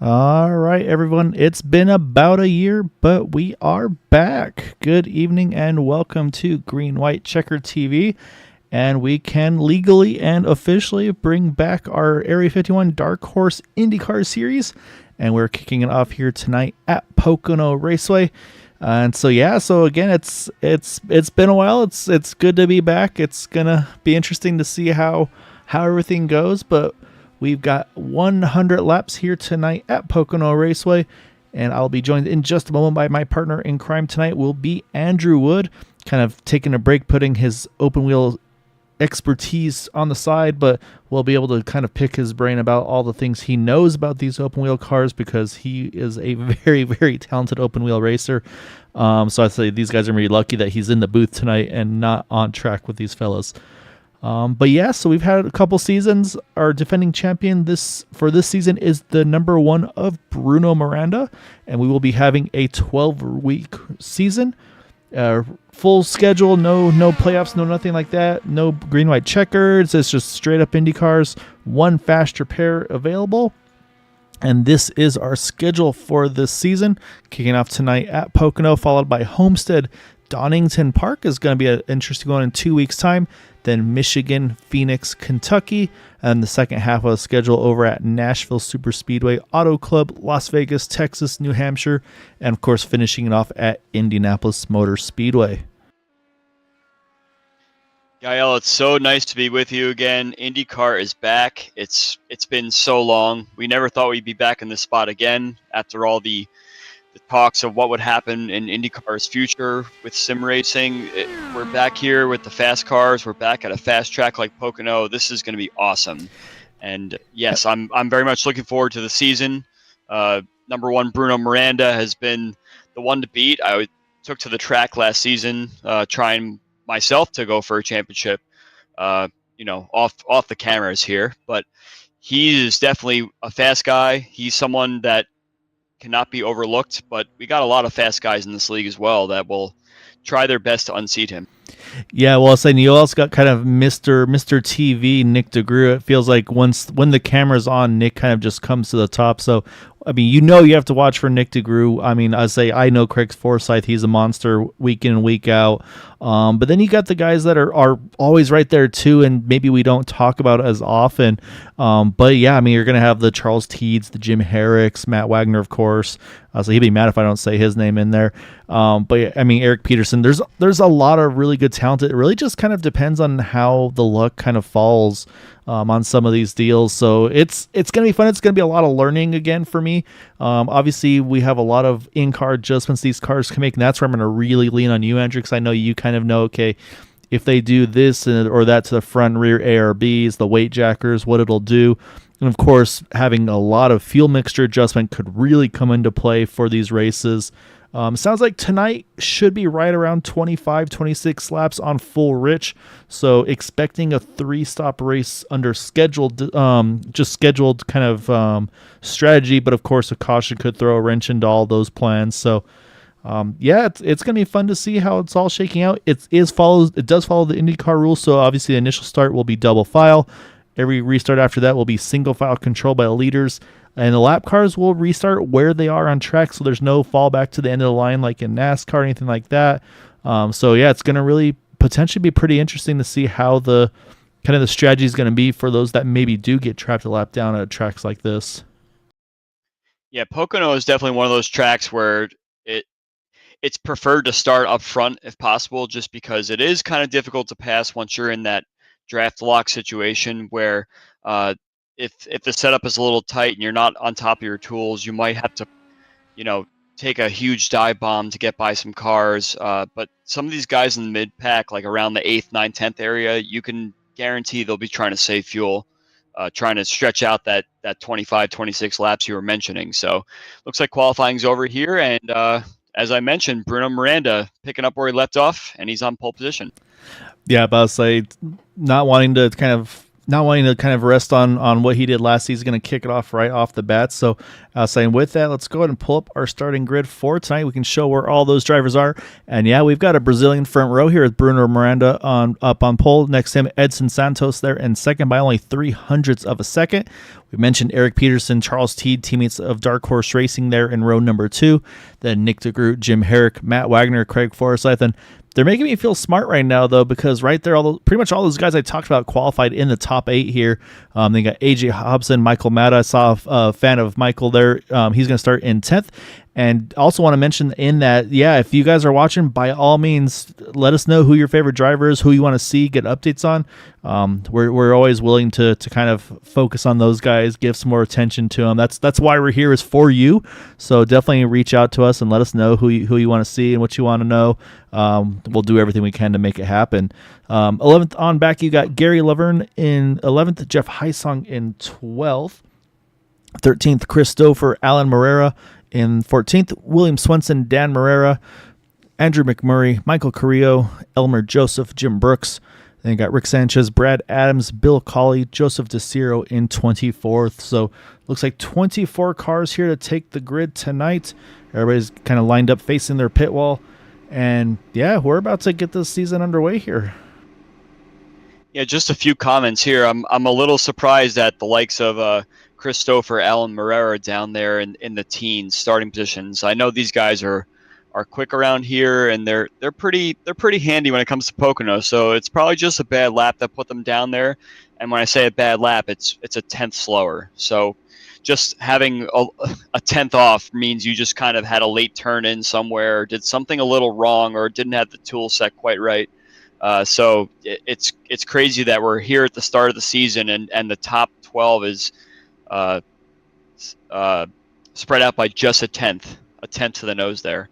All right, everyone. It's been about a year, but we are back. Good evening and welcome to Green White Checker TV. And we can legally and officially bring back our Area 51 Dark Horse IndyCar series. And we're kicking it off here tonight at Pocono Raceway. And so again, it's been a while. It's good to be back. It's gonna be interesting to see how everything goes, but we've got 100 laps here tonight at Pocono Raceway, and I'll be joined in just a moment by my partner in crime tonight will be Andrew Wood, kind of taking a break, putting his open wheel expertise on the side, but we'll be able to kind of pick his brain about all the things he knows about these open wheel cars because he is a very, very talented open wheel racer. So I'd say these guys are really lucky that he's in the booth tonight and not on track with these fellas. So we've had a couple seasons. Our defending champion for this season is the number 1 of Bruno Miranda, and we will be having a 12-week season. Full schedule, no playoffs, no nothing like that, no green white checkers. It's just straight up Indy cars, 1 fast repair available. And this is our schedule for this season, kicking off tonight at Pocono, followed by Homestead. Donington Park is going to be an interesting one in 2 weeks' time. Then Michigan, Phoenix, Kentucky, and the second half of the schedule over at Nashville Superspeedway, Auto Club, Las Vegas, Texas, New Hampshire, and of course finishing it off at Indianapolis Motor Speedway. Gael, it's so nice to be with you again. IndyCar is back. It's been so long. We never thought we'd be back in this spot again after all the talks of what would happen in IndyCar's future with sim racing. We're back here with the fast cars. We're back at a fast track like Pocono. This is going to be awesome. And yes, I'm very much looking forward to the season. Number 1, Bruno Miranda has been the one to beat. I took to the track last season, trying myself to go for a championship, off the cameras here. But he is definitely a fast guy. He's someone that cannot be overlooked, but we got a lot of fast guys in this league as well that will try their best to unseat him. Yeah, well, saying you also got kind of Mr. TV, Nick DeGroot. It feels like when the camera's on, Nick kind of just comes to the top. So, I mean, you have to watch for Nick DeGroot. I mean, I know Craig Forsyth. He's a monster week in and week out. But then you got the guys that are always right there too, and maybe we don't talk about as often. But yeah, I mean, you're going to have the Charles Teeds, the Jim Herricks, Matt Wagner, of course. So he'd be mad if I don't say his name in there. But yeah, I mean, Eric Peterson. There's a lot of really good talent. It really just kind of depends on how the luck kind of falls on some of these deals. So it's going to be fun. It's going to be a lot of learning again for me. Obviously, we have a lot of in-car adjustments these cars can make, and that's where I'm going to really lean on you, Andrew, because I know you kind of know, okay, if they do this or that to the front and rear ARBs, the weight jackers, what it'll do. And of course, having a lot of fuel mixture adjustment could really come into play for these races. Sounds like tonight should be right around 25, 26 laps on full rich. So expecting a 3-stop race under scheduled kind of strategy. But of course, a caution could throw a wrench into all those plans. So it's going to be fun to see how it's all shaking out. It does follow the IndyCar rules. So obviously the initial start will be double file. Every restart after that will be single file controlled by the leaders. And the lap cars will restart where they are on track, so there's no fallback to the end of the line like in NASCAR or anything like that. It's going to really potentially be pretty interesting to see how the kind of the strategy is going to be for those that maybe do get trapped a lap down at tracks like this. Yeah, Pocono is definitely one of those tracks where it's preferred to start up front if possible, just because it is kind of difficult to pass once you're in that draft lock situation where if the setup is a little tight and you're not on top of your tools, you might have to, take a huge dive bomb to get by some cars. But some of these guys in the mid pack, like around the 8th, 9th, 10th area, you can guarantee they'll be trying to save fuel, trying to stretch out that 25, 26 laps you were mentioning. So looks like qualifying's over here. And as I mentioned, Bruno Miranda picking up where he left off, and he's on pole position. Yeah, but I'll say not wanting to kind of rest on what he did last season, going to kick it off right off the bat. So saying with that, let's go ahead and pull up our starting grid for tonight. We can show where all those drivers are. And yeah, we've got a Brazilian front row here with Bruno Miranda up on pole. Next to him, Edson Santos there in second by only 0.03 of a second. We mentioned Eric Peterson, Charles Teed, teammates of Dark Horse Racing there in row number 2. Then Nick DeGroot, Jim Herrick, Matt Wagner, Craig Forsyth. And they're making me feel smart right now, though, because right there, pretty much all those guys I talked about qualified in the top 8 here. They got AJ Hobson, Michael Matta. I saw a fan of Michael there. He's going to start in 10th. And also want to mention in that, yeah, if you guys are watching, by all means, let us know who your favorite driver is, who you want to see, get updates on. We're always willing to kind of focus on those guys, give some more attention to them. That's why we're here, is for you. So definitely reach out to us and let us know who you want to see and what you want to know. We'll do everything we can to make it happen. 11th on back, you got Gary Laverne in 11th, Jeff Heisong in 12th, 13th, Chris Stouffer, Alan Morera in 14th, William Swenson, Dan Morera, Andrew McMurray, Michael Carrillo, Elmer Joseph, Jim Brooks. Then you got Rick Sanchez, Brad Adams, Bill Colley, Joseph DeCiro in 24th. So looks like 24 cars here to take the grid tonight. Everybody's kind of lined up facing their pit wall. And yeah, we're about to get this season underway here. Yeah, just a few comments here. I'm a little surprised at the likes of Christopher, Alan Morera down there in the teens starting positions. I know these guys are quick around here, and they're pretty handy when it comes to Pocono. So it's probably just a bad lap that put them down there. And when I say a bad lap, it's a 10th slower. So just having a 10th off means you just kind of had a late turn in somewhere, or did something a little wrong, or didn't have the tool set quite right. So it's crazy that we're here at the start of the season, and the top 12 is spread out by just a tenth to the nose there.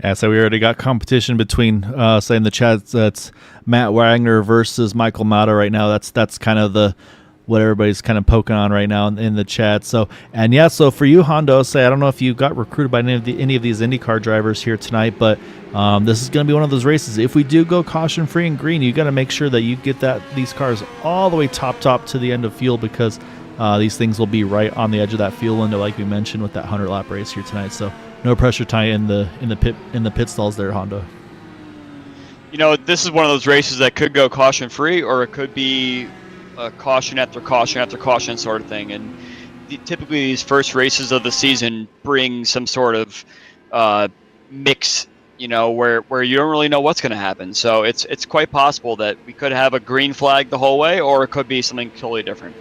Yeah, so we already got competition between, say in the chat, that's Matt Wagner versus Michael Matta right now. That's kind of what everybody's kind of poking on right now in the chat. So, and yeah, so for you, Hondo, I don't know if you got recruited by any of these IndyCar drivers here tonight, but this is going to be one of those races. If we do go caution free and green, you got to make sure that you get these cars all the way top to the end of field, because these things will be right on the edge of that fuel window, like we mentioned with that 100-lap race here tonight. So no pressure tie in the pit stalls there, Honda. You know, this is one of those races that could go caution free, or it could be caution after caution after caution sort of thing. And typically these first races of the season bring some sort of mix, you know, where you don't really know what's going to happen. So it's quite possible that we could have a green flag the whole way, or it could be something totally different.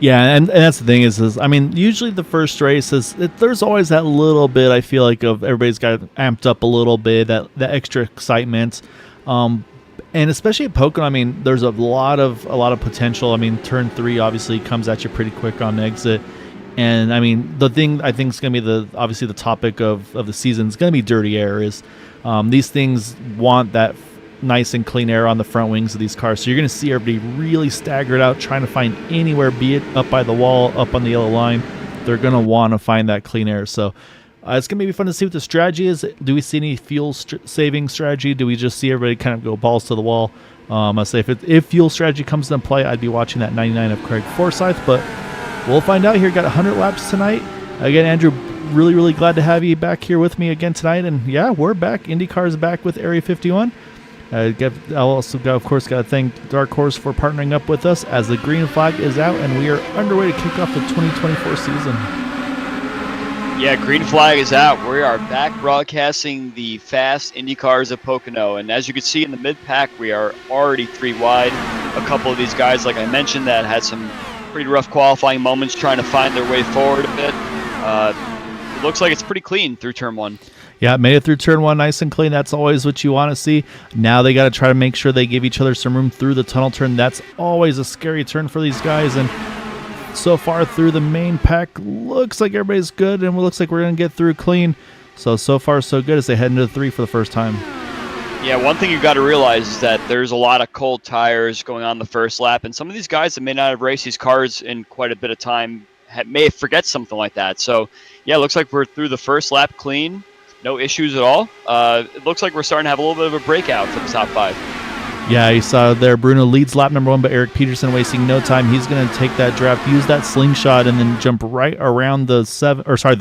Yeah, and that's the thing is I mean, usually the first race there's always that little bit, I feel like, of everybody's got amped up a little bit, that extra excitement. And especially at Pocono, I mean, there's a lot of potential. I mean, turn 3 obviously comes at you pretty quick on exit. And I mean, the thing I think is going to be obviously the topic of the season is going to be dirty air. Is these things want that nice and clean air on the front wings of these cars. So you're going to see everybody really staggered out, trying to find anywhere, be it up by the wall, up on the yellow line. They're going to want to find that clean air. So it's going to be fun to see what the strategy is. Do we see any fuel saving strategy? Do we just see everybody kind of go balls to the wall? I say if fuel strategy comes into play, I'd be watching that 99 of Craig Forsyth, but we'll find out here. Got 100 laps tonight. Again, Andrew, really, really glad to have you back here with me again tonight. And yeah, we're back. IndyCar's back with Area 51. I also, of course, got to thank Dark Horse for partnering up with us as the green flag is out and we are underway to kick off the 2024 season. Yeah, green flag is out. We are back broadcasting the fast IndyCars of Pocono. And as you can see in the mid-pack, we are already 3 wide. A couple of these guys, like I mentioned, that had some pretty rough qualifying moments trying to find their way forward a bit. It looks like it's pretty clean through turn 1. Yeah, made it through turn 1 nice and clean. That's always what you want to see. Now they got to try to make sure they give each other some room through the tunnel turn. That's always a scary turn for these guys. And so far through the main pack, looks like everybody's good, and it looks like we're going to get through clean. So far so good as they head into the 3 for the first time. Yeah, one thing you've got to realize is that there's a lot of cold tires going on the first lap, and some of these guys that may not have raced these cars in quite a bit of time may forget something like that. So, yeah, it looks like we're through the first lap clean. No issues at all. It looks like we're starting to have a little bit of a breakout for the top 5. Yeah, you saw there Bruno leads lap number 1, but Eric Peterson wasting no time. He's going to take that draft, use that slingshot, and then jump right around the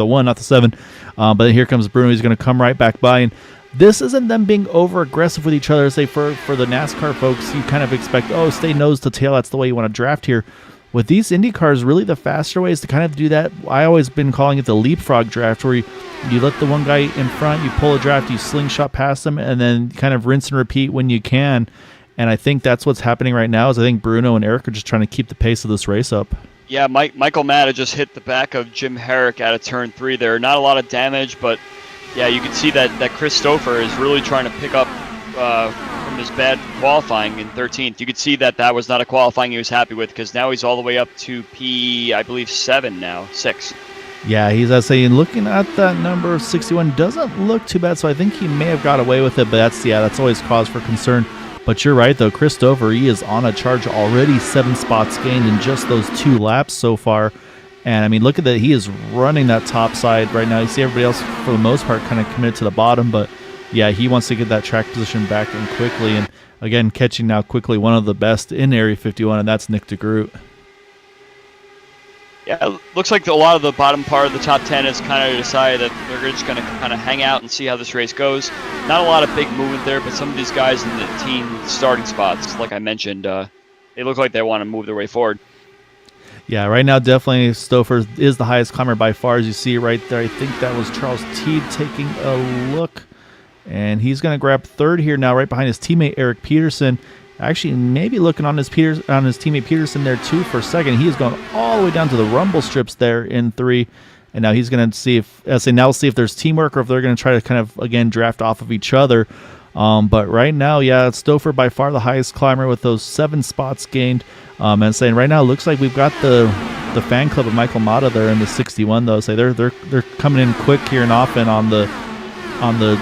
1, not the 7. But then here comes Bruno. He's going to come right back by. And this isn't them being over aggressive with each other. Say for the NASCAR folks, you kind of expect, stay nose to tail. That's the way you want to draft here. with these Indy cars, really the faster way is to kind of do that. I always been calling it the leapfrog draft, where you let the one guy in front, you pull a draft, you slingshot past them, and then kind of rinse and repeat when you can. And I think that's what's happening right now. Is I think Bruno and Eric are just trying to keep the pace of this race up. Yeah, Michael Matta just hit the back of Jim Herrick out of turn 3 there. Not a lot of damage, but yeah, you can see that Chris Stouffer is really trying to pick up from his bad qualifying in 13th. You could see that was not a qualifying he was happy with, because now he's all the way up to I believe 7 now, 6. Yeah, he's saying looking at that number 61 doesn't look too bad, so I think he may have got away with it, but that's always cause for concern. But you're right, though. Chris Stouffer, he is on a charge already, 7 spots gained in just those 2 laps so far. And, I mean, look at that. He is running that top side right now. You see everybody else, for the most part, kind of committed to the bottom. But, yeah, he wants to get that track position back in quickly. And, again, catching now quickly one of the best in Area 51, and that's Nick DeGroot. Yeah, it looks like a lot of the bottom part of the top 10 has kind of decided that they're just going to kind of hang out and see how this race goes. Not a lot of big movement there, but some of these guys in the team starting spots, like I mentioned, they look like they want to move their way forward. Yeah, right now definitely Stouffer is the highest climber by far, as you see right there. I think that was Charles Teed taking a look, and he's going to grab third here now, right behind his teammate Eric Peterson. Actually, maybe looking on his teammate Peterson there too for a second. He is going all the way down to the rumble strips there in 3, and now he's going to see if there's teamwork, or if they're going to try to kind of again draft off of each other. But right now, yeah, Stouffer by far the highest climber with those 7 spots gained. And saying right now, it looks like we've got the fan club of Michael Matta there in the 61 though. So they're coming in quick here and often on the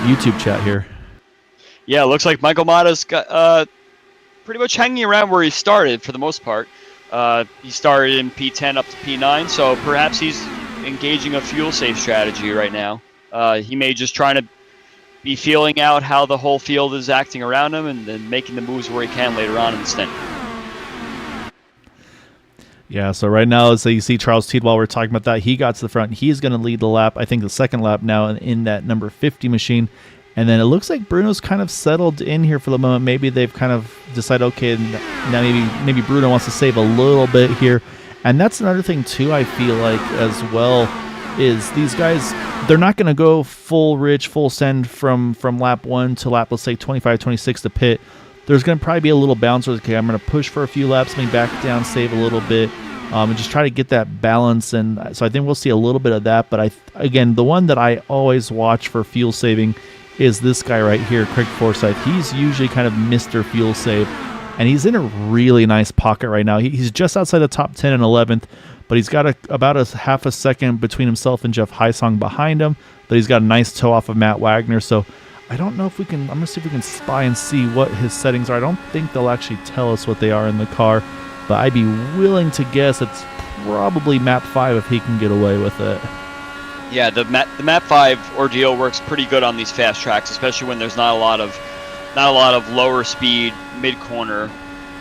YouTube chat here. Yeah, it looks like Michael Matta's got pretty much hanging around where he started for the most part. He started in P10 up to P9, so perhaps he's engaging a fuel safe strategy right now. He may just trying to be feeling out how the whole field is acting around him, and then making the moves where he can later on in the stint. Yeah, so right now, so you see Charles Teed, while we're talking about that, he got to the front. He's going to lead the lap, I think the second lap now in that number 50 machine. And then it looks like Bruno's kind of settled in here for the moment. Maybe they've kind of decided, okay, now maybe Bruno wants to save a little bit here. And that's another thing, too, I feel like, as well, is these guys, they're not going to go full send from lap 1 to lap, let's say, 25, 26 to pit. There's going to probably be a little bounce where, okay, I'm going to push for a few laps, maybe back down, save a little bit, and just try to get that balance. And so I think we'll see a little bit of that. But again, the one that I always watch for fuel saving is this guy right here, Craig Forsyth. He's usually kind of Mr. Fuel Save, and he's in a really nice pocket right now. He's just outside the top 10 and 11th, but he's got about a half a second between himself and Jeff Heisong behind him, but he's got a nice toe off of Matt Wagner. So I don't know if we can, I'm going to see if we can spy and see what his settings are. I don't think they'll actually tell us what they are in the car, but I'd be willing to guess it's probably map 5 if he can get away with it. Yeah, the map 5 ordeal works pretty good on these fast tracks, especially when there's not a lot of lower speed mid corner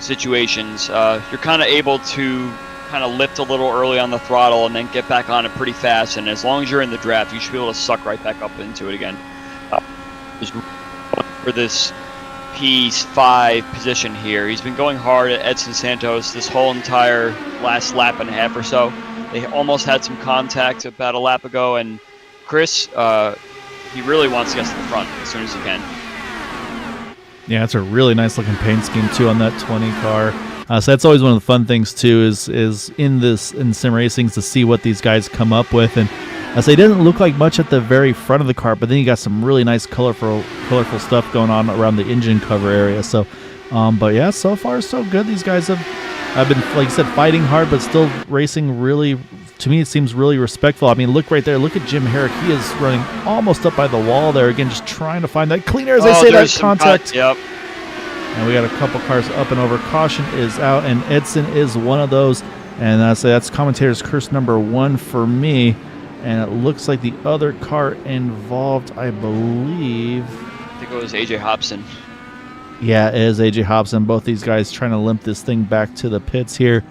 situations. You're kind of able to kind of lift a little early on the throttle and then get back on it pretty fast. And as long as you're in the draft, you should be able to suck right back up into it again. For this P5 position here, he's been going hard at Edson Santos this whole entire last lap and a half or so. They almost had some contact about a lap ago, and Chris, he really wants to get to the front as soon as he can. Yeah, it's a really nice looking paint scheme too on that 20 car. So that's always one of the fun things too, is in sim racing to see what these guys come up with. And as they didn't look like much at the very front of the car, but then you got some really nice colorful stuff going on around the engine cover area. So, but yeah, so far so good. These guys have been, like I said, fighting hard, but still racing really, to me, it seems really respectful. I mean, look right there. Look at Jim Herrick. He is running almost up by the wall there. Again, just trying to find that cleaner, as they say, that contact. Yep. And we got a couple cars up and over. Caution is out, and Edson is one of those. And that's commentator's curse number 1 for me. And it looks like the other car involved, I believe, I think it was AJ Hobson. Yeah, it is AJ Hobson. Both these guys trying to limp this thing back to the pits here.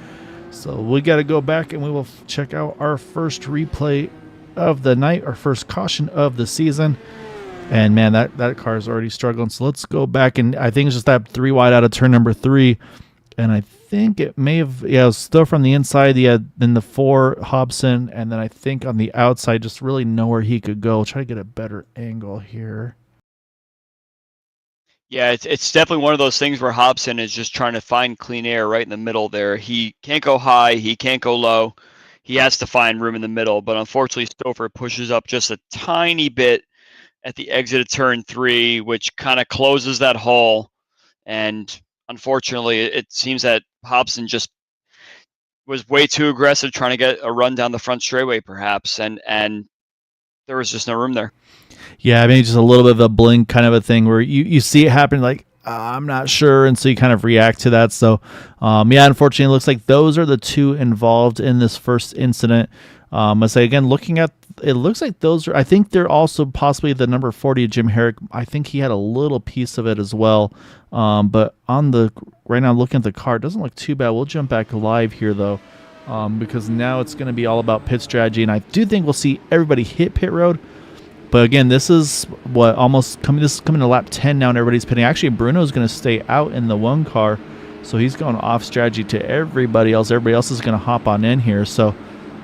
So we got to go back and we will check out our first replay of the night, our first caution of the season. And man, that car is already struggling. So let's go back, and I think it's just that 3 wide out of turn number 3. And I think it may have, yeah, it was still from the inside. He had then the 4 Hobson, and then I think on the outside, just really nowhere he could go. I'll try to get a better angle here. Yeah, it's definitely one of those things where Hobson is just trying to find clean air right in the middle there. He can't go high, he can't go low. He has to find room in the middle, but unfortunately Stouffer pushes up just a tiny bit at the exit of turn 3, which kind of closes that hole. And unfortunately, it seems that Hobson just was way too aggressive trying to get a run down the front straightaway, perhaps, and there was just no room there. Yeah, maybe just a little bit of a blink kind of a thing where you see it happen, like, I'm not sure, and so you kind of react to that. So, yeah, unfortunately, it looks like those are the 2 involved in this first incident. I say again, looking at it, looks like those are. I think they're also possibly the number 40, Jim Herrick. I think he had a little piece of it as well. But on the right now, looking at the car, it doesn't look too bad. We'll jump back live here though, because now it's going to be all about pit strategy, and I do think we'll see everybody hit pit road. But again, this is what this is coming to lap 10 now, and everybody's pitting. Actually, Bruno's going to stay out in the 1 car, so he's going off strategy to everybody else. Everybody else is going to hop on in here, so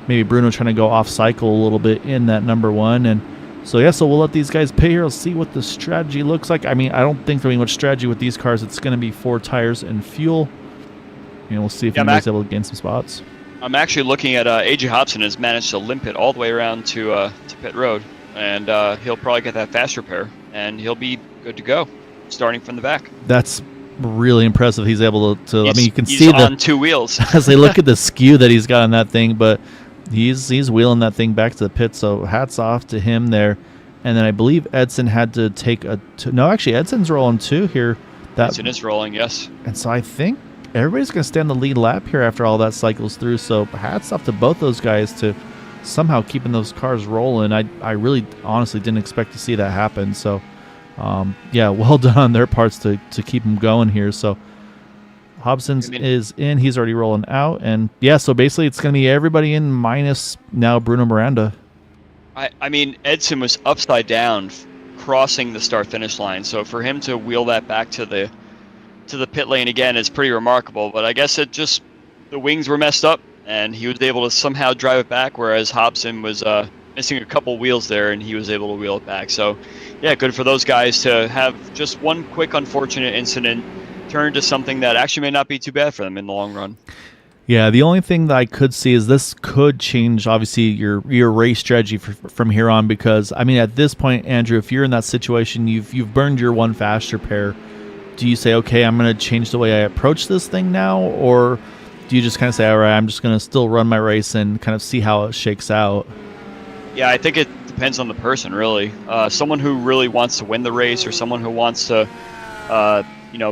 maybe Bruno trying to go off cycle a little bit in that number 1. And so yeah, so we'll let these guys pit here. We'll see what the strategy looks like. I mean, I don't think there'll be much strategy with these cars. It's going to be 4 tires and fuel, and we'll see if anybody's able to gain some spots. I'm actually looking at AJ Hobson has managed to limp it all the way around to pit road. And he'll probably get that fast repair, and he'll be good to go, starting from the back. That's really impressive. He's able to. I mean, you can see he's on 2 wheels as they look at the skew that he's got on that thing, but he's wheeling that thing back to the pit. So hats off to him there. And then I believe Edson had to take no, actually Edson's rolling too here. Edson is rolling, yes. And so I think everybody's going to stand the lead lap here after all that cycles through. So hats off to both those guys to somehow keeping those cars rolling. I really honestly didn't expect to see that happen. So yeah, well done on their parts to keep them going here. So Hobson's is in. He's already rolling out. And yeah, so basically it's going to be everybody in minus now Bruno Miranda. I mean, Edson was upside down crossing the start-finish line. So for him to wheel that back to the pit lane again is pretty remarkable. But I guess the wings were messed up, and he was able to somehow drive it back, whereas Hobson was missing a couple wheels there, and he was able to wheel it back. So, yeah, good for those guys to have just one quick unfortunate incident turn to something that actually may not be too bad for them in the long run. Yeah, the only thing that I could see is this could change, obviously, your race strategy from here on, because, I mean, at this point, Andrew, if you're in that situation, you've burned your 1 fast repair, do you say, okay, I'm going to change the way I approach this thing now, or do you just kind of say, all right, I'm just going to still run my race and kind of see how it shakes out? Yeah, I think it depends on the person, really. Someone who really wants to win the race, or someone who wants to,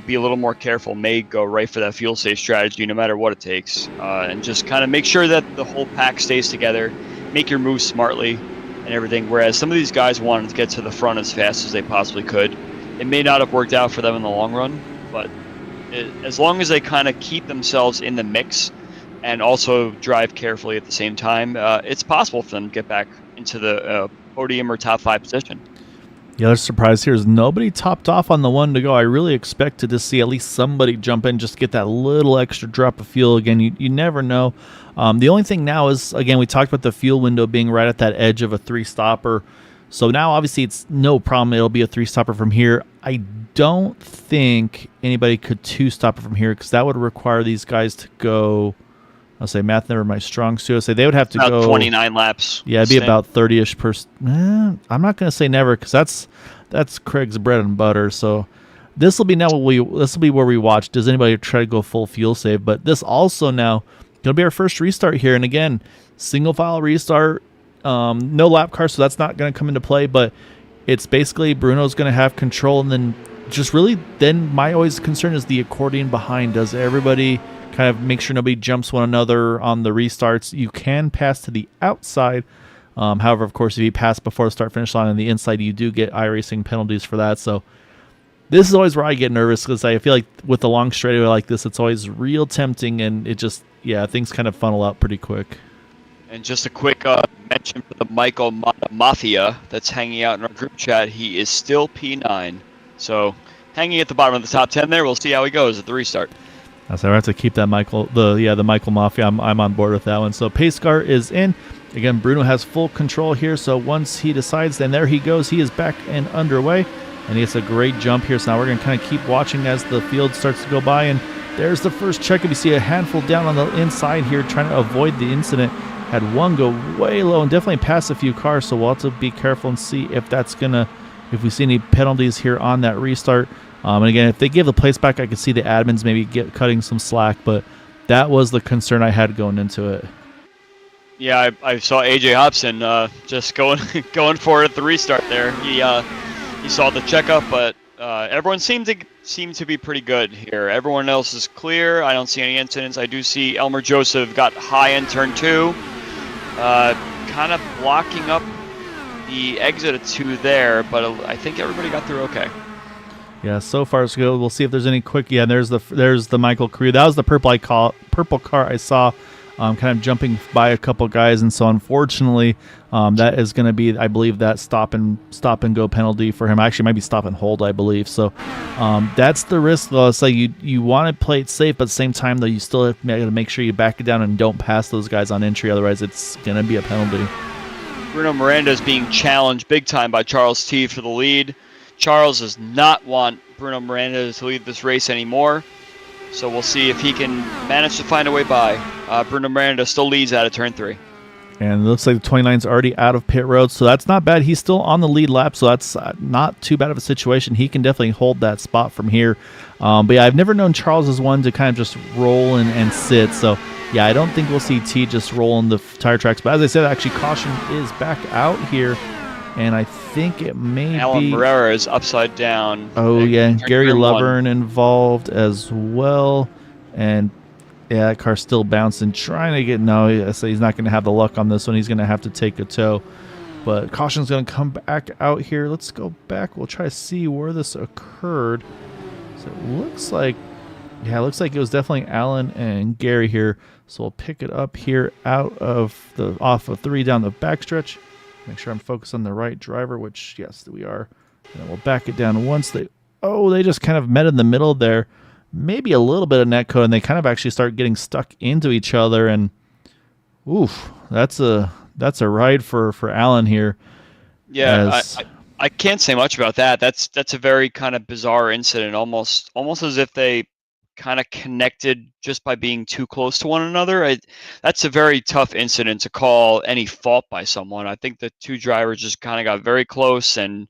be a little more careful, may go right for that fuel safe strategy, no matter what it takes, and just kind of make sure that the whole pack stays together, make your moves smartly, and everything. Whereas some of these guys wanted to get to the front as fast as they possibly could. It may not have worked out for them in the long run, but as long as they kind of keep themselves in the mix and also drive carefully at the same time, it's possible for them to get back into the podium or top 5 position. The other surprise here is nobody topped off on the 1 to go. I really expected to see at least somebody jump in, just get that little extra drop of fuel. Again, you never know. The only thing now is, again, we talked about the fuel window being right at that edge of a 3-stopper. So now, obviously, it's no problem. It'll be a 3-stopper from here. I don't think anybody could 2-stopper from here, because that would require these guys to go, I'll say math never my strong suit. I'll say they would have to about go 29 laps. Yeah, it'd be about 30-ish per. I'm not going to say never, because that's Craig's bread and butter. So this will be where we watch. Does anybody try to go full fuel save? But this also now going to be our first restart here, and again, single file restart. No lap car, so that's not going to come into play, but it's basically Bruno's going to have control, and then just really then my always concern is the accordion behind. Does everybody kind of make sure nobody jumps one another on the restarts? You can pass to the outside. However, of course, if you pass before the start-finish line on the inside, you do get iRacing penalties for that. So this is always where I get nervous, because I feel like with a long straightaway like this, it's always real tempting, and it just, things kind of funnel out pretty quick. And just a quick mention for the Michael Mafia that's hanging out in our group chat. He is still P9. So hanging at the bottom of the top 10 there. We'll see how he goes at the restart. So I have to keep that the Michael Mafia. I'm on board with that one. So pace car is in. Again, Bruno has full control here. So once he decides, then there he goes. He is back and underway, and he gets a great jump here. So now we're going to kind of keep watching as the field starts to go by. And there's the first checkup. You see a handful down on the inside here, trying to avoid the incident. Had one go way low and definitely pass a few cars. So we'll have to be careful and see if if we see any penalties here on that restart. And again, if they give the place back, I could see the admins maybe cutting some slack, but that was the concern I had going into it. Yeah, I saw AJ Hobson just going for it at the restart there. He saw the checkup, but everyone seemed to be pretty good here. Everyone else is clear. I don't see any incidents. I do see Elmer Joseph got high in turn 2, kind of blocking up the exit of 2 there, but I think everybody got through okay. Yeah, so far so good. We'll see if there's any quick. Yeah, there's the Michael Carew. That was the purple car I saw, kind of jumping by a couple guys, and so unfortunately, that is going to be, I believe, that stop and go penalty for him. Actually, it might be stop and hold, I believe. So that's the risk, though. It's like you want to play it safe, but at the same time, though, you still have to make sure you back it down and don't pass those guys on entry. Otherwise, it's going to be a penalty. Bruno Miranda is being challenged big time by Charles T for the lead. Charles does not want Bruno Miranda to lead this race anymore, so we'll see if he can manage to find a way by. Bruno Miranda still leads out of turn 3. And it looks like the 29's already out of pit road, so that's not bad. He's still on the lead lap, so that's not too bad of a situation. He can definitely hold that spot from here. But yeah, I've never known Charles as one to kind of just roll and sit, so yeah, I don't think we'll see T just roll in the tire tracks. But as I said, actually, caution is back out here. And I think it may Alan be... Barrera is upside down. Oh, yeah. Gary Lovern involved as well. And, yeah, that car's still bouncing. Trying to get... No, so he's not going to have the luck on this one. He's going to have to take a tow. But caution's going to come back out here. Let's go back. We'll try to see where this occurred. So it looks like... Yeah, it looks like it was definitely Alan and Gary here. So we'll pick it up here off of 3 down the backstretch. Make sure I'm focused on the right driver, which, yes, we are. And then we'll back it down once they just kind of met in the middle there. Maybe a little bit of netcode, and they kind of actually start getting stuck into each other. And, oof, that's a ride for Alan here. Yeah, I can't say much about that. That's a very kind of bizarre incident, almost as if they kind of connected just by being too close to one another. That's a very tough incident to call any fault by someone. I think the 2 drivers just kind of got very close, and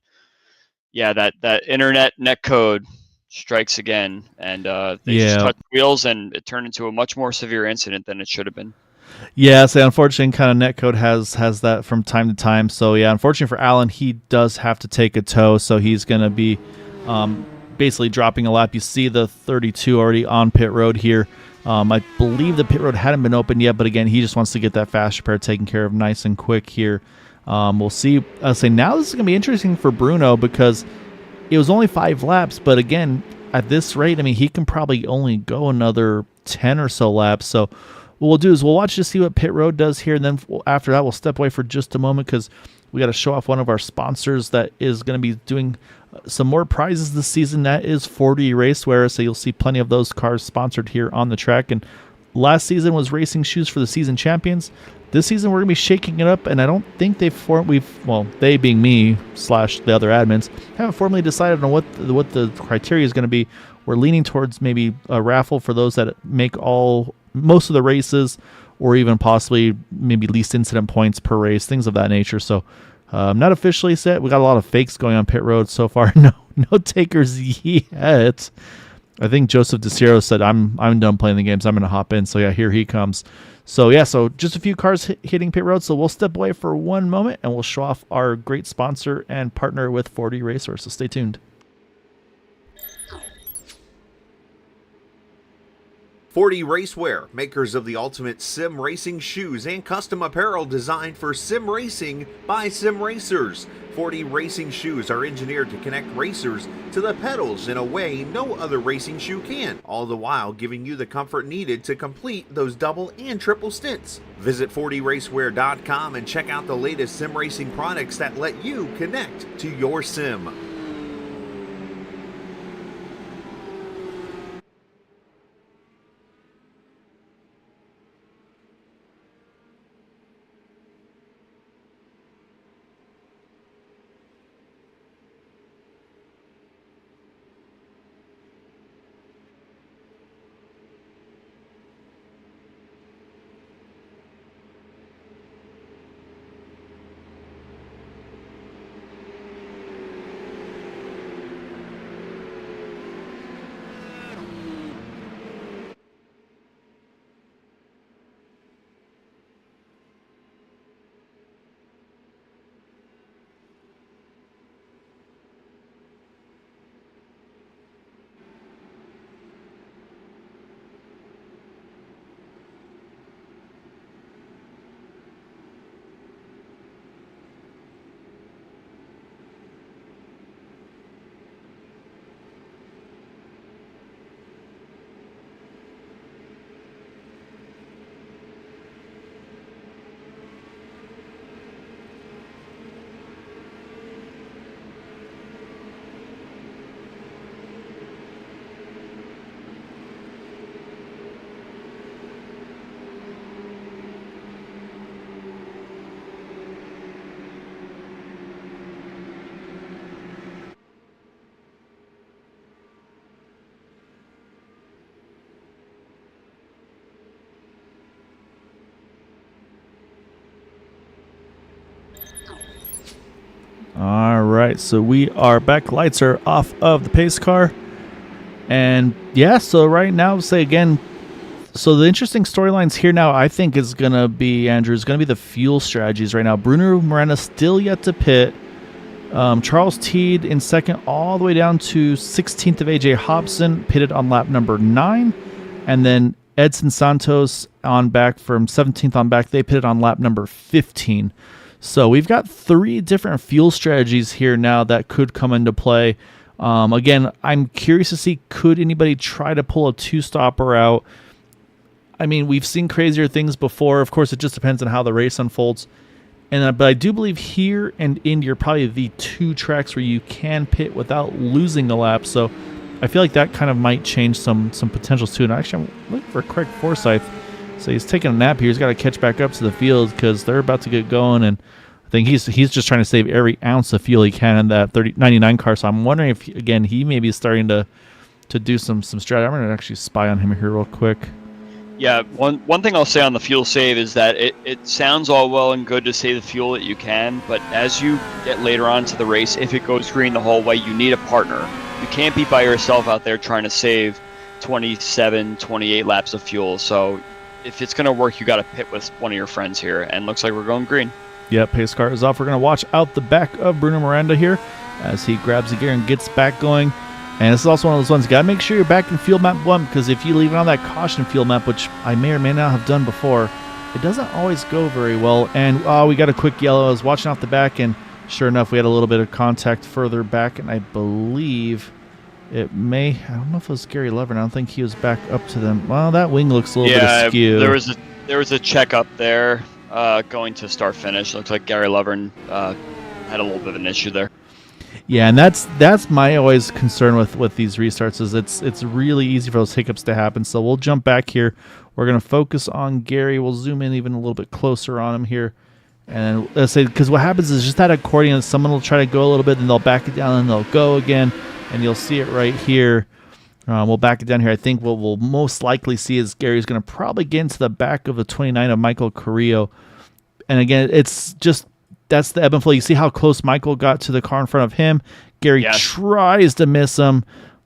yeah, that internet netcode strikes again, and they just touched wheels, and it turned into a much more severe incident than it should have been. Yeah, so unfortunately, kind of netcode has that from time to time. So yeah, unfortunately for Alan, he does have to take a tow, so he's going to be basically dropping a lap. You see the 32 already on pit road here. I believe the pit road hadn't been opened yet, but again, he just wants to get that fast repair taken care of nice and quick here. We'll see. I'll say now this is going to be interesting for Bruno because it was only 5 laps, but again, at this rate, I mean, he can probably only go another 10 or so laps. So what we'll do is we'll watch to see what pit road does here, and then after that, we'll step away for just a moment because we got to show off one of our sponsors that is going to be doing some more prizes this season. That is 40 Raceway, so you'll see plenty of those cars sponsored here on the track. And last season was racing shoes for the season champions. This season we're going to be shaking it up, and I don't think they being me / the other admins, haven't formally decided on what the criteria is going to be. We're leaning towards maybe a raffle for those that make most of the races, or even possibly maybe least incident points per race, things of that nature. So not officially set. We got a lot of fakes going on pit road so far. No takers yet. I think Joseph DeCiro said, I'm done playing the games. I'm going to hop in. So yeah, here he comes. So yeah, so just a few cars hitting pit road. So we'll step away for one moment and we'll show off our great sponsor and partner with 40 Racers. So stay tuned. 40 Racewear, makers of the ultimate sim racing shoes and custom apparel designed for sim racing by sim racers. 40 racing shoes are engineered to connect racers to the pedals in a way no other racing shoe can, all the while giving you the comfort needed to complete those double and triple stints. Visit 40racewear.com and check out the latest sim racing products that let you connect to your sim. All right, so we are back. Lights are off of the pace car. And yeah, so right now, say again, so the interesting storylines here now, I think, is going to be, Andrew, is going to be the fuel strategies right now. Bruno Miranda still yet to pit. Charles Teed in second, all the way down to 16th of AJ Hobson, pitted on lap number 9. And then Edson Santos on back from 17th on back. They pitted on lap number 15. So we've got 3 different fuel strategies here now that could come into play. Again, I'm curious to see, could anybody try to pull a 2-stopper out? I mean, we've seen crazier things before. Of course, it just depends on how the race unfolds. But I do believe here and Indy are probably the 2 tracks where you can pit without losing a lap. So I feel like that kind of might change some potentials too. And actually, I'm looking for Craig Forsyth. So he's taking a nap here. He's got to catch back up to the field because they're about to get going. And I think he's just trying to save every ounce of fuel he can in that 99 car. So I'm wondering if, again, he may be starting to do some strategy. I'm going to actually spy on him here real quick. Yeah, one thing I'll say on the fuel save is that it sounds all well and good to save the fuel that you can, but as you get later on to the race, if it goes green the whole way, you need a partner. You can't be by yourself out there trying to save 27, 28 laps of fuel. So if it's going to work, you got to pit with one of your friends here, and looks like we're going green. Yeah, pace car is off. We're going to watch out the back of Bruno Miranda here as he grabs the gear and gets back going. And this is also one of those ones, you got to make sure you're back in field map 1, because if you leave it on that caution field map, which I may or may not have done before, it doesn't always go very well. And we got a quick yellow. I was watching off the back, and sure enough, we had a little bit of contact further back, and I believe it may, I don't know if it was Gary Lovren. I don't think he was back up to them. Well, that wing looks a little bit askew. There was a check up there going to start finish. Looks like Gary Lovren had a little bit of an issue there. Yeah, and that's my always concern with these restarts is it's really easy for those hiccups to happen. So we'll jump back here. We're going to focus on Gary. We'll zoom in even a little bit closer on him here. And let's say, because what happens is just that accordion, someone will try to go a little bit, then they'll back it down, and they'll go again, and you'll see it right here. We'll back it down here. I think what we'll most likely see is Gary's going to probably get into the back of the 29 of Michael Carrillo. And again, it's just, that's the ebb and flow. You see how close Michael got to the car in front of him. Gary tries to miss him,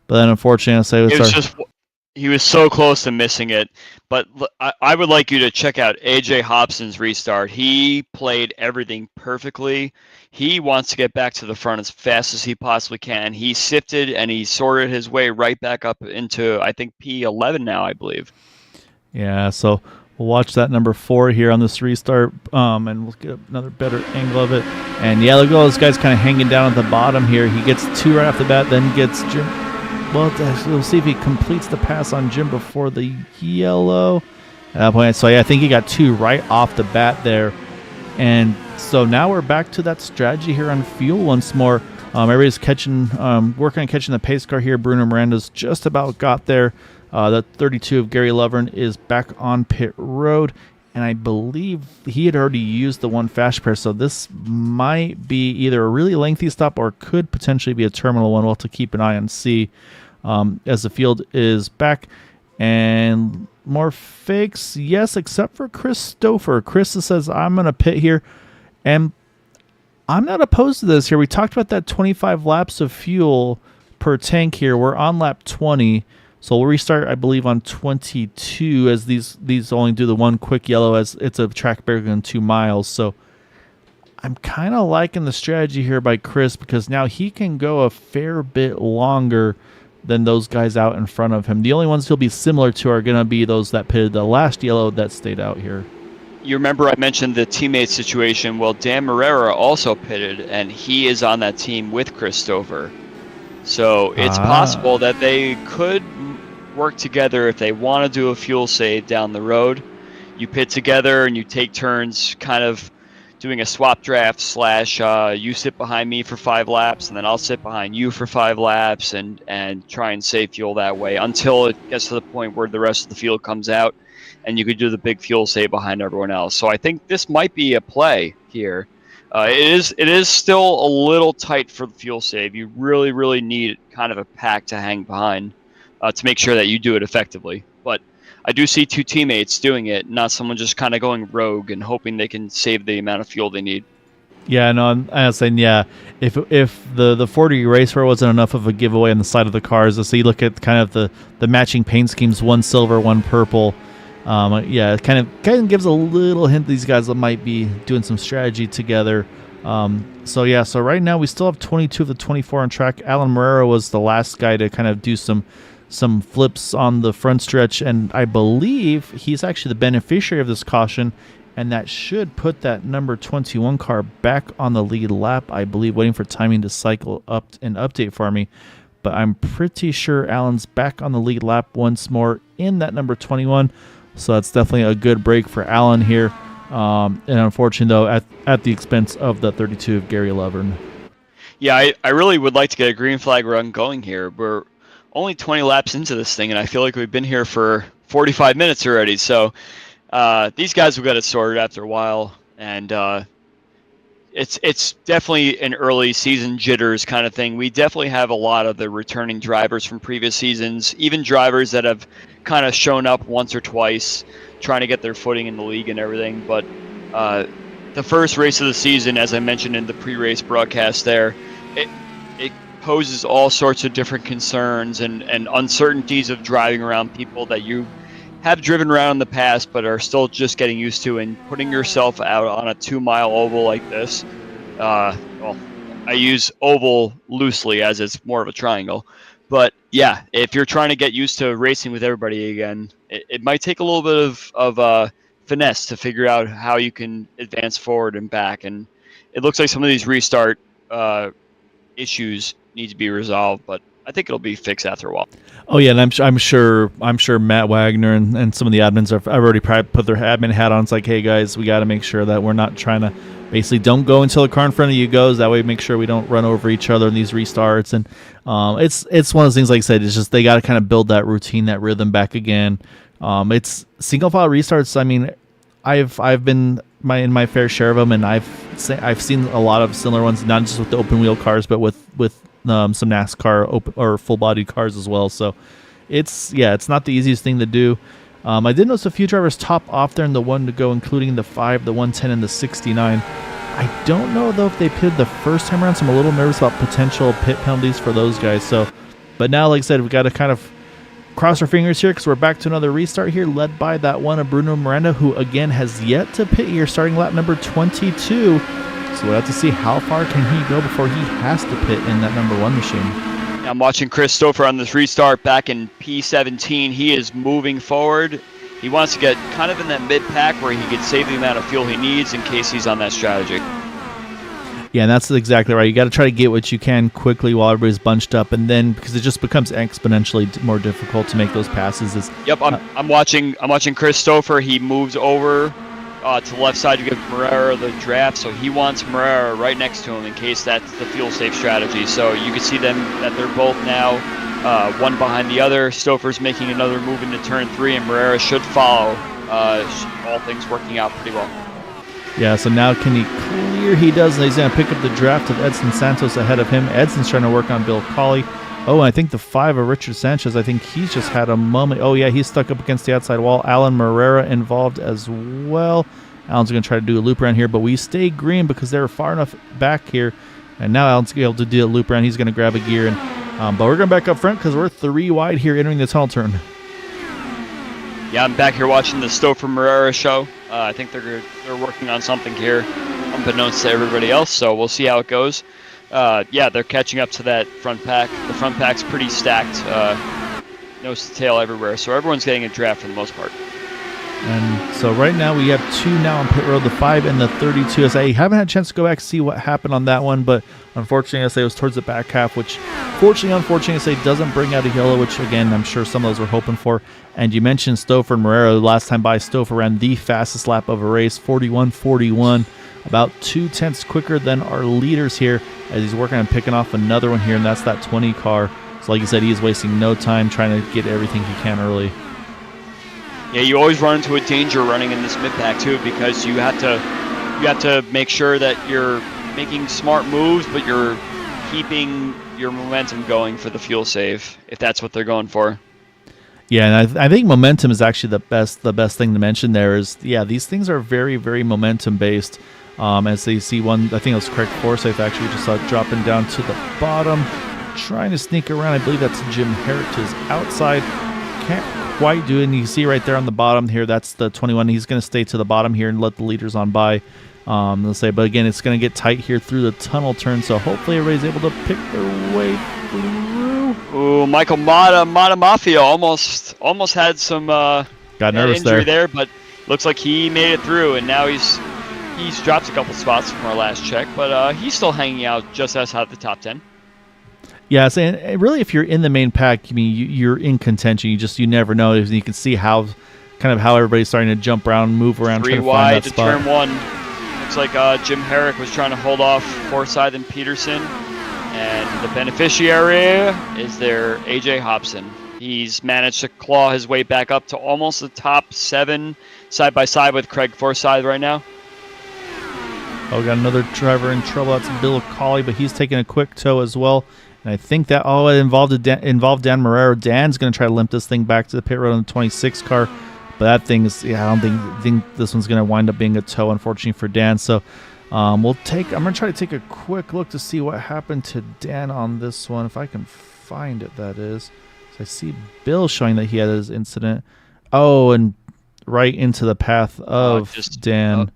but then unfortunately, he was so close to missing it. But I would like you to check out AJ Hobson's restart. He played everything perfectly. He wants to get back to the front as fast as he possibly can. He sifted and he sorted his way right back up into, I think, P11 now, I believe. Yeah, so we'll watch that number 4 here on this restart, and we'll get another better angle of it. And yeah, look at all those guys kind of hanging down at the bottom here. He gets 2 right off the bat, then gets Jim. Well, we'll see if he completes the pass on Jim before the yellow. At that point, so yeah, I think he got 2 right off the bat there. And so now we're back to that strategy here on fuel once more. Everybody's working on catching the pace car here. Bruno Miranda's just about got there. The 32 of Gary Lovren is back on pit road, and I believe he had already used the 1 fast pair, so this might be either a really lengthy stop or could potentially be a terminal one. We'll have to keep an eye on C as the field is back. And more fakes, yes, except for Chris Stouffer. Chris says, I'm going to pit here, and I'm not opposed to this here. We talked about that 25 laps of fuel per tank here. We're on lap 20. So we'll restart, I believe, on 22 as these only do the 1 quick yellow as it's a track bigger than 2 miles. So I'm kind of liking the strategy here by Chris because now he can go a fair bit longer than those guys out in front of him. The only ones he'll be similar to are going to be those that pitted the last yellow that stayed out here. You remember I mentioned the teammate situation. Well, Dan Morera also pitted, and he is on that team with Chris Stouffer. So it's possible that they could work together if they want to do a fuel save down the road. You pit together and you take turns kind of doing a swap draft / you sit behind me for 5 laps and then I'll sit behind you for 5 laps and try and save fuel that way until it gets to the point where the rest of the field comes out and you could do the big fuel save behind everyone else. So I think this might be a play here. It is still a little tight for the fuel save. You really, really need kind of a pack to hang behind to make sure that you do it effectively. But I do see 2 teammates doing it, not someone just kind of going rogue and hoping they can save the amount of fuel they need. Yeah, no, I was saying, yeah, if the 40 Raceway wasn't enough of a giveaway on the side of the cars, so you look at kind of the matching paint schemes, one silver, one purple. Yeah, it kind of gives a little hint these guys might be doing some strategy together. So right now we still have 22 of the 24 on track. Alan Morera was the last guy to kind of do some flips on the front stretch, and I believe he's actually the beneficiary of this caution, and that should put that number 21 car back on the lead lap, I believe, waiting for timing to cycle up and update for me. But I'm pretty sure Alan's back on the lead lap once more in that number 21, so that's definitely a good break for Alan here. And unfortunately, though, at the expense of the 32 of Gary Lovern. Yeah, I really would like to get a green flag run going here. We're only 20 laps into this thing, and I feel like we've been here for 45 minutes already. So these guys will get it sorted after a while, and it's definitely an early season jitters kind of thing. We definitely have a lot of the returning drivers from previous seasons, even drivers that have kind of shown up once or twice, trying to get their footing in the league and everything. But the first race of the season, as I mentioned in the pre-race broadcast there, it poses all sorts of different concerns and uncertainties of driving around people that you have driven around in the past but are still just getting used to, and putting yourself out on a 2-mile oval like this. Well, I use oval loosely as it's more of a triangle. But yeah, if you're trying to get used to racing with everybody again, it might take a little bit of finesse to figure out how you can advance forward and back. And it looks like some of these restart issues need to be resolved, but I think it'll be fixed after a while. Oh yeah, and I'm sure Matt Wagner and some of the admins have already probably put their admin hat on. It's like, hey guys, we got to make sure that we're not trying to basically don't go until the car in front of you goes. That way, make sure we don't run over each other in these restarts. And it's one of those things. Like I said, it's just they got to kind of build that routine, that rhythm back again. It's single file restarts. I mean, I've been in my fair share of them, and I've seen a lot of similar ones, not just with the open wheel cars, but with some NASCAR open or full body cars as well. So it's not the easiest thing to do. I did notice a few drivers top off there in the 1 to go, including the 5, the 110, and the 69. I don't know though if they pitted the first time around, so I'm a little nervous about potential pit penalties for those guys. So, but now, like I said, we've got to kind of cross our fingers here because we're back to another restart here, led by that one of Bruno Miranda, who again has yet to pit here, starting lap number 22. So we'll have to see how far can he go before he has to pit in that number 1 machine. I'm watching Chris Stouffer on this restart back in P17. He is moving forward. He wants to get kind of in that mid-pack where he can save the amount of fuel he needs in case he's on that strategy. Yeah, and that's exactly right. You got to try to get what you can quickly while everybody's bunched up, and then because it just becomes exponentially more difficult to make those passes. Yep, I'm watching Chris Stouffer. He moves over to the left side to give Morera the draft, so he wants Morera right next to him in case that's the fuel safe strategy. So you can see them that they're both now one behind the other. Stouffer's making another move into turn 3, and Morera should follow. All things working out pretty well. Yeah, so now can he clear? He does, and he's going to pick up the draft of Edson Santos ahead of him. Edson's trying to work on Bill Colley. Oh, and I think the 5 of Richard Sanchez, I think he's just had a moment. Oh, yeah, he's stuck up against the outside wall. Alan Morera involved as well. Alan's going to try to do a loop around here, but we stay green because they're far enough back here. And now Alan's going to be able to do a loop around. He's going to grab a gear. But we're going back up front because we're 3 wide here entering the tunnel turn. Yeah, I'm back here watching the Stouffer Morera show. I think they're working on something here, unbeknownst to everybody else, so we'll see how it goes. Yeah, they're catching up to that front pack. The front pack's pretty stacked, nose to tail everywhere, so everyone's getting a draft for the most part. And so right now we have 2 now on pit road, the 5 and the 32. I haven't had a chance to go back and see what happened on that one, but unfortunately, I say it was towards the back half, which unfortunately, I say doesn't bring out a yellow, which again, I'm sure some of those were hoping for. And you mentioned Stouffer and Morera. Last time by, Stouffer ran the fastest lap of a race, 41.41, about 2/10 quicker than our leaders here as he's working on picking off another one here, and that's that 20 car. So like you said, he's wasting no time trying to get everything he can early. Yeah, you always run into a danger running in this mid-pack too, because you have to make sure that you're making smart moves, but you're keeping your momentum going for the fuel save, if that's what they're going for. Yeah, and I think momentum is actually the best thing to mention there is, yeah, these things are very, very momentum based. As they see one, I think it was Craig Forsyth actually, just saw it dropping down to the bottom, trying to sneak around. I believe that's Jim Herrick to his outside. Can't quite do it. And you see right there on the bottom here, that's the 21. He's going to stay to the bottom here and let the leaders on by. Let's say, but again, it's going to get tight here through the tunnel turn, so hopefully everybody's able to pick their way through. Ooh, Michael Mata Mafia almost had some got nervous injury there, but looks like he made it through, and now he's dropped a couple spots from our last check, but he's still hanging out just outside the top 10. Yeah, so, and really, if you're in the main pack, I mean, you're in contention. You never know. You can see how everybody's starting to jump around, move around, trying to find that spot. 3 wide to turn 1. Looks like Jim Herrick was trying to hold off Forsyth and Peterson, and the beneficiary is there, AJ Hobson. He's managed to claw his way back up to almost the top 7, side by side with Craig Forsyth right now. Oh, we got another driver in trouble. That's Bill Colley, but he's taking a quick tow as well. And I think that it involved Dan Marrero. Dan's going to try to limp this thing back to the pit road on the 26 car. But that thing is, I don't think this one's going to wind up being a tow, unfortunately for Dan. So I'm going to try to take a quick look to see what happened to Dan on this one, if I can find it, that is. So I see Bill showing that he had his incident. Oh, and right into the path of Dan.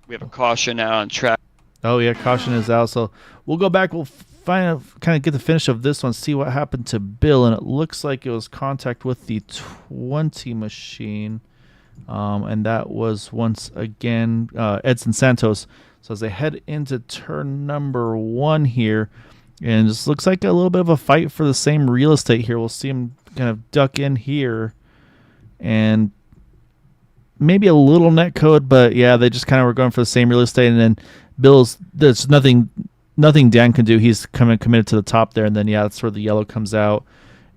We have a caution out on track. Oh, yeah, caution is out. So we'll go back. We'll kind of get the finish of this one, see what happened to Bill. And it looks like it was contact with the 20 machine. And that was, once again, Edson Santos. So as they head into turn number 1 here, and it just looks like a little bit of a fight for the same real estate here. We'll see him kind of duck in here. And maybe a little net code, but yeah, they just kind of were going for the same real estate. And then there's nothing Dan can do. He's committed to the top there, and then yeah, that's where the yellow comes out.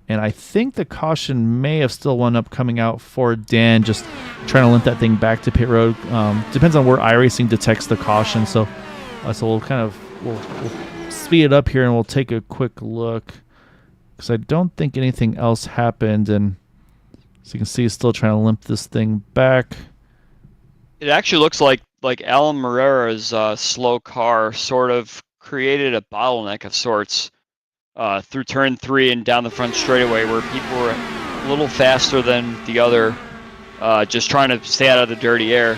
And I think the caution may have still wound up coming out for Dan, just trying to limp that thing back to pit road. Depends on where iRacing detects the caution. So we'll speed it up here and we'll take a quick look, because I don't think anything else happened. And so you can see he's still trying to limp this thing back. It actually looks like Alan Marrera's slow car sort of created a bottleneck of sorts through turn 3 and down the front straightaway, where people were a little faster than the other, just trying to stay out of the dirty air.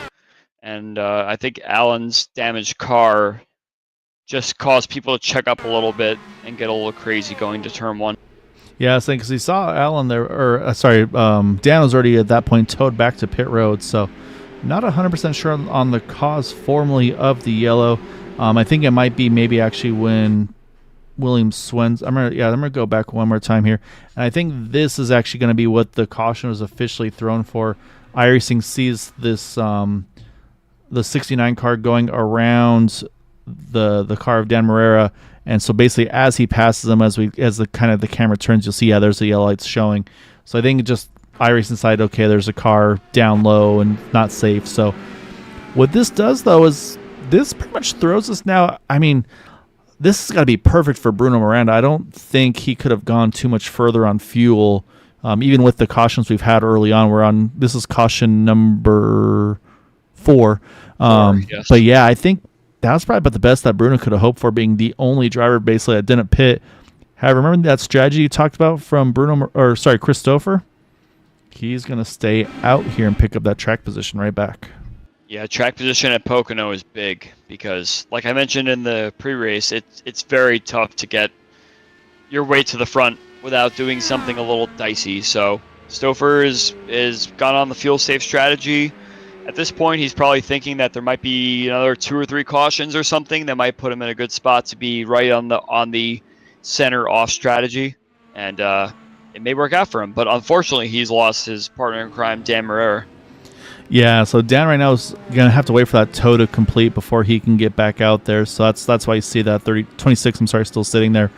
And I think Alan's damaged car just caused people to check up a little bit and get a little crazy going to turn 1. Yeah, I was thinking, because he saw Alan there, Dan was already at that point towed back to pit road, so not 100% sure on the cause formally of the yellow. I think it might be maybe actually when William Swens. I'm gonna go back one more time here, and I think this is actually going to be what the caution was officially thrown for. iRacing sees this the 69 car going around the car of Dan Marrera. And so basically, as he passes them, as the camera turns, you'll see, yeah, there's the yellow lights showing. So I think it just iRacing decided, okay, there's a car down low and not safe. So what this does, though, is this pretty much throws us now. I mean, this has got to be perfect for Bruno Miranda. I don't think he could have gone too much further on fuel, even with the cautions we've had early on. This is caution number 4. Yes. But yeah, I think that was probably about the best that Bruno could have hoped for, being the only driver basically that didn't pit. However, remember that strategy you talked about from Christopher? He's going to stay out here and pick up that track position right back. Yeah, track position at Pocono is big because, like I mentioned in the pre-race, it's very tough to get your way to the front without doing something a little dicey. So Stouffer is gone on the fuel safe strategy. At this point, he's probably thinking that there might be another 2 or 3 cautions or something that might put him in a good spot to be right on the center off strategy, and it may work out for him. But unfortunately, he's lost his partner in crime, Dan Marrera. Yeah, so Dan right now is going to have to wait for that tow to complete before he can get back out there. So that's why you see that 26, still sitting there.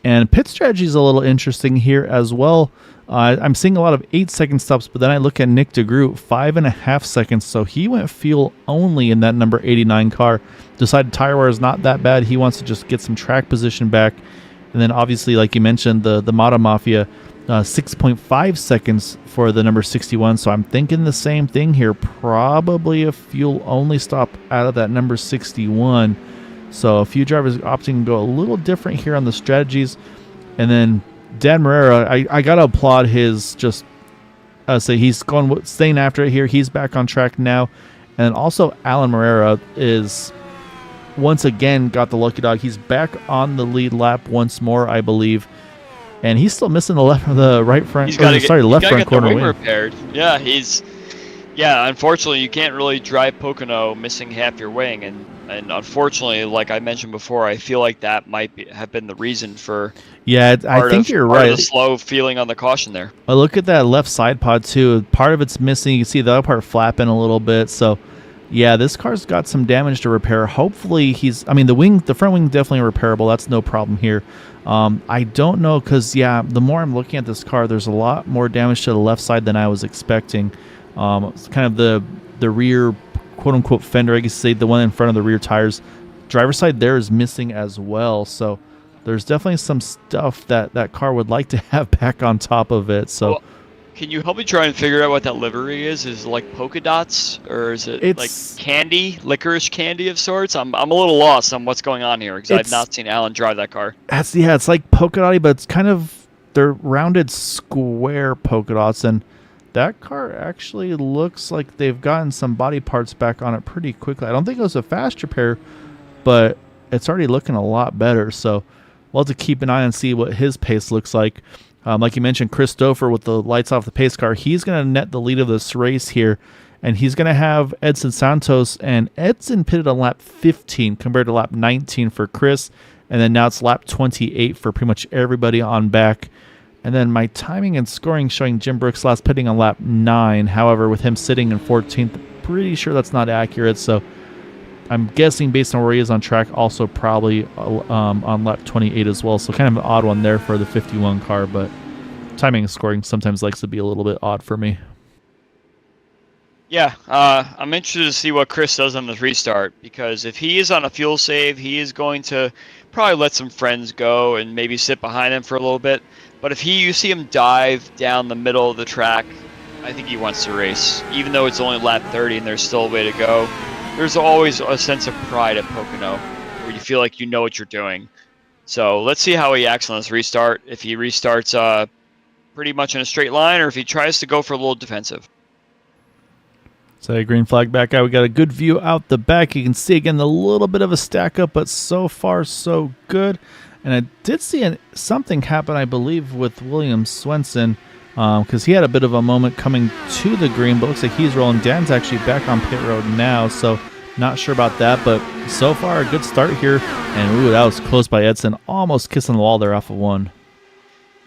And pit strategy is a little interesting here as well. I'm seeing a lot of 8-second stops, but then I look at Nick DeGroot, 5.5 seconds. So he went fuel only in that number 89 car. Decided tire wear is not that bad. He wants to just get some track position back. And then obviously, like you mentioned, the Mata Mafia, 6.5 seconds for the number 61. So I'm thinking the same thing here. Probably a fuel only stop out of that number 61. So a few drivers opting to go a little different here on the strategies. And then Dan Morera, I got to applaud his just say he's staying after it here. He's back on track now. And also Alan Morera is once again got the lucky dog. He's back on the lead lap once more, I believe. And he's still missing the left front. He's got to get left front corner the wing wing repaired. Yeah, unfortunately, you can't really drive Pocono missing half your wing, and unfortunately, like I mentioned before, I feel like that might have been the reason for. Yeah, I think you're right. The slow feeling on the caution there. I look at that left side pod too. Part of it's missing. You can see the other part flapping a little bit. So, yeah, this car's got some damage to repair. Hopefully, the front wing definitely repairable. That's no problem here. I don't know because the more I'm looking at this car, there's a lot more damage to the left side than I was expecting. It's kind of the rear quote unquote fender, I guess say the one in front of the rear tires. Driver's side there is missing as well. So there's definitely some stuff that car would like to have back on top of it. So well, can you help me try and figure out what that livery is? Is it like polka dots or is it like candy, licorice candy of sorts? I'm a little lost on what's going on here because I've not seen Alan drive that car. It's like polka dotty, but it's kind of they're rounded square polka dots, and that car actually looks like they've gotten some body parts back on it pretty quickly. I don't think it was a fast repair, but it's already looking a lot better. So we'll have to keep an eye and see what his pace looks like. Like you mentioned, Chris Stouffer with the lights off the pace car, he's going to net the lead of this race here, and he's going to have Edson Santos, and Edson pitted on lap 15 compared to lap 19 for Chris, and then now it's lap 28 for pretty much everybody on back. And then my timing and scoring showing Jim Brooks last pitting on lap 9. However, with him sitting in 14th, pretty sure that's not accurate. So I'm guessing based on where he is on track, also probably on lap 28 as well. So kind of an odd one there for the 51 car. But timing and scoring sometimes likes to be a little bit odd for me. Yeah, I'm interested to see what Chris does on the restart, because if he is on a fuel save, he is going to probably let some friends go and maybe sit behind him for a little bit. But if you see him dive down the middle of the track, I think he wants to race. Even though it's only lap 30 and there's still a way to go, there's always a sense of pride at Pocono where you feel like you know what you're doing. So let's see how he acts on this restart. If he restarts pretty much in a straight line, or if he tries to go for a little defensive. So green flag back out. We got a good view out the back. You can see again a little bit of a stack up, but so far so good. And I did see something happen, I believe, with William Swenson, because he had a bit of a moment coming to the green, but looks like he's rolling. Dan's actually back on pit road now, so not sure about that. But so far, a good start here. And ooh, that was close by Edson, almost kissing the wall there off of one.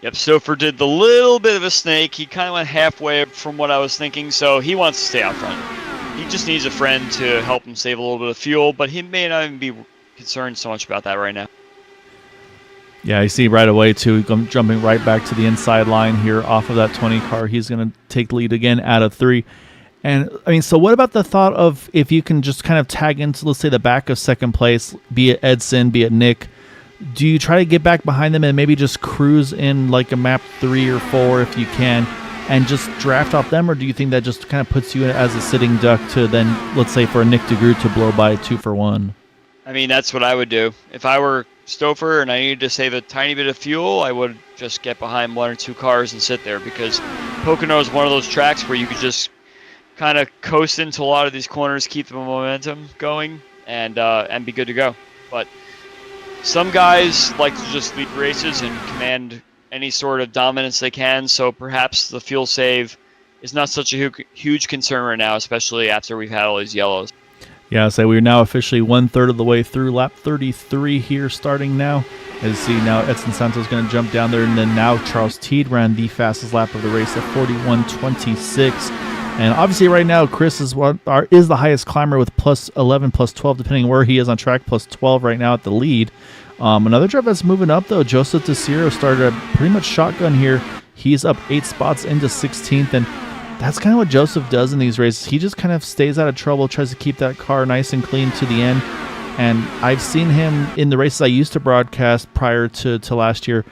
Yep, Stouffer did the little bit of a snake. He kind of went halfway from what I was thinking, so he wants to stay out front. He just needs a friend to help him save a little bit of fuel, but he may not even be concerned so much about that right now. Yeah, you see right away, too, jumping right back to the inside line here off of that 20 car. He's going to take lead again out of 3. And, I mean, so what about the thought of if you can just kind of tag into, let's say, the back of second place, be it Edson, be it Nick, do you try to get back behind them and maybe just cruise in like a map 3 or 4 if you can and just draft off them? Or do you think that just kind of puts you as a sitting duck to then, let's say, for a Nick DeGroot to blow by 2 for 1? I mean, that's what I would do. If I were Stouffer and I needed to save a tiny bit of fuel, I would just get behind 1 or 2 cars and sit there, because Pocono is one of those tracks where you could just kind of coast into a lot of these corners, keep the momentum going, and be good to go. But some guys like to just lead races and command any sort of dominance they can, so perhaps the fuel save is not such a huge concern right now, especially after we've had all these yellows. Yeah, so we're now officially 1/3 of the way through lap 33 here, starting now. As you see now, Edson Santos is going to jump down there, and then now Charles Teed ran the fastest lap of the race at 41.26. And obviously right now, Chris is the highest climber with plus 11, plus 12, depending where he is on track, plus 12 right now at the lead. Another driver that's moving up, though, Joseph DeCiro started a pretty much shotgun here. He's up 8 spots into 16th, and that's kind of what Joseph does in these races. He just kind of stays out of trouble, tries to keep that car nice and clean to the end. And I've seen him in the races I used to broadcast prior to last year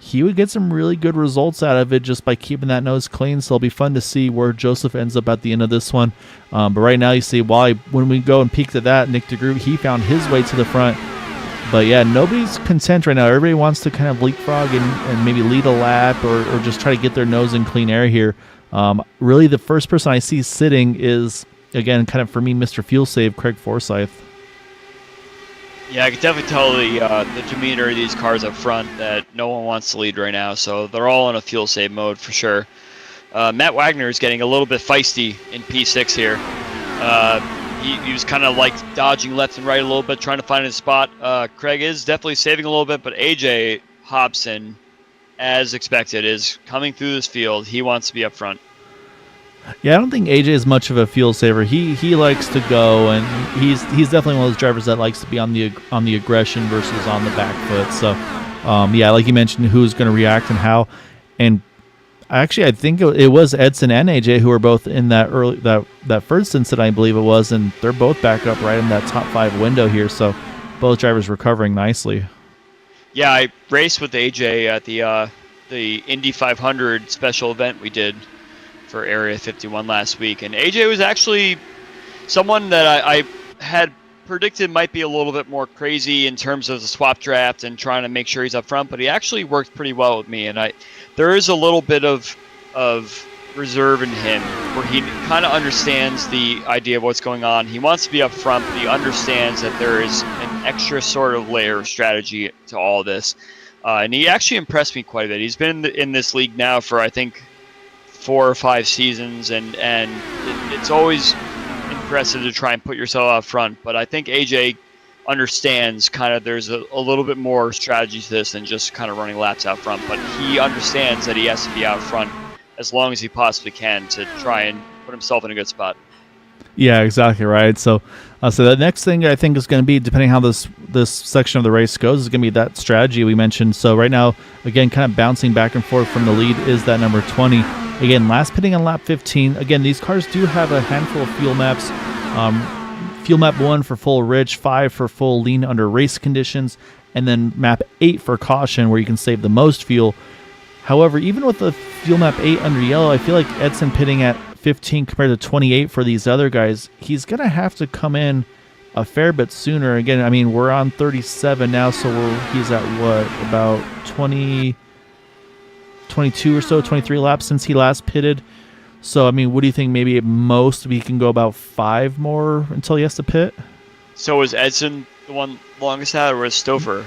he would get some really good results out of it just by keeping that nose clean. So it'll be fun to see where Joseph ends up at the end of this one. But right now, you see, when we go and peek at that, Nick DeGroot, he found his way to the front. But yeah, nobody's content right now. Everybody wants to kind of leapfrog and maybe lead a lap or just try to get their nose in clean air here. Really, the first person I see sitting is, again, kind of for me, Mr. Fuel Save, Craig Forsyth. Yeah, I can definitely tell the demeanor of these cars up front that no one wants to lead right now, so they're all in a fuel save mode for sure. Matt Wagner is getting a little bit feisty in P6 here. He was kind of like dodging left and right a little bit, trying to find his spot. Craig is definitely saving a little bit, but AJ Hobson, as expected, is coming through this field. He wants to be up front. Yeah, I don't think AJ is much of a fuel saver. He likes to go, and he's definitely one of those drivers that likes to be on the aggression versus on the back foot. So, yeah, like you mentioned, who's going to react and how. And actually, I think it was Edson and AJ who were both in that first incident, I believe it was, and they're both back up right in that top 5 window here. So, both drivers recovering nicely. Yeah, I raced with AJ at the Indy 500 special event we did for Area 51 last week, and AJ was actually someone that I had predicted might be a little bit more crazy in terms of the swap draft and trying to make sure he's up front, but he actually worked pretty well with me, and there is a little bit of reserve in him where he kind of understands the idea of what's going on. He wants to be up front, but he understands that there is an extra sort of layer of strategy to all this, and he actually impressed me quite a bit. He's been in this league now for, I think, 4 or 5 seasons, and it's always impressive to try and put yourself out front, but I think AJ understands kind of there's a little bit more strategy to this than just kind of running laps out front, but he understands that he has to be out front as long as he possibly can to try and put himself in a good spot. Yeah, exactly right. So the next thing I think is going to be, depending how this section of the race goes, is going to be that strategy we mentioned. So right now, again, kind of bouncing back and forth from the lead is that number 20. Again, last pitting on lap 15. Again, these cars do have a handful of fuel maps. Fuel map 1 for full rich, 5 for full lean under race conditions, and then map 8 for caution, where you can save the most fuel. However, even with the fuel map 8 under yellow, I feel like Edson pitting at 15 compared to 28 for these other guys, he's going to have to come in a fair bit sooner. Again, I mean, we're on 37 now, so he's at what, about 22 or so, 23 laps since he last pitted. So, I mean, what do you think? Maybe at most we can go about 5 more until he has to pit? So was Edson the one longest out, or was Stouffer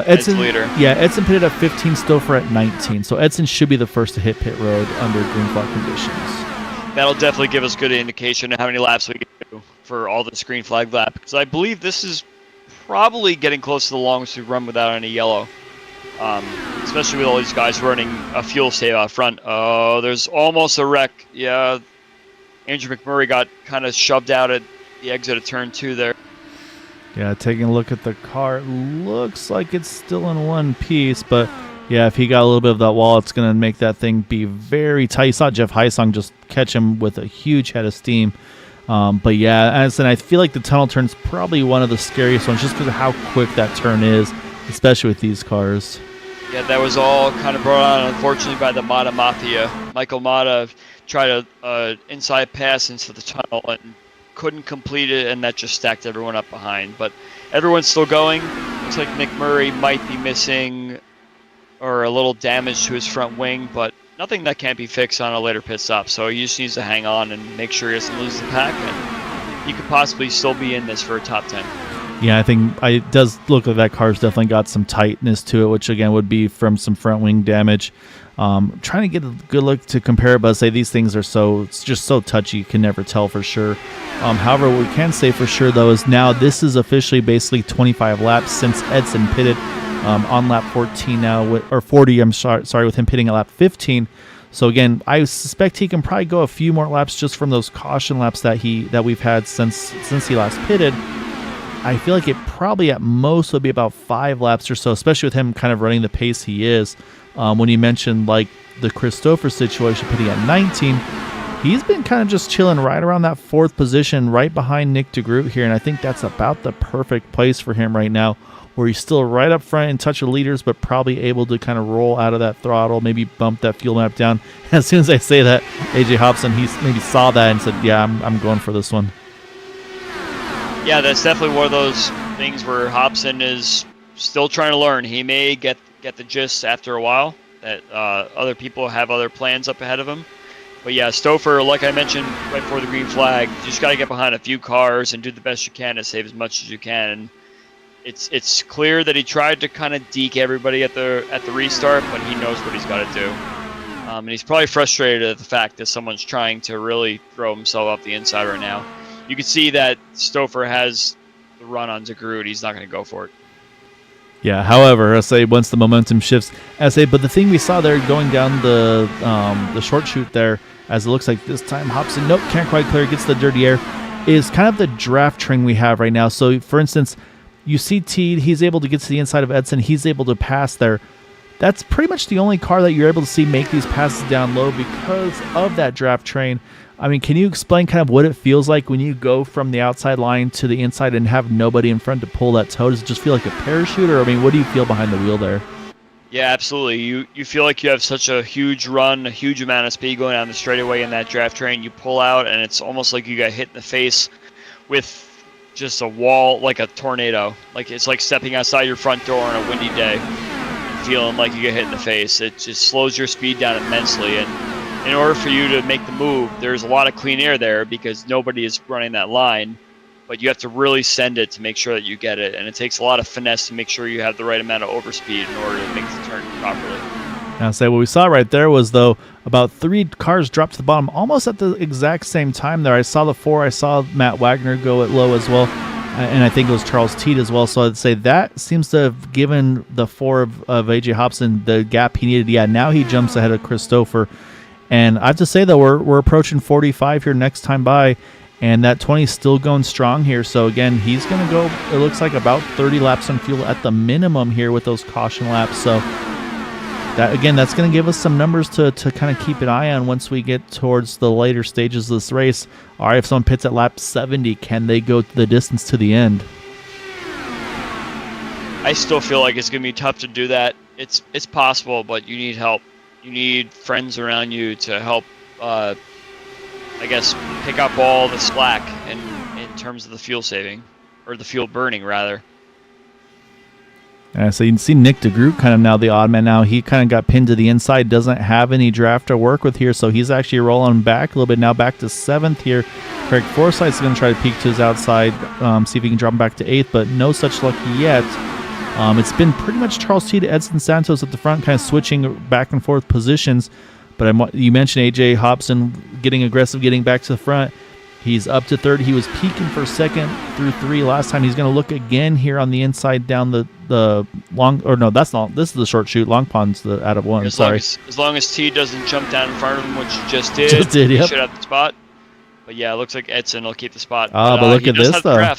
Edson leader? Yeah, Edson pitted at 15, Stouffer at 19. So Edson should be the first to hit pit road under green flag conditions. That'll definitely give us good indication of how many laps we can do for all this green flag lap, because I believe this is probably getting close to the longest we've run without any yellow. Especially with all these guys running a fuel save out front. Oh, there's almost a wreck. Yeah, Andrew McMurray got kind of shoved out at the exit of turn 2 there. Yeah, taking a look at the car, it looks like it's still in one piece, but yeah, if he got a little bit of that wall, it's going to make that thing be very tight. You saw Jeff Heisong just catch him with a huge head of steam. But yeah, as I feel like the tunnel turn's probably one of the scariest ones just because of how quick that turn is, especially with these cars. Yeah, that was all kind of brought on, unfortunately, by the Mata Mafia. Michael Mata tried a inside pass into the tunnel and couldn't complete it, and that just stacked everyone up behind. But everyone's still going. Looks like McMurray might be missing or a little damage to his front wing, but nothing that can't be fixed on a later pit stop. So he just needs to hang on and make sure he doesn't lose the pack, and he could possibly still be in this for a top 10. Yeah, I think it does look like that car's definitely got some tightness to it, which again would be from some front wing damage. Trying to get a good look to compare it, but I say these things are it's just so touchy, you can never tell for sure. However, what we can say for sure though is now this is officially basically 25 laps since Edson pitted on lap 14 now, or 40. I'm sorry, with him pitting at lap 15. So again, I suspect he can probably go a few more laps just from those caution laps that we've had since he last pitted. I feel like it probably at most would be about 5 laps or so, especially with him kind of running the pace he is. When you mentioned like the Christopher situation pitting at 19, he's been kind of just chilling right around that 4th position, right behind Nick DeGroot here, and I think that's about the perfect place for him right now, where he's still right up front in touch of leaders, but probably able to kind of roll out of that throttle, maybe bump that fuel map down. As soon as I say that, AJ Hobson, he maybe saw that and said, yeah, I'm going for this one. Yeah, that's definitely one of those things where Hobson is still trying to learn. He may get the gist after a while that other people have other plans up ahead of him. But yeah, Stouffer, like I mentioned right before the green flag, you just got to get behind a few cars and do the best you can to save as much as you can. And it's clear that he tried to kind of deke everybody at the restart, but he knows what he's got to do. And he's probably frustrated at the fact that someone's trying to really throw himself up the inside right now. You can see that Stouffer has the run on DeGroot. He's not going to go for it. Yeah, however, I say once the momentum shifts, but the thing we saw there going down the short chute there, as it looks like this time Hobson, nope, can't quite clear, gets the dirty air, is kind of the draft train we have right now. So, for instance, you see Teed, he's able to get to the inside of Edson, he's able to pass there. That's pretty much the only car that you're able to see make these passes down low because of that draft train. I mean, can you explain kind of what it feels like when you go from the outside line to the inside and have nobody in front to pull that toe? Does it just feel like a parachute, or I mean, what do you feel behind the wheel there? Yeah, absolutely. You feel like you have such a huge run, a huge amount of speed going down the straightaway in that draft train. You pull out, and it's almost like you got hit in the face with just a wall, like a tornado. Like it's like stepping outside your front door on a windy day and feeling like you get hit in the face. It just slows your speed down immensely, and in order for you to make the move, there's a lot of clean air there because nobody is running that line, but you have to really send it to make sure that you get it, and it takes a lot of finesse to make sure you have the right amount of overspeed in order to make the turn properly. Now, say what we saw right there was, though, about 3 cars dropped to the bottom almost at the exact same time there. I saw the 4, I saw Matt Wagner go at low as well, and I think it was Charles Teed as well, so I'd say that seems to have given the 4 of AJ Hobson the gap he needed. Yeah, now he jumps ahead of Chris Stouffer. And I have to say, though, we're approaching 45 here next time by, and that 20 is still going strong here. So, again, he's going to go, it looks like, about 30 laps on fuel at the minimum here with those caution laps. So, that again, that's going to give us some numbers to kind of keep an eye on once we get towards the later stages of this race. All right, if someone pits at lap 70, can they go the distance to the end? I still feel like it's going to be tough to do that. It's possible, but you need help. You need friends around you to help, I guess, pick up all the slack in terms of the fuel saving, or the fuel burning, rather. So you can see Nick DeGroot kind of now the odd man now. He kind of got pinned to the inside, doesn't have any draft to work with here, so he's actually rolling back a little bit now, back to 7th here. Craig Forsyth's going to try to peek to his outside, see if he can drop him back to 8th, but no such luck yet. It's been pretty much Charles T to Edson Santos at the front, kind of switching back and forth positions. But you mentioned AJ Hobson getting aggressive, getting back to the front. He's up to 3rd. He was peaking for 2nd through 3 last time. He's going to look again here on the inside down the long, or no, that's not. This is the short chute. Long Pond's the out of 1. As long as T doesn't jump down in front of him, which he just did. Yep. He should have the spot. But yeah, it looks like Edson will keep the spot. But look at this though.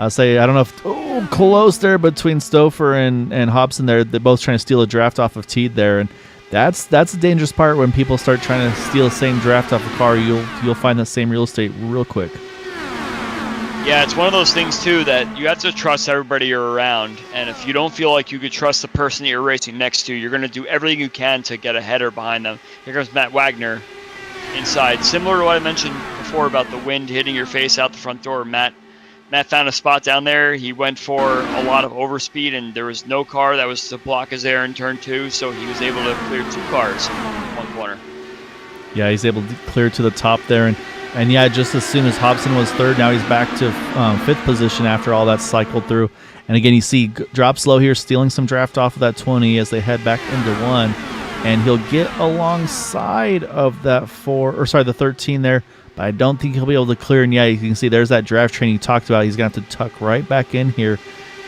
I'll say, I don't know if, close there between Stouffer and Hobson there. They're both trying to steal a draft off of Teed there. And that's the dangerous part when people start trying to steal the same draft off a car. You'll find the same real estate real quick. Yeah, it's one of those things, too, that you have to trust everybody you're around. And if you don't feel like you could trust the person that you're racing next to, you're going to do everything you can to get a header behind them. Here comes Matt Wagner inside. Similar to what I mentioned before about the wind hitting your face out the front door, Matt found a spot down there. He went for a lot of overspeed, and there was no car that was to block his air in turn 2, so he was able to clear 2 cars in one corner. Yeah, he's able to clear to the top there. And yeah, just as soon as Hobson was 3rd, now he's back to 5th position after all that cycled through. And again, you see drops low here, stealing some draft off of that 20 as they head back into 1. And he'll get alongside of that the 13 there. But I don't think he'll be able to clear. And yeah, you can see there's that draft train you talked about. He's going to have to tuck right back in here.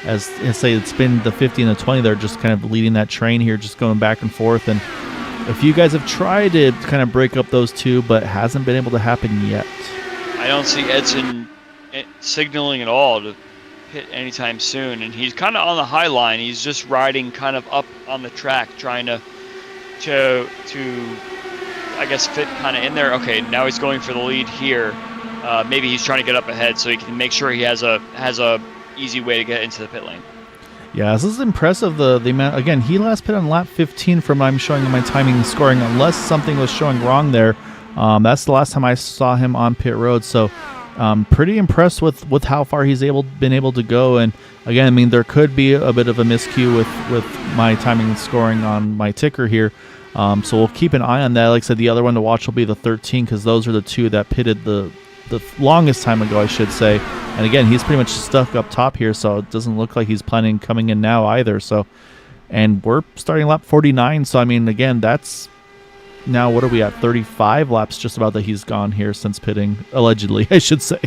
As say it's been the 50 and the 20. They're just kind of leading that train here, just going back and forth. And a few guys have tried to kind of break up those two, but hasn't been able to happen yet. I don't see Edson signaling at all to hit anytime soon. And he's kind of on the high line. He's just riding kind of up on the track, trying to I guess, fit kind of in there. Okay, now he's going for the lead here. Maybe he's trying to get up ahead so he can make sure he has a easy way to get into the pit lane. Yeah, this is impressive. The amount, again, he last pit on lap 15 from what I'm showing in my timing and scoring, unless something was showing wrong there. That's the last time I saw him on pit road. So pretty impressed with how far he's been able to go. And again, I mean, there could be a bit of a miscue with my timing and scoring on my ticker here. So we'll keep an eye on that. Like I said, the other one to watch will be the 13, because those are the two that pitted the longest time ago, I should say. And again, he's pretty much stuck up top here, so it doesn't look like he's planning coming in now either. So, and we're starting lap 49. So I mean, again, that's now, what are we at? 35 laps just about that he's gone here since pitting, allegedly, I should say.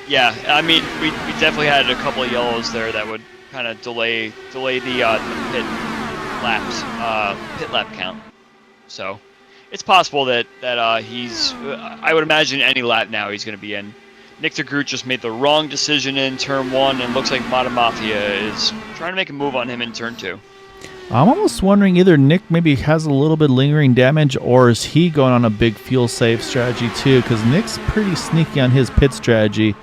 Yeah, I mean, we definitely had a couple of yellows there that would kind of delay the pit lap count. So it's possible that he's, I would imagine any lap now he's going to be in. Nick DeGroot just made the wrong decision in turn 1, and looks like Mata Mafia is trying to make a move on him in turn 2. I'm almost wondering either Nick maybe has a little bit lingering damage, or is he going on a big fuel save strategy too? Because Nick's pretty sneaky on his pit strategy.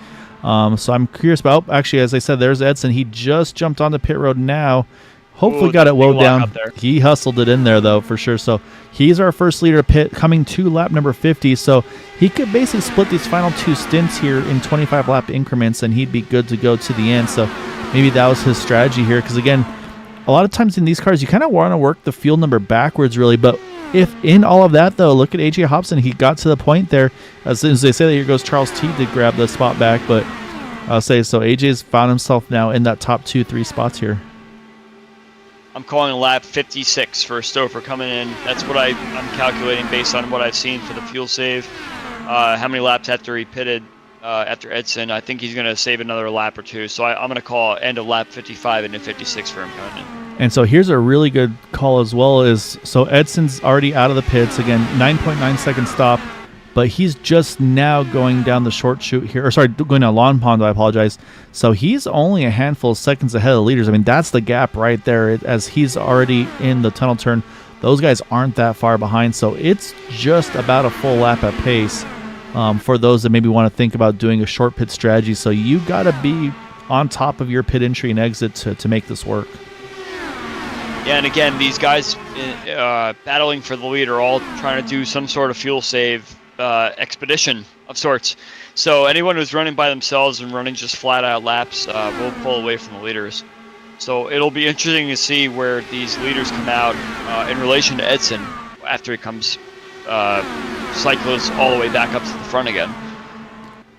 So I'm curious about, actually, as I said, there's Edson. He just jumped on the pit road now. Hopefully got it well down. He hustled it in there, though, for sure. So he's our first leader pit, coming to lap number 50. So he could basically split these final 2 stints here in 25 lap increments, and he'd be good to go to the end. So maybe that was his strategy here. Because again, a lot of times in these cars, you kind of want to work the field number backwards, really. But if in all of that, though, look at AJ Hobson. He got to the point there. As soon as they say that, here goes Charles T to grab the spot back. But I'll say, so AJ's found himself now in that top 2-3 spots here. I'm calling lap 56 for Stouffer coming in. That's what I'm calculating based on what I've seen for the fuel save. How many laps after he pitted after Edson? I think he's going to save another lap or 2. So I'm going to call end of lap 55 into 56 for him coming in. And so here's a really good call as well. So Edson's already out of the pits. Again, 9.9 second stop. But he's just now going down the short chute here. Or sorry, going down Lawn Pond, I apologize. So he's only a handful of seconds ahead of the leaders. I mean, that's the gap right there. As he's already in the tunnel turn, those guys aren't that far behind. So it's just about a full lap at pace for those that maybe want to think about doing a short pit strategy. So you got to be on top of your pit entry and exit to make this work. Yeah, and again, these guys battling for the lead are all trying to do some sort of fuel save expedition of sorts. So anyone who's running by themselves and running just flat out laps will pull away from the leaders. So it'll be interesting to see where these leaders come out in relation to Edson after he comes cycles all the way back up to the front again.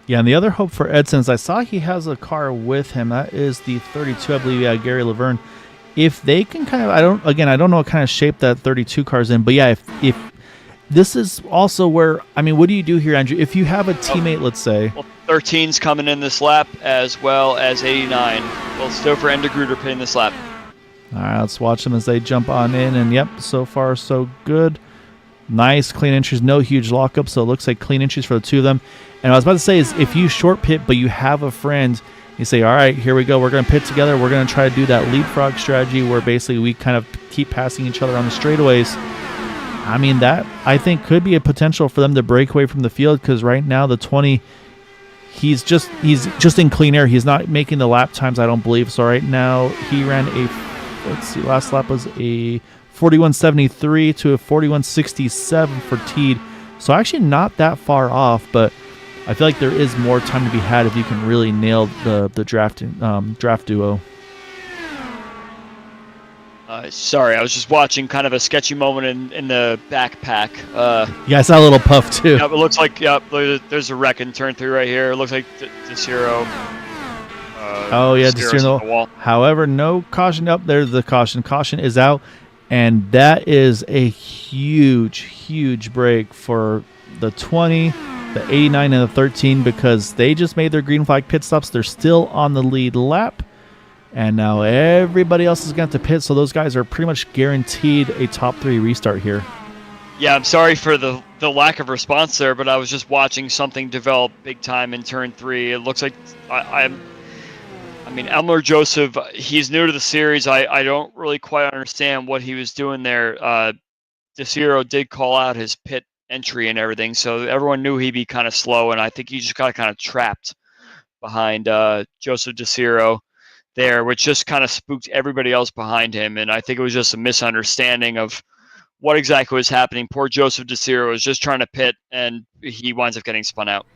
Yeah, and the other hope for Edson is I saw he has a car with him. That is the 32, I believe, Gary Laverne. If they can kind of, I don't know what kind of shape that 32 car's in, but yeah, if this is also where, I mean, what do you do here, Andrew? If you have a teammate, let's say. Well, 13's coming in this lap, as well as 89. Both Stouffer and DeGroot are pitting this lap. All right, let's watch them as they jump on in. And yep, so far so good. Nice clean entries, no huge lockup, so it looks like clean entries for the two of them. And what I was about to say is, if you short pit, but you have a friend, you say, all right, here we go. We're going to pit together. We're going to try to do that leapfrog strategy where basically we kind of keep passing each other on the straightaways. I mean, that, I think, could be a potential for them to break away from the field, because right now the 20, he's just in clean air. He's not making the lap times, I don't believe. So right now he ran a, let's see, last lap was a 41.73 to a 41.67 for Teed. So actually not that far off, but I feel like there is more time to be had if you can really nail the draft duo. Sorry, I was just watching kind of a sketchy moment in the backpack. Yeah, I saw a little puff too. Yeah, it looks like there's a wreck in turn 3 right here. It looks like Desiro. Oh yeah, Desiro. Wall. However, no caution up there. The caution is out, and that is a huge break for the 20, the 89, and the 13, because they just made their green flag pit stops. They're still on the lead lap. And now everybody else is going to have to pit, so those guys are pretty much guaranteed a top 3 restart here. Yeah, I'm sorry for the lack of response there, but I was just watching something develop big time in turn 3. It looks like I mean, Elmer Joseph, he's new to the series. I don't really quite understand what he was doing there. Desiro did call out his pit entry and everything, so everyone knew he'd be kind of slow, and I think he just got kind of trapped behind Joseph DeCiro there, which just kind of spooked everybody else behind him, and I think it was just a misunderstanding of what exactly was happening. Poor Joseph DeCiro was just trying to pit, and he winds up getting spun out.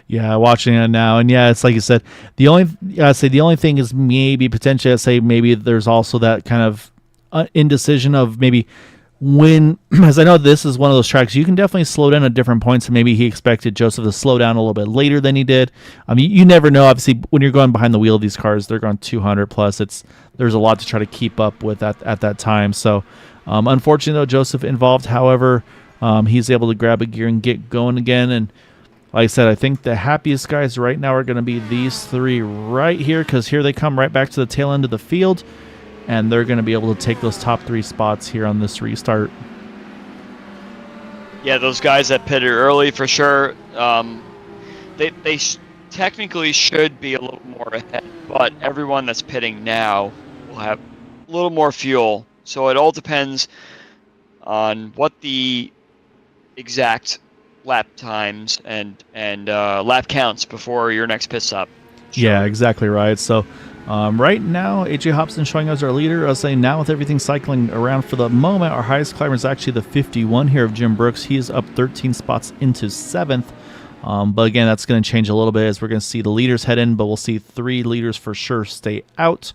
Yeah, watching it now, and yeah, it's like you said. I'd say the only thing is maybe potentially, I'd say maybe there's also that kind of indecision of maybe when, as I know this is one of those tracks, you can definitely slow down at different points, and maybe he expected Joseph to slow down a little bit later than he did. I mean, you never know. Obviously, when you're going behind the wheel of these cars, they're going 200 plus. There's a lot to try to keep up with at that time. So, unfortunately, though, Joseph involved. However, he's able to grab a gear and get going again. And like I said, I think the happiest guys right now are going to be these three right here, because here they come right back to the tail end of the field, and they're going to be able to take those top 3 spots here on this restart. Yeah, those guys that pitted early for sure. They technically should be a little more ahead, but everyone that's pitting now will have a little more fuel. So it all depends on what the exact lap times and lap counts before your next pit stop. Yeah, exactly right. So right now, AJ Hobson showing us our leader. I'll say now with everything cycling around for the moment, our highest climber is actually the 51 here of Jim Brooks. He's up 13 spots into 7th. But again, that's going to change a little bit as we're going to see the leaders head in, but we'll see 3 leaders for sure stay out.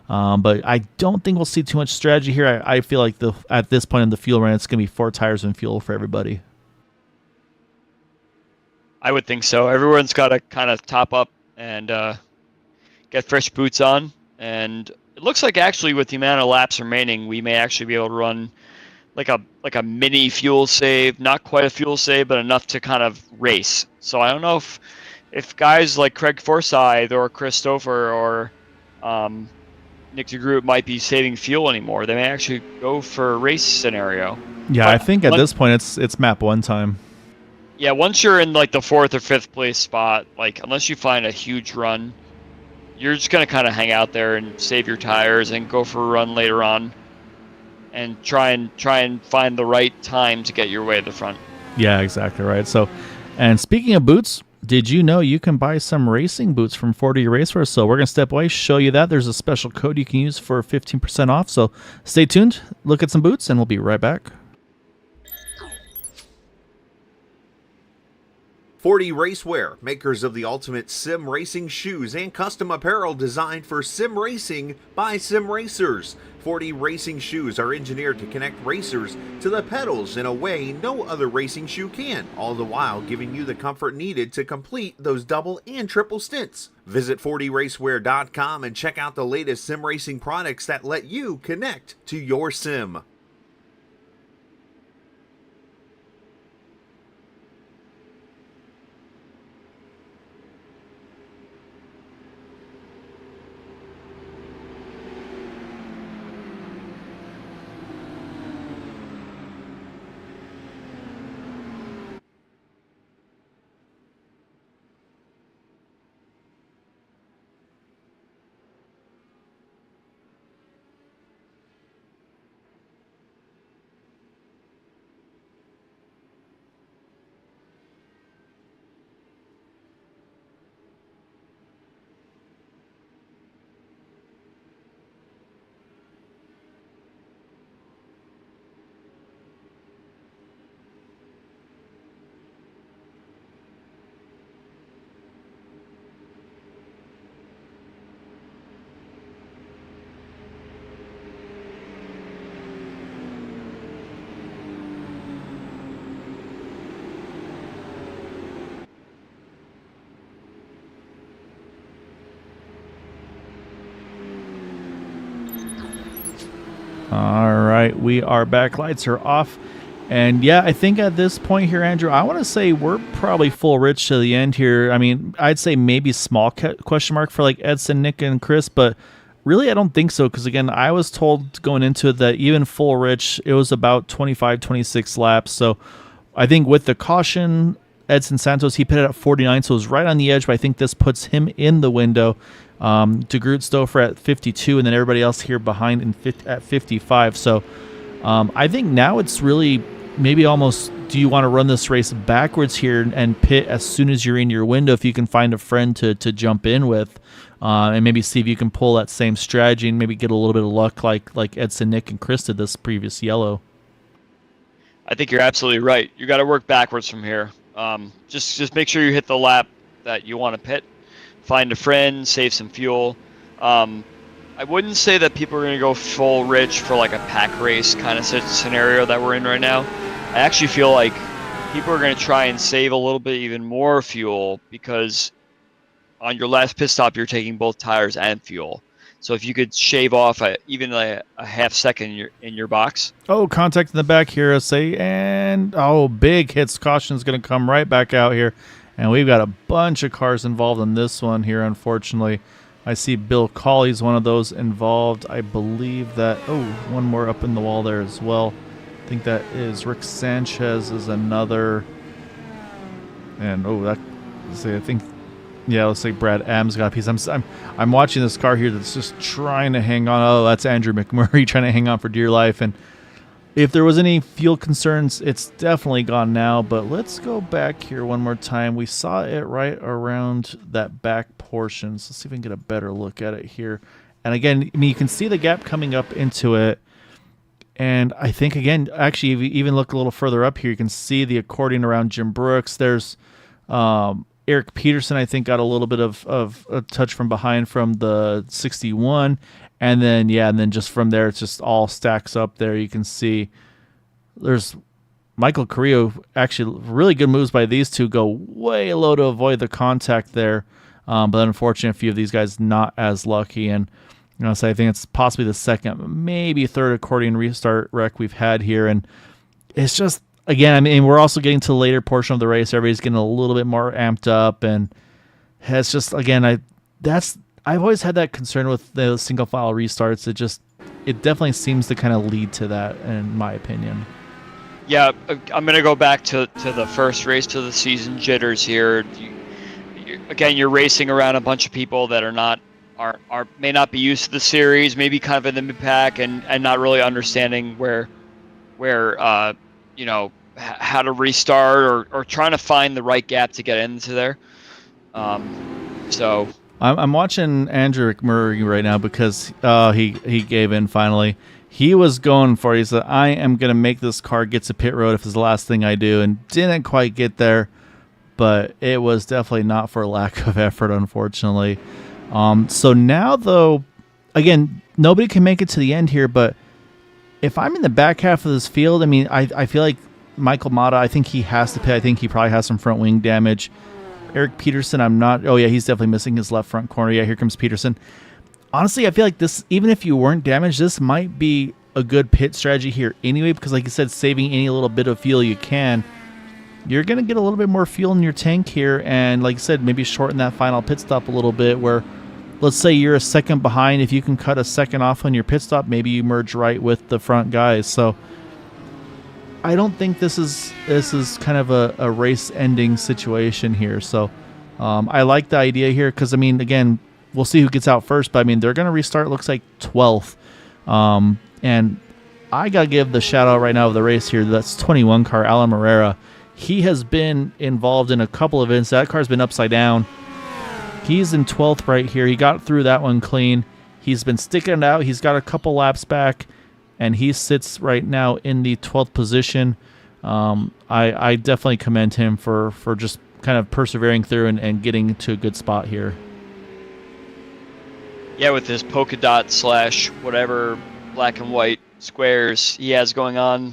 But I don't think we'll see too much strategy here. I feel like at this point in the fuel run, it's going to be 4 tires and fuel for everybody. I would think so. Everyone's got to kind of top up and get fresh boots on, and it looks like actually with the amount of laps remaining, we may actually be able to run like a mini fuel save, not quite a fuel save, but enough to kind of race. So I don't know if guys like Craig Forsyth or Chris Stouffer or Nick DeGroot might be saving fuel anymore. They may actually go for a race scenario. Yeah, but I think at this point it's map 1 time. Yeah, once you're in like the 4th or 5th place spot, like unless you find a huge run, you're just going to kind of hang out there and save your tires and go for a run later on and try and find the right time to get your way to the front. Yeah, exactly right. So, and speaking of boots, did you know you can buy some racing boots from 40 Raceway? So we're going to step away, show you that. There's a special code you can use for 15% off. So stay tuned, look at some boots, and we'll be right back. 40 Racewear, makers of the ultimate sim racing shoes and custom apparel designed for sim racing by sim racers. 40 racing shoes are engineered to connect racers to the pedals in a way no other racing shoe can, all the while giving you the comfort needed to complete those double and triple stints. Visit 40racewear.com and check out the latest sim racing products that let you connect to your sim. All right, we are back. Lights are off. And yeah, I think at this point here, Andrew, I want to say we're probably full rich to the end here. I mean, I'd say maybe small question mark for like Edson, Nick, and Chris, but really I don't think so, because again, I was told going into it that even full rich, it was about 25, 26 laps. So I think with the caution, Edson Santos, he pitted at 49, so it was right on the edge, but I think this puts him in the window. DeGroot Stouffer at 52, and then everybody else here behind at 55. So I think now it's really maybe almost do you want to run this race backwards here and pit as soon as you're in your window if you can find a friend to jump in with, and maybe see if you can pull that same strategy and maybe get a little bit of luck like Edson, Nick, and Chris did this previous yellow. I think you're absolutely right. You got to work backwards from here. Just make sure you hit the lap that you want to pit. Find a friend, save some fuel. I wouldn't say that people are going to go full rich for like a pack race kind of scenario that we're in right now. I actually feel like people are going to try and save a little bit even more fuel because on your last pit stop, you're taking both tires and fuel. So if you could shave off even a half second in your box. Oh, contact in the back here, say, and big hits. Caution is going to come right back out here. And we've got a bunch of cars involved in this one here, unfortunately. I see Bill Cawley's one of those involved. I believe that, one more up in the wall there as well. I think that is Rick Sanchez is another. And, let's say Brad Adams got a piece. I'm watching this car here that's just trying to hang on. Oh, that's Andrew McMurray trying to hang on for dear life. And if there was any fuel concerns, it's definitely gone now. But let's go back here one more time. We saw it right around that back portion. So let's see if we can get a better look at it here. And again, I mean, you can see the gap coming up into it. And I think, again, actually, if you even look a little further up here, you can see the accordion around Jim Brooks. There's Eric Peterson, I think, got a little bit of a touch from behind from the 61. And then just from there, it just all stacks up there. You can see there's Michael Carrillo. Actually, really good moves by these two. Go way low to avoid the contact there. But unfortunately, a few of these guys not as lucky. And so I think it's possibly the second, maybe third accordion restart wreck we've had here. And it's just, again, I mean, we're also getting to the later portion of the race. Everybody's getting a little bit more amped up. And it's just, again, I've always had that concern with the single file restarts. It definitely seems to kind of lead to that, in my opinion. Yeah, I'm going to go back to the first race to the season jitters here. You're racing around a bunch of people that may not be used to the series, maybe kind of in the mid-pack and not really understanding where how to restart or trying to find the right gap to get into there. So I'm watching Andrew McMurray right now because he gave in finally. He was going for it. He said, I am going to make this car get to pit road if it's the last thing I do, and didn't quite get there, but it was definitely not for lack of effort, unfortunately. So now, though, again, nobody can make it to the end here, but if I'm in the back half of this field, I mean, I feel like Michael Mata, I think he has to pit. I think he probably has some front wing damage. Eric Peterson, I'm not. Oh, yeah, he's definitely missing his left front corner. Yeah, here comes Peterson. Honestly, I feel like this, even if you weren't damaged, this might be a good pit strategy here anyway, because like you said, saving any little bit of fuel you can, you're going to get a little bit more fuel in your tank here. And like I said, maybe shorten that final pit stop a little bit where, let's say you're a second behind. If you can cut a second off on your pit stop, maybe you merge right with the front guys. So I don't think this is kind of a race-ending situation here. So I like the idea here because, I mean, again, we'll see who gets out first. But, I mean, they're going to restart, looks like, 12th. And I got to give the shout-out right now of the race here. That's 21 car, Alan Morera. He has been involved in a couple of events. That car's been upside down. He's in 12th right here. He got through that one clean. He's been sticking it out. He's got a couple laps back. And he sits right now in the 12th position. I definitely commend him for just kind of persevering through and getting to a good spot here. Yeah, with his polka dot / whatever black and white squares he has going on,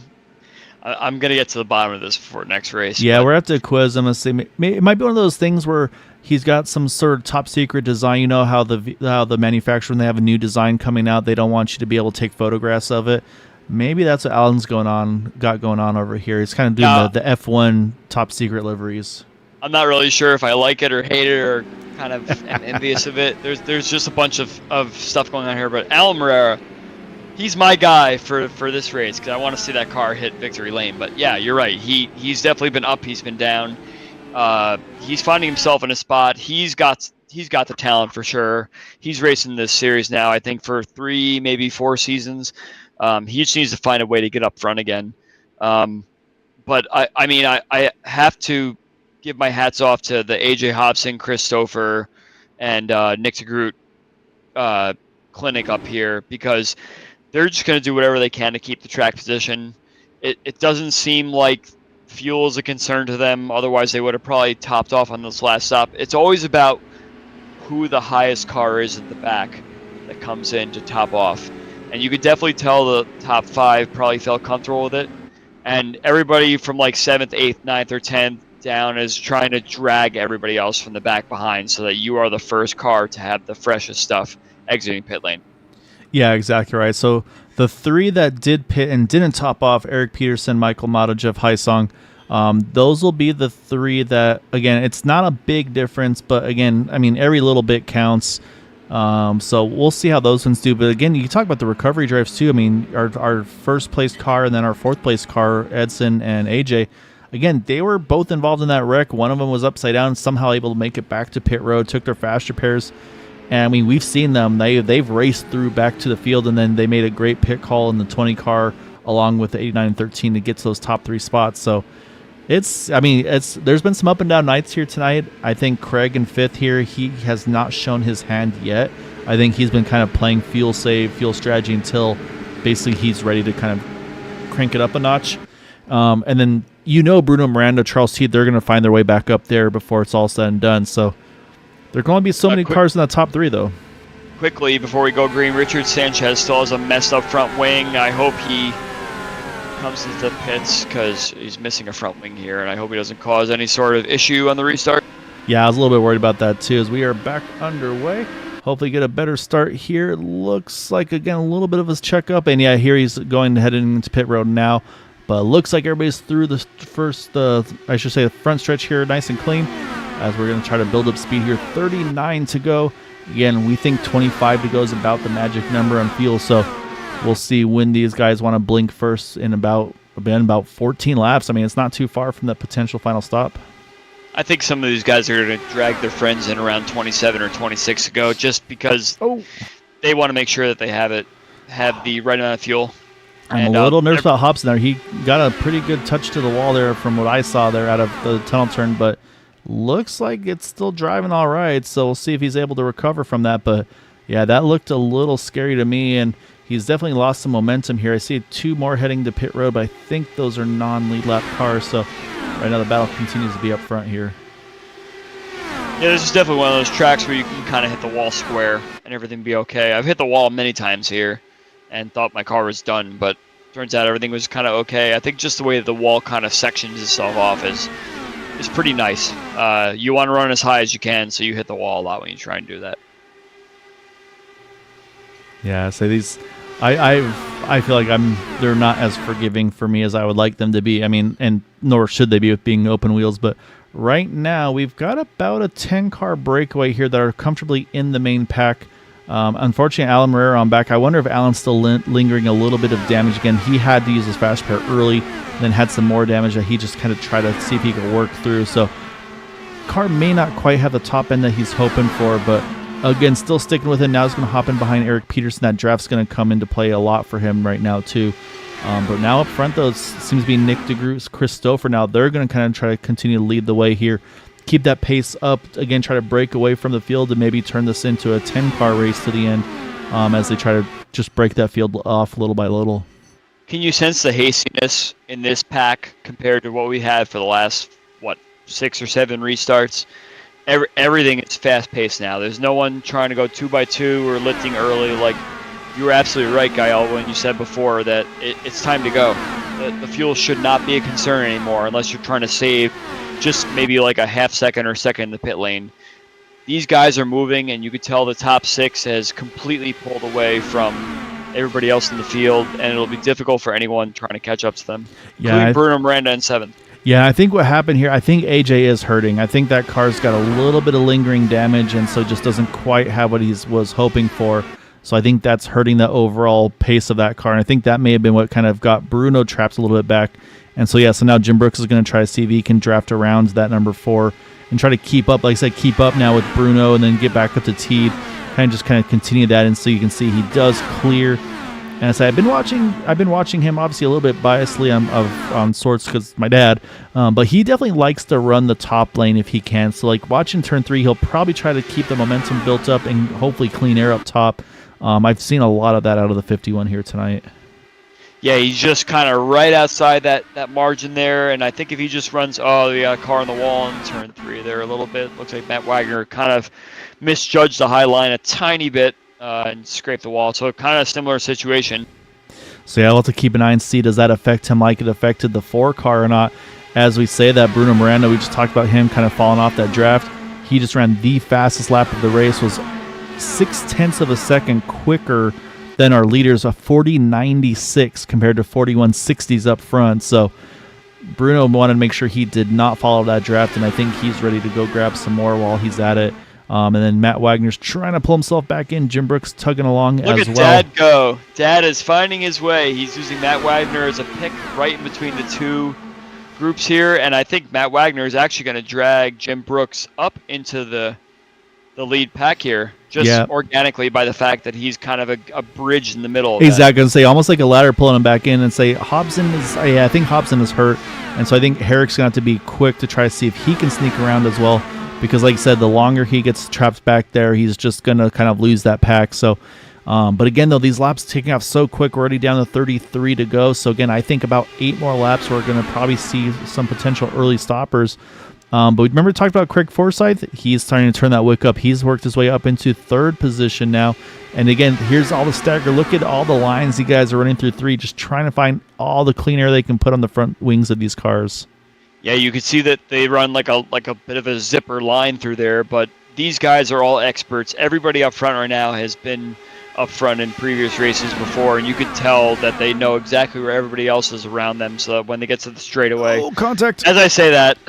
I'm going to get to the bottom of this before next race. Yeah, we're at the quiz. I'm going to say it might be one of those things where he's got some sort of top secret design. You know how the manufacturer, when they have a new design coming out, they don't want you to be able to take photographs of it. Maybe that's what Alan's got going on over here. He's kind of doing the F1 top secret liveries. I'm not really sure if I like it or hate it or kind of am envious of it. There's just a bunch of stuff going on here. But Alan Morera, he's my guy for this race because I want to see that car hit victory lane. But yeah, you're right. He's definitely been up. He's been down. He's finding himself in a spot. He's got the talent for sure. He's racing this series now, I think, for 3, maybe 4 seasons. He just needs to find a way to get up front again. But I have to give my hats off to the AJ Hobson, Christopher, and Nick DeGroot clinic up here, because they're just going to do whatever they can to keep the track position. It doesn't seem like fuel is a concern to them. Otherwise, they would have probably topped off on this last stop. It's always about who the highest car is at the back that comes in to top off. And you could definitely tell the top 5 probably felt comfortable with it. And everybody from like 7th, 8th, 9th, or 10th down is trying to drag everybody else from the back behind so that you are the first car to have the freshest stuff exiting pit lane. Yeah, exactly right. So the 3 that did pit and didn't top off, Eric Peterson, Michael Mata, Jeff Heisong, those will be the 3 that, again, it's not a big difference, but again, I mean, every little bit counts. So we'll see how those ones do. But again, you can talk about the recovery drives too. I mean, our first place car and then our 4th place car, Edson and AJ, again, they were both involved in that wreck. One of them was upside down, somehow able to make it back to pit road, took their fast repairs. And I mean, we've seen them. They've raced through back to the field, and then they made a great pit call in the 20 car along with the 89 and 13 to get to those top 3 spots. So there's been some up and down nights here tonight. I think Craig in 5th here, he has not shown his hand yet. I think he's been kind of playing fuel save, fuel strategy until basically he's ready to kind of crank it up a notch. And then, Bruno Miranda, Charles Teed, they're going to find their way back up there before it's all said and done. So there are going to be so many cars in the top 3, though. Quickly, before we go green, Richard Sanchez still has a messed up front wing. I hope he comes into the pits because he's missing a front wing here, and I hope he doesn't cause any sort of issue on the restart. Yeah, I was a little bit worried about that, too, as we are back underway. Hopefully get a better start here. Looks like, again, a little bit of his checkup. And, yeah, here he's heading into pit road now. But looks like everybody's through the the front stretch here nice and clean, as we're going to try to build up speed here. 39 to go. Again, we think 25 to go is about the magic number on fuel, so we'll see when these guys want to blink first in about 14 laps. I mean, it's not too far from that potential final stop. I think some of these guys are going to drag their friends in around 27 or 26 to go, just because they want to make sure that they have the right amount of fuel. I'm a little nervous about Hobson there. He got a pretty good touch to the wall there from what I saw there out of the tunnel turn, but looks like it's still driving all right, so we'll see if he's able to recover from that. But, yeah, that looked a little scary to me, and he's definitely lost some momentum here. I see 2 more heading to pit road, but I think those are non-lead lap cars, so right now the battle continues to be up front here. Yeah, this is definitely one of those tracks where you can kind of hit the wall square and everything be okay. I've hit the wall many times here and thought my car was done, but turns out everything was kind of okay. I think just the way the wall kind of sections itself off is pretty nice. You want to run as high as you can, so you hit the wall a lot when you try and do that. Yeah, so these, I feel like they're not as forgiving for me as I would like them to be. I mean, and nor should they be with being open wheels. But right now we've got about a 10-car breakaway here that are comfortably in the main pack. Unfortunately, Alan Marrero on back. I wonder if Alan's still lingering a little bit of damage. Again, he had to use his fast repair early, then had some more damage that he just kind of tried to see if he could work through. So car may not quite have the top end that he's hoping for, but again, still sticking with it. Now he's going to hop in behind Eric Peterson. That draft's going to come into play a lot for him right now too. But now up front, though, it seems to be Nick DeGroot, Christopher. Now they're going to kind of try to continue to lead the way here. Keep that pace up. Again, try to break away from the field and maybe turn this into a 10-car race to the end as they try to just break that field off little by little. Can you sense the hastiness in this pack compared to what we had for the last, 6 or 7 restarts? Everything is fast-paced now. There's no one trying to go 2x2 or lifting early. Like, you were absolutely right, Gael, when you said before that it's time to go. The fuel should not be a concern anymore unless you're trying to save just maybe like a half second or second in the pit lane. These guys are moving, and you could tell the top 6 has completely pulled away from everybody else in the field, and it'll be difficult for anyone trying to catch up to them, including Bruno Miranda in 7th. Yeah, I think what happened here, I think AJ is hurting. I think that car's got a little bit of lingering damage, and so just doesn't quite have what he was hoping for. So I think that's hurting the overall pace of that car, and I think that may have been what kind of got Bruno trapped a little bit back. And so, yeah, so now Jim Brooks is going to try to see if he can draft around that number 4 and try to keep up, like I said, keep up now with Bruno and then get back up to Teed, kind of continue that. And so you can see he does clear And I say I've been watching him obviously a little bit biasedly on sorts because my dad, but he definitely likes to run the top lane if he can. So like watching turn 3, he'll probably try to keep the momentum built up and hopefully clean air up top. I've seen a lot of that out of the 51 here tonight. Yeah, he's just kind of right outside that margin there, and I think if he just runs, oh, we got a car on the wall in turn 3 there a little bit. Looks like Matt Wagner kind of misjudged the high line a tiny bit and scraped the wall. So kind of similar situation. So yeah, I'll have to keep an eye and see does that affect him like it affected the 4 car or not. As we say that, Bruno Miranda, we just talked about him kind of falling off that draft. He just ran the fastest lap of the race, was 0.6 of a second quicker than our leaders, a 40.96 compared to 41.60s up front. So Bruno wanted to make sure he did not follow that draft, and I think he's ready to go grab some more while he's at it. And then Matt Wagner's trying to pull himself back in. Jim Brooks tugging along as well. Look at Dad go. Dad is finding his way. He's using Matt Wagner as a pick right in between the two groups here, and I think Matt Wagner is actually going to drag Jim Brooks up into the lead pack here, just organically by the fact that he's kind of a bridge in the middle. Exactly, going to say almost like a ladder pulling him back in and say Hobson is, I think Hobson is hurt, and so I think Herrick's going to have to be quick to try to see if he can sneak around as well, because like I said, the longer he gets trapped back there, he's just going to kind of lose that pack. So, but again, though, these laps taking off so quick, we're already down to 33 to go. So again, I think about 8 more laps, we're going to probably see some potential early stoppers. But remember, we talked about Craig Forsyth. He's starting to turn that wick up. He's worked his way up into 3rd position now. And again, here's all the stagger. Look at all the lines you guys are running through 3, just trying to find all the clean air they can put on the front wings of these cars. Yeah, you can see that they run like a bit of a zipper line through there, but these guys are all experts. Everybody up front right now has been up front in previous races before, and you could tell that they know exactly where everybody else is around them, so that when they get to the straightaway... Oh, contact! As I say that,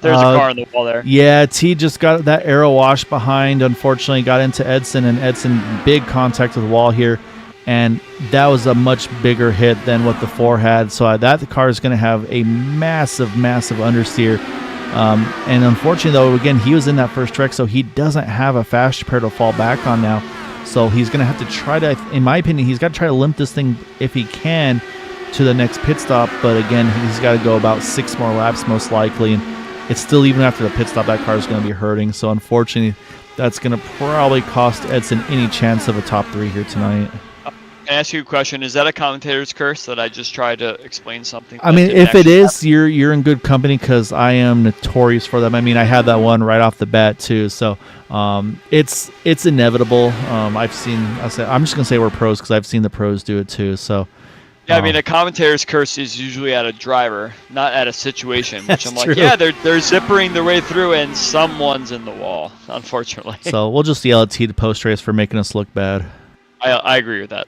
there's a car on the wall there. Yeah, T just got that arrow wash behind, unfortunately, got into Edson, and Edson, big contact with the wall here, and that was a much bigger hit than what the 4 had, so that car is going to have a massive understeer. And unfortunately, though, again, he was in that first wreck, so he doesn't have a fast repair to fall back on now. So he's going to have to try to, in my opinion, he's got to try to limp this thing if he can to the next pit stop. But again, he's got to go about 6 more laps most likely. And it's still, even after the pit stop, that car is going to be hurting. So unfortunately, that's going to probably cost Edson any chance of a top 3 here tonight. Can I ask you a question? Is that a commentator's curse that I just tried to explain something? I mean, if it is, you're in good company, because I am notorious for them. I mean, I had that one right off the bat too. So it's inevitable. I'm just gonna say we're pros because I've seen the pros do it too. So yeah, I mean, a commentator's curse is usually at a driver, not at a situation. Which I'm true. like, yeah, they're zippering their way through, and someone's in the wall, unfortunately. So we'll just yell at T to post race for making us look bad. I agree with that.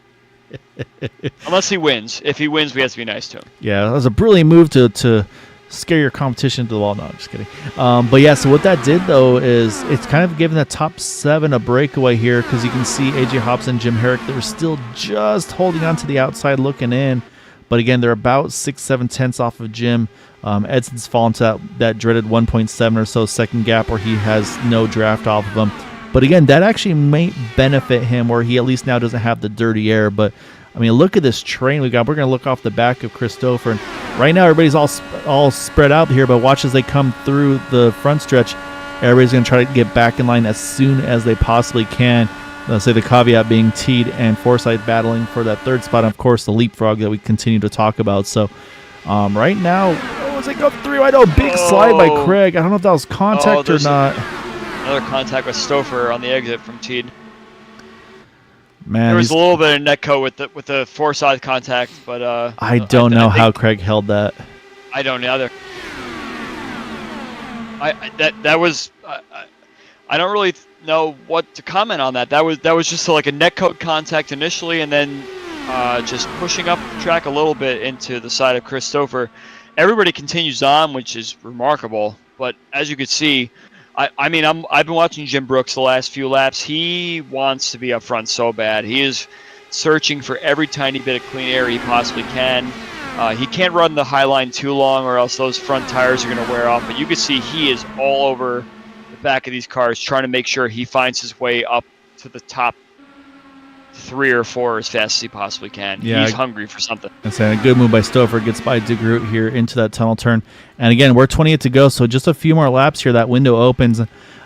Unless he wins. If he wins, we have to be nice to him. Yeah, that was a brilliant move to scare your competition to the wall. No, I'm just kidding. But yeah, so what that did, though, is it's kind of giving the top 7 a breakaway here, because you can see AJ Hobson, Jim Herrick, they're still just holding on to the outside looking in. But again, they're about 6-7 tenths off of Jim. Edson's fallen to that dreaded 1.7 or so second gap where he has no draft off of him. But again, that actually may benefit him, where he at least now doesn't have the dirty air. But I mean, look at this train we got. We're going to look off the back of Christopher. And right now, everybody's all spread out here. But watch as they come through the front stretch. Everybody's going to try to get back in line as soon as they possibly can. Let's say the caveat being Teed and Forsyth battling for that 3rd spot. And of course, the leapfrog that we continue to talk about. So right now, as they go through, I know big slide by Craig. I don't know if that was contact or not. Another contact with Stouffer on the exit from Teed. Man, there was a little bit of netco with the Forsyth contact, but I don't know how Craig held that. I don't either. That was I don't really know what to comment on that. That was just like a netcoat contact initially, and then just pushing up the track a little bit into the side of Chris Stouffer. Everybody continues on, which is remarkable. But as you could see, I've been watching Jim Brooks the last few laps. He wants to be up front so bad. He is searching for every tiny bit of clean air he possibly can. He can't run the high line too long, or else those front tires are going to wear off. But you can see he is all over the back of these cars, trying to make sure he finds his way up to the top 3 or 4 as fast as he possibly can. Yeah, He's hungry for something. That's a good move by Stouffer. Gets by DeGroot here into that tunnel turn. And again, we're 28 to go, so just a few more laps here. That window opens.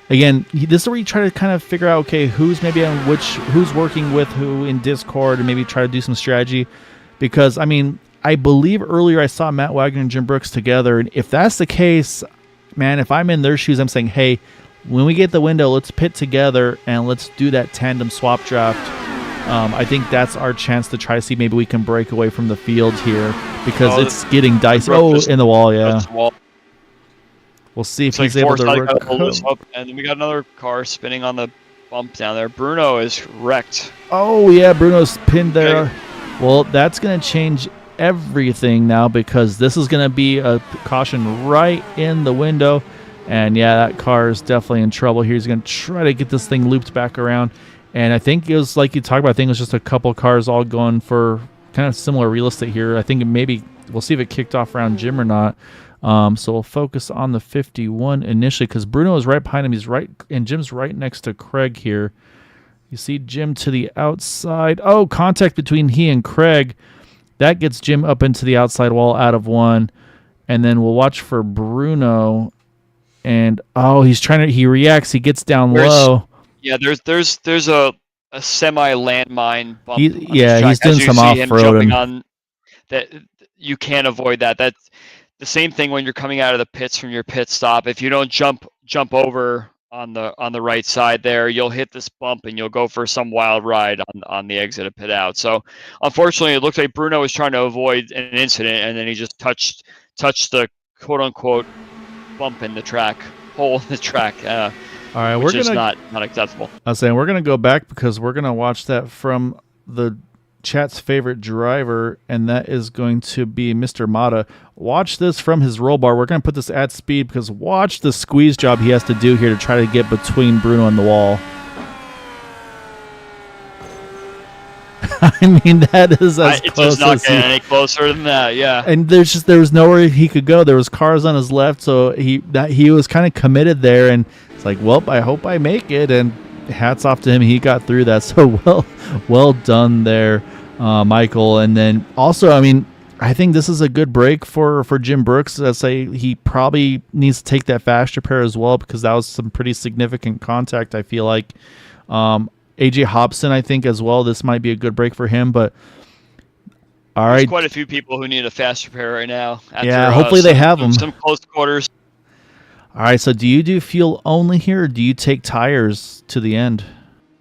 Again, this is where you try to kind of figure out, okay, who's maybe on who's working with who in Discord, and maybe try to do some strategy. Because, I mean, I believe earlier I saw Matt Wagner and Jim Brooks together. And if that's the case, man, if I'm in their shoes, I'm saying, hey, when we get the window, let's pit together and let's do that tandem swap draft. I think that's our chance to try to see maybe we can break away from the field here because it's getting dicey. Oh, in the wall, yeah. We'll see if he's able to up. And then we got another car spinning on the bump down there. Bruno is wrecked. Oh, yeah, Bruno's pinned there. Okay. Well, that's going to change everything now because this is going to be a caution right in the window. And, yeah, that car is definitely in trouble here. He's going to try to get this thing looped back around. And I think it was like you talked about, I think it was just a couple cars all going for kind of similar real estate here. I think maybe we'll see if it kicked off around Jim or not. So we'll focus on the 51 initially because Bruno is right behind him. He's right, and Jim's right next to Craig here. You see Jim to the outside. Oh, contact between he and Craig. That gets Jim up into the outside wall out of one. And then we'll watch for Bruno. And, he reacts. He gets down low. Yeah, there's a semi landmine bump. He's doing some off-roading. That you can't avoid that. That's the same thing when you're coming out of the pits from your pit stop. If you don't jump over on the right side there, you'll hit this bump and you'll go for some wild ride on the exit of pit out. So unfortunately, it looks like Bruno was trying to avoid an incident, and then he just touched the quote unquote bump in the track, hole in the track. All right, which is not acceptable. I was saying we're going to go back because we're going to watch that from the chat's favorite driver, and that is going to be Mr. Mata. Watch this from his roll bar. We're going to put this at speed because watch the squeeze job he has to do here to try to get between Bruno and the wall. I mean, that is as close it's not getting any closer than that, yeah. And there was nowhere he could go. There was cars on his left, so he was kind of committed there, and it's like, well, I hope I make it, and hats off to him. He got through that, so well done there, Michael. And then also, I mean, I think this is a good break for Jim Brooks. I'd say he probably needs to take that fast repair as well because that was some pretty significant contact, I feel like. AJ Hobson, I think, as well. This might be a good break for him, but all right. There's quite a few people who need a fast repair right now. After, hopefully they have them. Some close quarters. All right, so do you do fuel only here, or do you take tires to the end?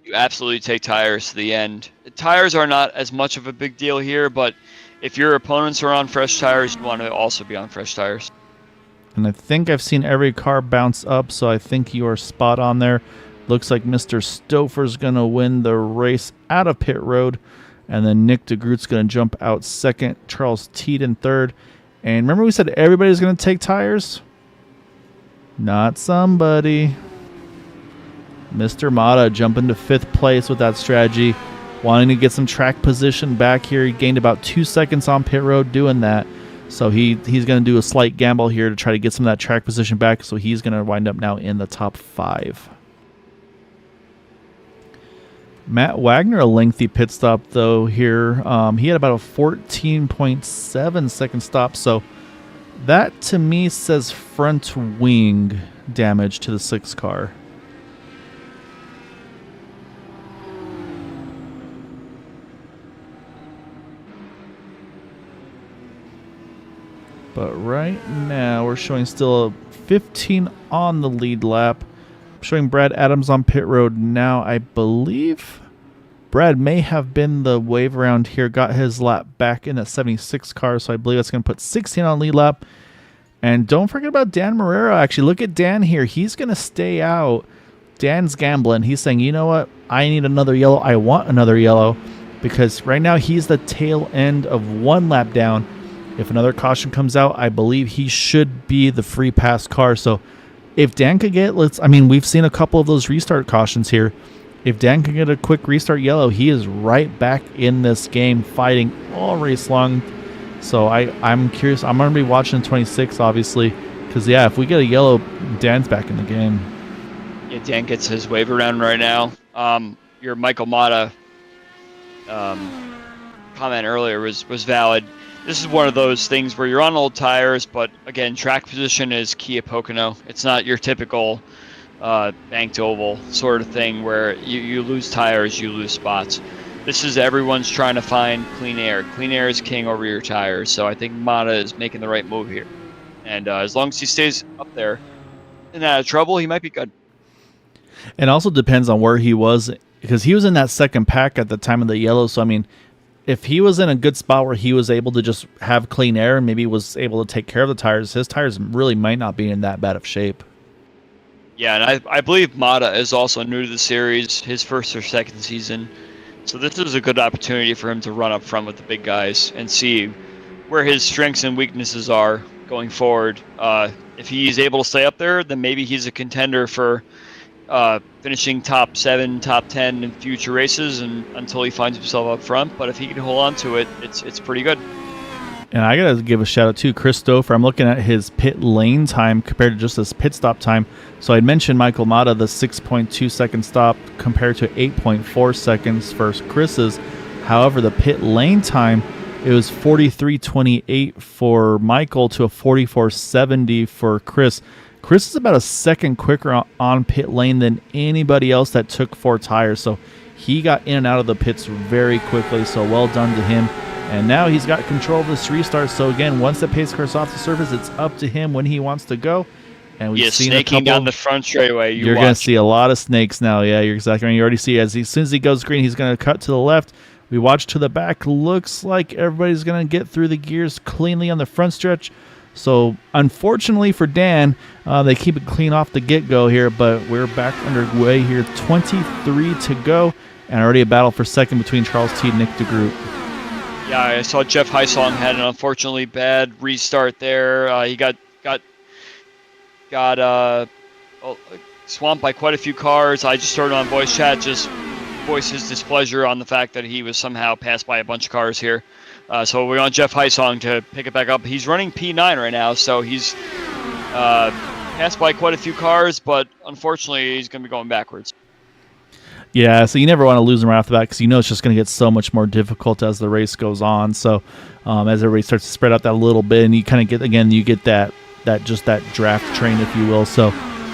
You absolutely take tires to the end. Tires are not as much of a big deal here, but if your opponents are on fresh tires, you want to also be on fresh tires. And I think I've seen every car bounce up, so I think you are spot on there. Looks like Mr. Stouffer's going to win the race out of pit road. And then Nick DeGroot's going to jump out second. Charles Teed in third. And remember we said everybody's going to take tires? Not somebody. Mr. Mata jumping to fifth place with that strategy. Wanting to get some track position back here. He gained about 2 seconds on pit road doing that. So he's going to do a slight gamble here to try to get some of that track position back. So he's going to wind up now in the top 5. Matt Wagner, a lengthy pit stop, though, here. He had about a 14.7 second stop. So that, to me, says front wing damage to the 6 car. But right now, we're showing still a 15 on the lead lap. Showing Brad Adams on pit road now. I believe Brad may have been the wave around here. Got his lap back in that 76 car, so I believe that's going to put 16 on lead lap. And don't forget about Dan Marrero. Actually, look at Dan here. He's going to stay out. Dan's gambling. He's saying, you know what? I need another yellow. I want another yellow. Because right now he's the tail end of 1 lap down. If another caution comes out, I believe he should be the free pass car. So if Dan could get, we've seen a couple of those restart cautions here. If Dan can get a quick restart yellow, he is right back in this game fighting all race long. So I'm curious. I'm going to be watching 26, obviously, because, yeah, if we get a yellow, Dan's back in the game. Yeah, Dan gets his wave around right now. Your Michael Mata comment earlier was valid. This is one of those things where you're on old tires, but again, track position is key at Pocono. It's not your typical banked oval sort of thing where you lose tires, you lose spots. This is everyone's trying to find clean air. Clean air is king over your tires, so I think Mata is making the right move here. And as long as he stays up there and out of trouble, he might be good. It also depends on where he was, because he was in that second pack at the time of the yellow. So, I mean, if he was in a good spot where he was able to just have clean air and maybe was able to take care of the tires, his tires really might not be in that bad of shape. Yeah, and I believe Mata is also new to the series, his first or second season. So this is a good opportunity for him to run up front with the big guys and see where his strengths and weaknesses are going forward. If he's able to stay up there, then maybe he's a contender for finishing top 7, top 10 in future races, and until he finds himself up front. But if he can hold on to it, it's pretty good. And I got to give a shout out to Chris Stouffer. I'm looking at his pit lane time compared to just his pit stop time. So I mentioned Michael Mata, the 6.2 second stop compared to 8.4 seconds for Chris's. However, the pit lane time, it was 43.28 for Michael to a 44.70 for Chris. Chris is about a second quicker on pit lane than anybody else that took 4 tires. So he got in and out of the pits very quickly. So well done to him. And now he's got control of this restart. So again, once the pace car's off the surface, it's up to him when he wants to go. And we've seen snaking down the front straightaway. You're going to see a lot of snakes now. Yeah, you're exactly right. You already see as soon as he goes green, he's going to cut to the left. We watch to the back. Looks like everybody's going to get through the gears cleanly on the front stretch. So unfortunately for Dan, they keep it clean off the get-go here, but we're back underway here. 23 to go, and already a battle for second between Charles T and Nick DeGroot. Yeah, I saw Jeff Heisong had an unfortunately bad restart there. He got swamped by quite a few cars. I just started on voice chat, just voice his displeasure on the fact that he was somehow passed by a bunch of cars here. So we're on Jeff Heisong to pick it back up. He's running P9 right now, so he's passed by quite a few cars, but unfortunately he's going to be going backwards. Yeah, so you never want to lose them right off the bat because you know it's just going to get so much more difficult as the race goes on. So as everybody starts to spread out that little bit, and you kind of get, again, you get that draft train, if you will. So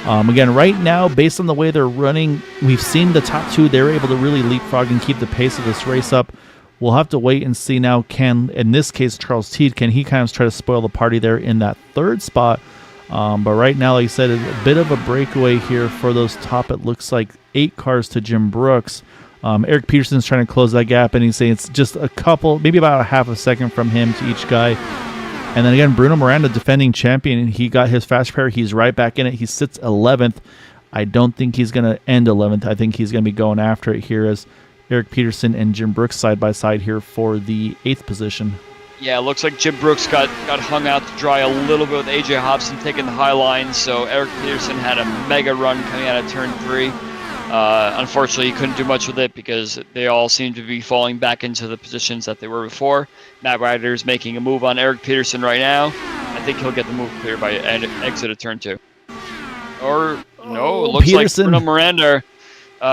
again, right now, based on the way they're running, we've seen the top 2. They were able to really leapfrog and keep the pace of this race up. We'll have to wait and see now, in this case, Charles Teed, can he kind of try to spoil the party there in that 3rd spot? But right now, like I said, a bit of a breakaway here for those top, it looks like 8 cars to Jim Brooks. Eric Peterson's trying to close that gap, and he's saying it's just a couple, maybe about a half a second from him to each guy. And then again, Bruno Miranda, defending champion, he got his fast pair. He's right back in it. He sits 11th. I don't think he's going to end 11th. I think he's going to be going after it here as Eric Peterson and Jim Brooks side by side here for the 8th position. Yeah, it looks like Jim Brooks got hung out to dry a little bit with AJ Hobson taking the high line, so Eric Peterson had a mega run coming out of turn 3. Unfortunately, he couldn't do much with it because they all seem to be falling back into the positions that they were before. Matt Ryder's making a move on Eric Peterson right now. I think he'll get the move clear by exit of turn 2. Or, no, it looks Peterson. like Bruno Miranda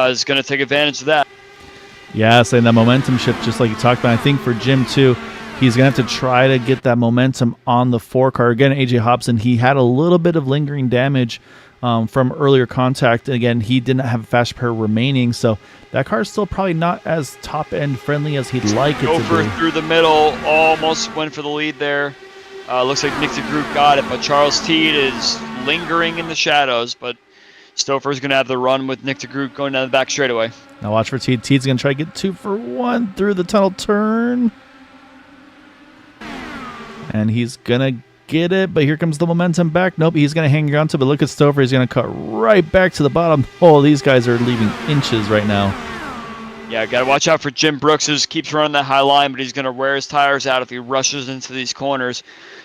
is going to take advantage of that. Yeah, saying that momentum shift, just like you talked about. I think for Jim, too, he's going to have to try to get that momentum on the 4 car. Again, AJ Hobson, he had a little bit of lingering damage from earlier contact. Again, he didn't have a fast pair remaining, so that car is still probably not as top-end friendly as he'd like it to be. Through the middle, almost went for the lead there. Looks like Nick DeGroot got it, but Charles Teed is lingering in the shadows, but Stouffer's going to have the run with Nick DeGroot going down the back straightaway. Now watch for Teed. Teed's going to try to get 2 for 1 through the tunnel turn. And he's going to get it, but here comes the momentum back. Nope, he's going to hang on to it, but look at Stouffer. He's going to cut right back to the bottom. Oh, these guys are leaving inches right now. Yeah, got to watch out for Jim Brooks. Keeps running that high line, but he's going to wear his tires out if he rushes into these corners.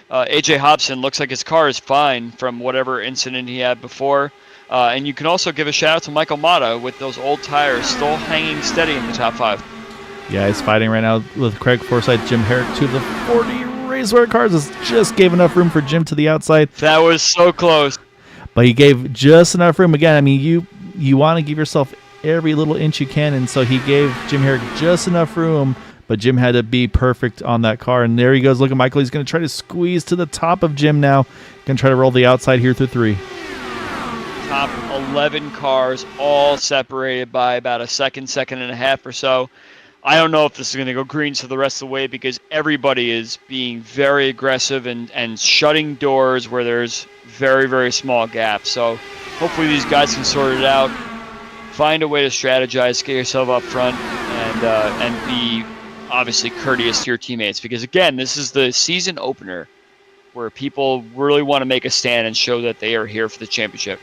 AJ Hobson looks like his car is fine from whatever incident he had before. And you can also give a shout out to Michael Mata with those old tires still hanging steady in the top 5. Yeah, he's fighting right now with Craig Forsyth, Jim Herrick, 2 of the 40 Raceway cars. Just gave enough room for Jim to the outside. That was so close. But he gave just enough room. Again, I mean, you want to give yourself every little inch you can, and so he gave Jim Herrick just enough room, but Jim had to be perfect on that car. And there he goes. Look at Michael. He's going to try to squeeze to the top of Jim now. Going to try to roll the outside here through 3. Top 11 cars, all separated by about a second and a half or so. I don't know if this is going to go green for the rest of the way because everybody is being very aggressive and shutting doors where there's very, very small gaps. So hopefully these guys can sort it out, find a way to strategize, get yourself up front, and be obviously courteous to your teammates. Because again, this is the season opener where people really want to make a stand and show that they are here for the championship.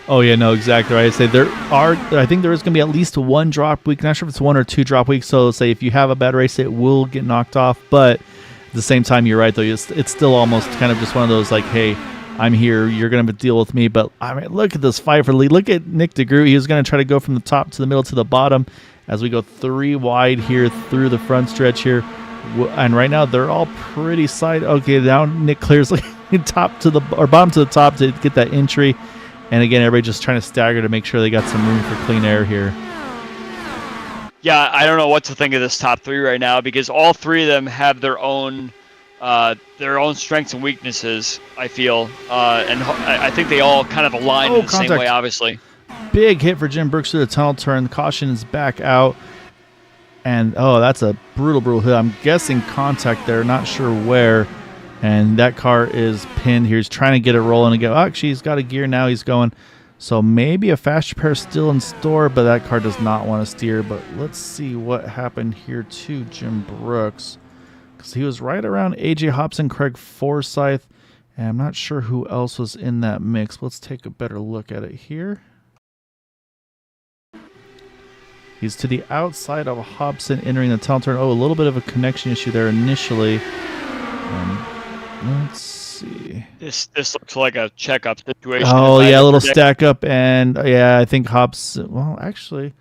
Oh yeah, no, exactly right. I say I think there is going to be at least one drop week. Not sure if it's 1 or 2 drop weeks. So say if you have a bad race, it will get knocked off. But at the same time, you're right though. It's still almost kind of just one of those like, hey, I'm here. You're going to deal with me. But I mean, look at this fight for the lead. Look at Nick DeGroot. He was going to try to go from the top to the middle to the bottom as we go 3 wide here through the front stretch here. And right now they're all pretty side. Okay, now Nick clears like top to the or bottom to the top to get that entry. And again, everybody just trying to stagger to make sure they got some room for clean air here. Yeah, I don't know what to think of this top 3 right now because all 3 of them have their own strengths and weaknesses, I feel. And I think they all kind of align in the same way, obviously. Big hit for Jim Brooks through the tunnel turn. The caution is back out. And, that's a brutal hit. I'm guessing contact there, not sure where. And that car is pinned here. He's trying to get it rolling and go. Oh, actually, he's got a gear now. He's going. So maybe a fast repair still in store, but that car does not want to steer. But let's see what happened here to Jim Brooks. Because he was right around A.J. Hobson, Craig Forsyth. And I'm not sure who else was in that mix. Let's take a better look at it here. He's to the outside of Hobson entering the tunnel turn. Oh, a little bit of a connection issue there initially. Let's see. This looks like a checkup situation. Oh, yeah, a little stack up. And, yeah, I think Hobson... Well, actually...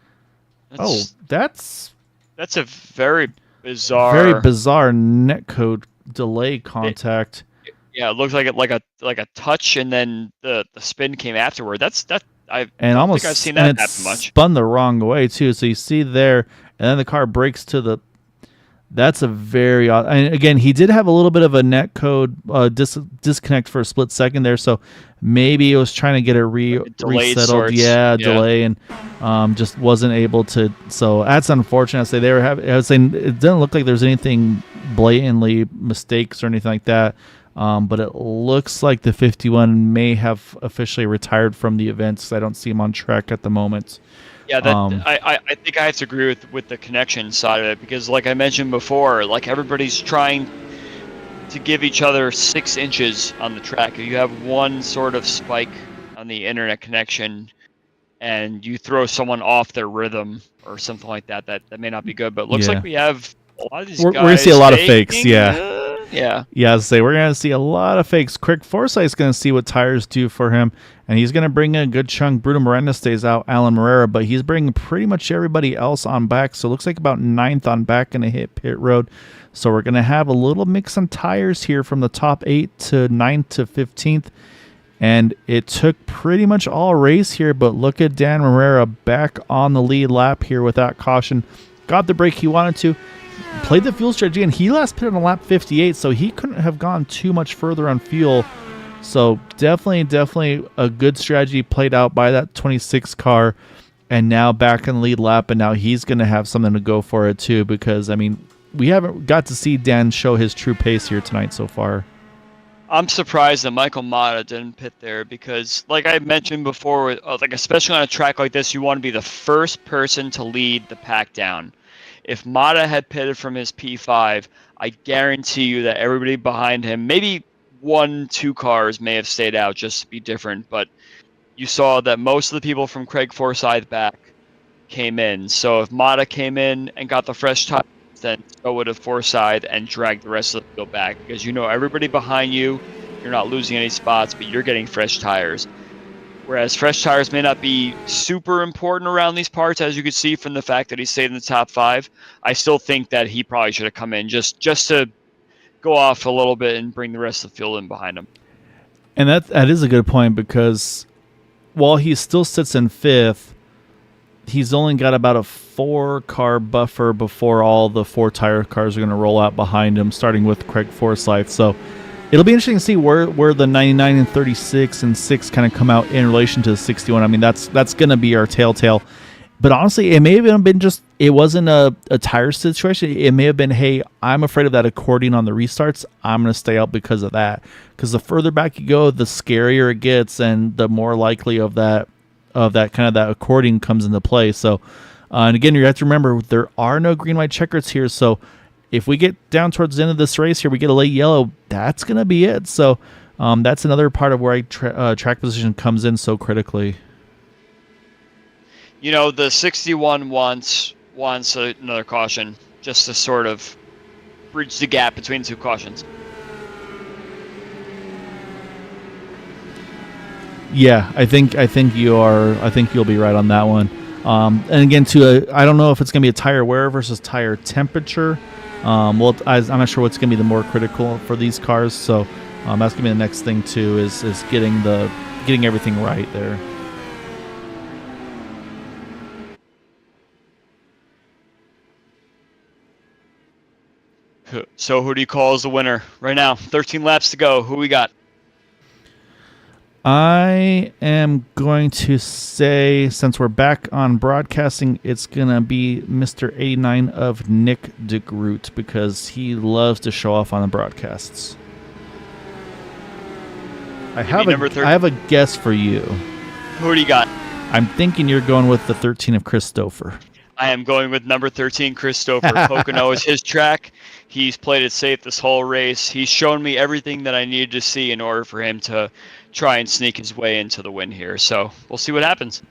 That's a very bizarre... Very bizarre netcode delay contact. It looks like a touch, and then the spin came afterward. I don't think I've seen that happen much. Spun the wrong way too. So you see there, and then the car brakes to the. That's a very odd. And again, he did have a little bit of a netcode disconnect for a split second there. So maybe it was trying to get it resettled. Sorts. Yeah, delay, and just wasn't able to. So that's unfortunate. I was saying it doesn't look like there's anything blatantly mistakes or anything like that. But it looks like the 51 may have officially retired from the events because I don't see him on track at the moment. Yeah, I think I have to agree with the connection side of it because, like I mentioned before, like everybody's trying to give each other 6 inches on the track. If you have one sort of spike on the internet connection and you throw someone off their rhythm or something like that, that may not be good. But it looks like we have a lot of these guys. We're going to see a lot of fakes, Yeah, I'd say we're going to see a lot of fakes. Craig Forsyth's going to see what tires do for him, and he's going to bring in a good chunk. Bruno Miranda stays out, Alan Morera, but he's bringing pretty much everybody else on back, so it looks like about 9th on back and a hit pit road. So we're going to have a little mix on tires here from the top 8 to 9th to 15th, and it took pretty much all race here, but look at Dan Morera back on the lead lap here without caution. Got the break he wanted to. Played the fuel strategy, and he last pitted on lap 58, so he couldn't have gone too much further on fuel. So definitely a good strategy played out by that 26 car, and now back in the lead lap, and now he's going to have something to go for it too, because, I mean, we haven't got to see Dan show his true pace here tonight so far. I'm surprised that Michael Mata didn't pit there because, like I mentioned before, like especially on a track like this, you want to be the first person to lead the pack down. If Mata had pitted from his P5, I guarantee you that everybody behind him, maybe 1-2 cars may have stayed out just to be different, but you saw that most of the people from Craig Forsyth back came in. So if Mata came in and got the fresh tires, then so would have Forsyth and dragged the rest of the field back because you know everybody behind you, you're not losing any spots, but you're getting fresh tires. Whereas fresh tires may not be super important around these parts, as you can see from the fact that he stayed in the top 5. I still think that he probably should have come in just to go off a little bit and bring the rest of the field in behind him. And that is a good point because while he still sits in 5th, he's only got about a 4-car buffer before all the 4-tire cars are going to roll out behind him, starting with Craig Forsyth. So it'll be interesting to see where the 99 and 36 and 6 kind of come out in relation to the 61. I mean, that's going to be our telltale. But honestly, it may have been just, it wasn't a tire situation. It may have been, hey, I'm afraid of that accordion on the restarts. I'm going to stay out because of that. Because the further back you go, the scarier it gets, and the more likely of that kind of that accordion comes into play. So, and again, you have to remember, there are no green-white checkers here. So if we get down towards the end of this race here, we get a late yellow, that's going to be it. So that's another part of where track position comes in so critically. You know, the 61 wants another caution just to sort of bridge the gap between the two cautions. Yeah, I think you'll be right on that one. And again, I don't know if it's going to be a tire wear versus tire temperature. I'm not sure what's going to be the more critical for these cars. So that's going to be the next thing too, is getting everything right there. So who do you call as the winner right now? 13 laps to go. Who we got? I am going to say, since we're back on broadcasting, it's going to be Mr. 89 of Nick DeGroot, because he loves to show off on the broadcasts. I have a guess for you. Who do you got? I'm thinking you're going with the 13 of Christopher. I am going with number 13, Christopher. Pocono is his track. He's played it safe this whole race. He's shown me everything that I needed to see in order for him to try and sneak his way into the win here. So we'll see what happens.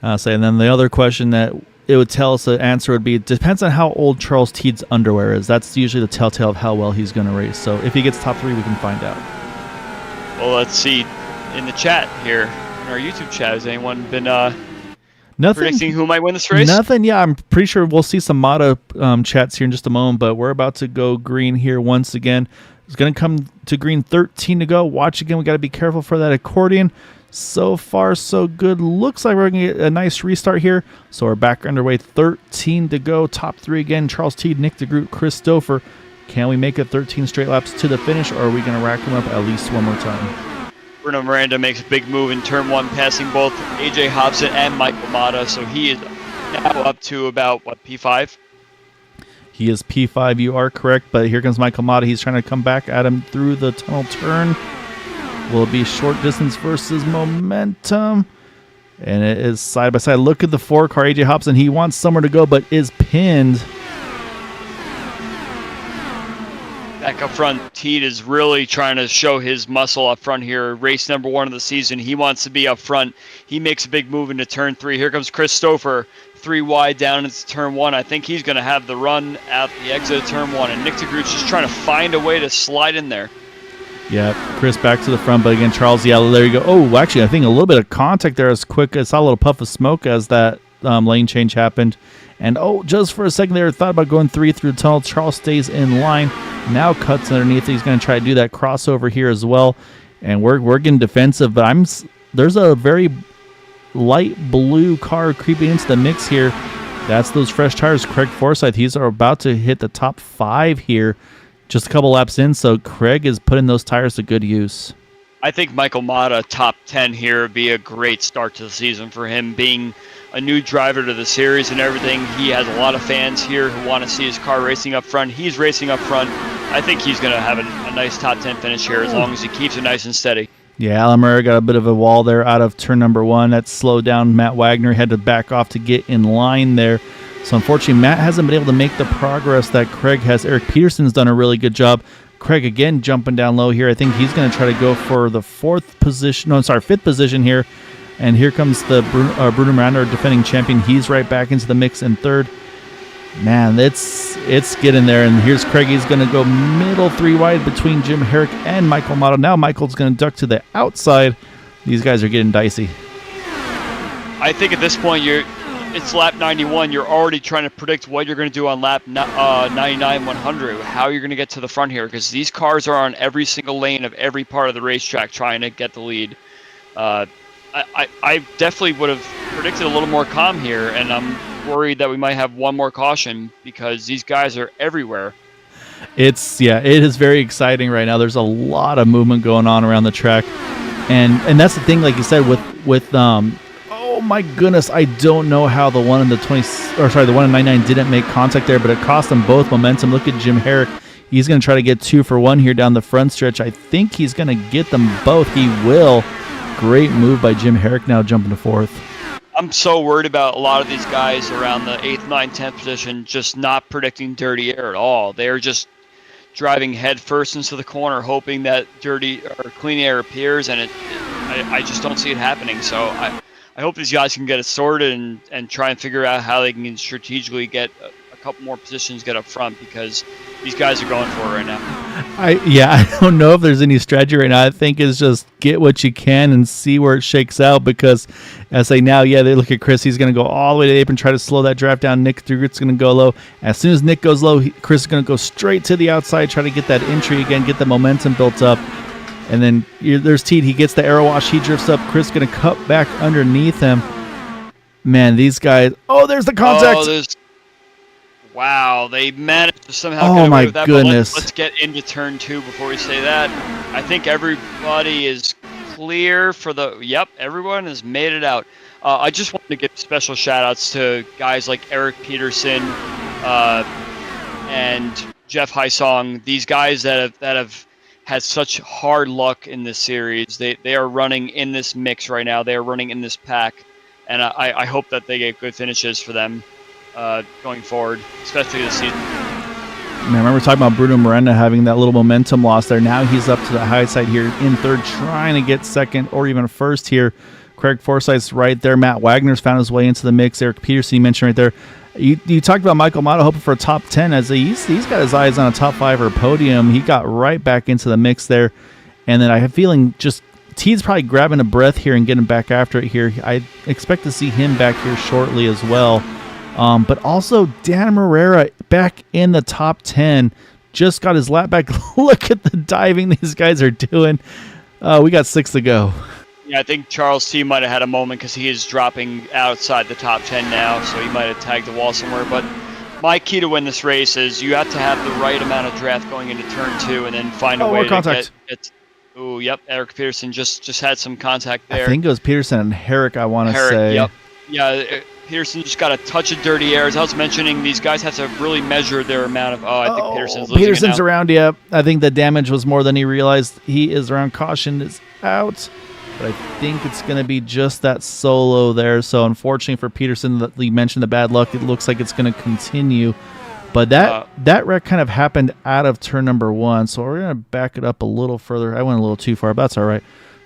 And then the other question that it would tell us the answer would be, it depends on how old Charles Teed's underwear is. That's usually the telltale of how well he's going to race. So if he gets top 3, we can find out. Well, let's see in the chat here, in our YouTube chat, has anyone been predicting who might win this race? Nothing. Yeah, I'm pretty sure we'll see some Mata chats here in just a moment, but we're about to go green here once again. It's going to come to green, 13 to go. Watch again. We got to be careful for that accordion. So far, so good. Looks like we're going to get a nice restart here. So we're back underway. 13 to go. Top 3 again. Charles Teed, Nick DeGroot, Christopher. Can we make it 13 straight laps to the finish, or are we going to rack them up at least one more time? Bruno Miranda makes a big move in turn 1, passing both AJ Hobson and Michael Mata. So he is now up to about, P5? He is P5, you are correct, but here comes Michael Mata. He's trying to come back at him through the tunnel turn. Will it be short distance versus momentum? And it is side by side. Look at the 4-car, AJ Hobson. He wants somewhere to go, but is pinned. Back up front, Teed is really trying to show his muscle up front here. Race number 1 of the season. He wants to be up front. He makes a big move into turn 3. Here comes Christopher. 3 wide down into turn 1. I think he's going to have the run at the exit of turn 1. And Nick DeGroot's just trying to find a way to slide in there. Yeah, Chris back to the front, but again, Charles, yeah, there you go. Oh, actually, I think a little bit of contact there as quick. I saw a little puff of smoke as that lane change happened. And, just for a second there, thought about going 3 through the tunnel. Charles stays in line. Now cuts underneath. He's going to try to do that crossover here as well. And we're getting defensive, but there's a very light blue car creeping into the mix here. That's those fresh tires. Craig Forsyth, he's about to hit the top 5 here, just a couple laps in. So Craig is putting those tires to good use. I think Michael Mata top 10 here would be a great start to the season for him, being a new driver to the series and everything. He has a lot of fans here who want to see his car racing up front. He's racing up front. I think he's going to have a nice top 10 finish here as long as he keeps it nice and steady. Yeah, Alan Murray got a bit of a wall there out of turn number 1. That slowed down Matt Wagner. Had to back off to get in line there. So unfortunately, Matt hasn't been able to make the progress that Craig has. Eric Peterson's done a really good job. Craig again jumping down low here. I think he's going to try to go for the 5th position here. And here comes the Bruno Miranda, defending champion. He's right back into the mix in 3rd. Man, it's getting there. And here's Craig. He's going to go middle 3 wide between Jim Herrick and Michael Mata. Now Michael's going to duck to the outside. These guys are getting dicey. I think at this point, it's lap 91. You're already trying to predict what you're going to do on lap 99, 100, how you're going to get to the front here, because these cars are on every single lane of every part of the racetrack trying to get the lead. I definitely would have predicted a little more calm here, and I'm worried that we might have one more caution because these guys are everywhere. It is very exciting right now. There's a lot of movement going on around the track, and that's the thing, like you said, with oh my goodness, I don't know how the one in the 99 didn't make contact there, but it cost them both momentum. Look at Jim Herrick. He's going to try to get 2 for 1 here down the front stretch. I think he's going to get them both. He will. Great move by Jim Herrick now jumping to 4th. I'm so worried about a lot of these guys around the 8th, 9th, 10th position just not predicting dirty air at all. They're just driving head first into the corner, hoping that dirty or clean air appears, and I just don't see it happening. So I hope these guys can get it sorted and try and figure out how they can strategically get a couple more positions, get up front, because these guys are going for it right now. I don't know if there's any strategy right now. I think it's just get what you can and see where it shakes out, because as they look at Chris. He's going to go all the way to the apron, try to slow that draft down. Nick DeGroot's going to go low. As soon as Nick goes low, Chris is going to go straight to the outside, try to get that entry again, get the momentum built up. And then there's Teed. He gets the arrow wash. He drifts up. Chris is going to cut back underneath him. Man, these guys. Oh, there's the contact. Wow, they managed to somehow get away with that. Goodness. But let's get into turn 2 before we say that. I think everybody is clear for the... Yep, everyone has made it out. I just wanted to give special shout-outs to guys like Eric Peterson and Jeff Hysong. These guys that have had such hard luck in this series. They are running in this mix right now. They are running in this pack. And I hope that they get good finishes for them going forward, especially this season. Man, I remember talking about Bruno Miranda having that little momentum loss there. Now he's up to the high side here in 3rd, trying to get 2nd or even 1st here. Craig Forsyth's right there. Matt Wagner's found his way into the mix. Eric Peterson, you mentioned right there. You talked about Michael Motto hoping for a top 10 as he's got his eyes on a top 5 or a podium. He got right back into the mix there. And then I have a feeling just Teed's probably grabbing a breath here and getting back after it here. I expect to see him back here shortly as well. But also Dan Morera back in the top 10. Just got his lap back. Look at the diving these guys are doing. We got 6 to go. Yeah, I think Charles T might have had a moment because he is dropping outside the top 10 now, so he might have tagged the wall somewhere. But my key to win this race is you have to have the right amount of draft going into turn 2 and then find a way to get... Oh, yep, Eric Peterson just had some contact there. I think it was Peterson and Herrick, I want to say. Yep. Yeah, Peterson just got a touch of dirty air. As I was mentioning, these guys have to really measure their amount of... I think Peterson's losing Peterson's it now. around, yeah. I think the damage was more than he realized. He is around. Caution is out. But I think it's going to be just that solo there. So unfortunately for Peterson, that you mentioned the bad luck, it looks like it's going to continue. But that wreck kind of happened out of turn number 1. So we're going to back it up a little further. I went a little too far, but that's all right.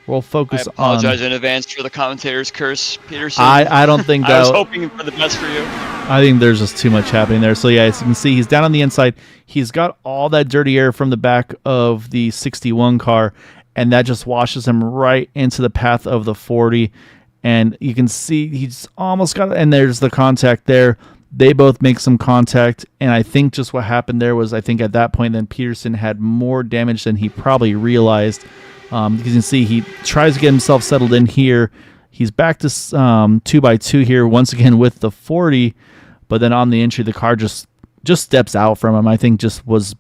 We'll focus on... I apologize in advance for the commentator's curse, Peterson. I don't think that... I was hoping for the best for you. I think there's just too much happening there. So yeah, as you can see, he's down on the inside. He's got all that dirty air from the back of the 61 car, and that just washes him right into the path of the 40. And you can see he's almost got it, and there's the contact there. They both make some contact, and I think just what happened there was, I think at that point then Peterson had more damage than he probably realized. You can see he tries to get himself settled in here. He's back to 2x2 here once again with the 40, but then on the entry the car just steps out from him. I think just was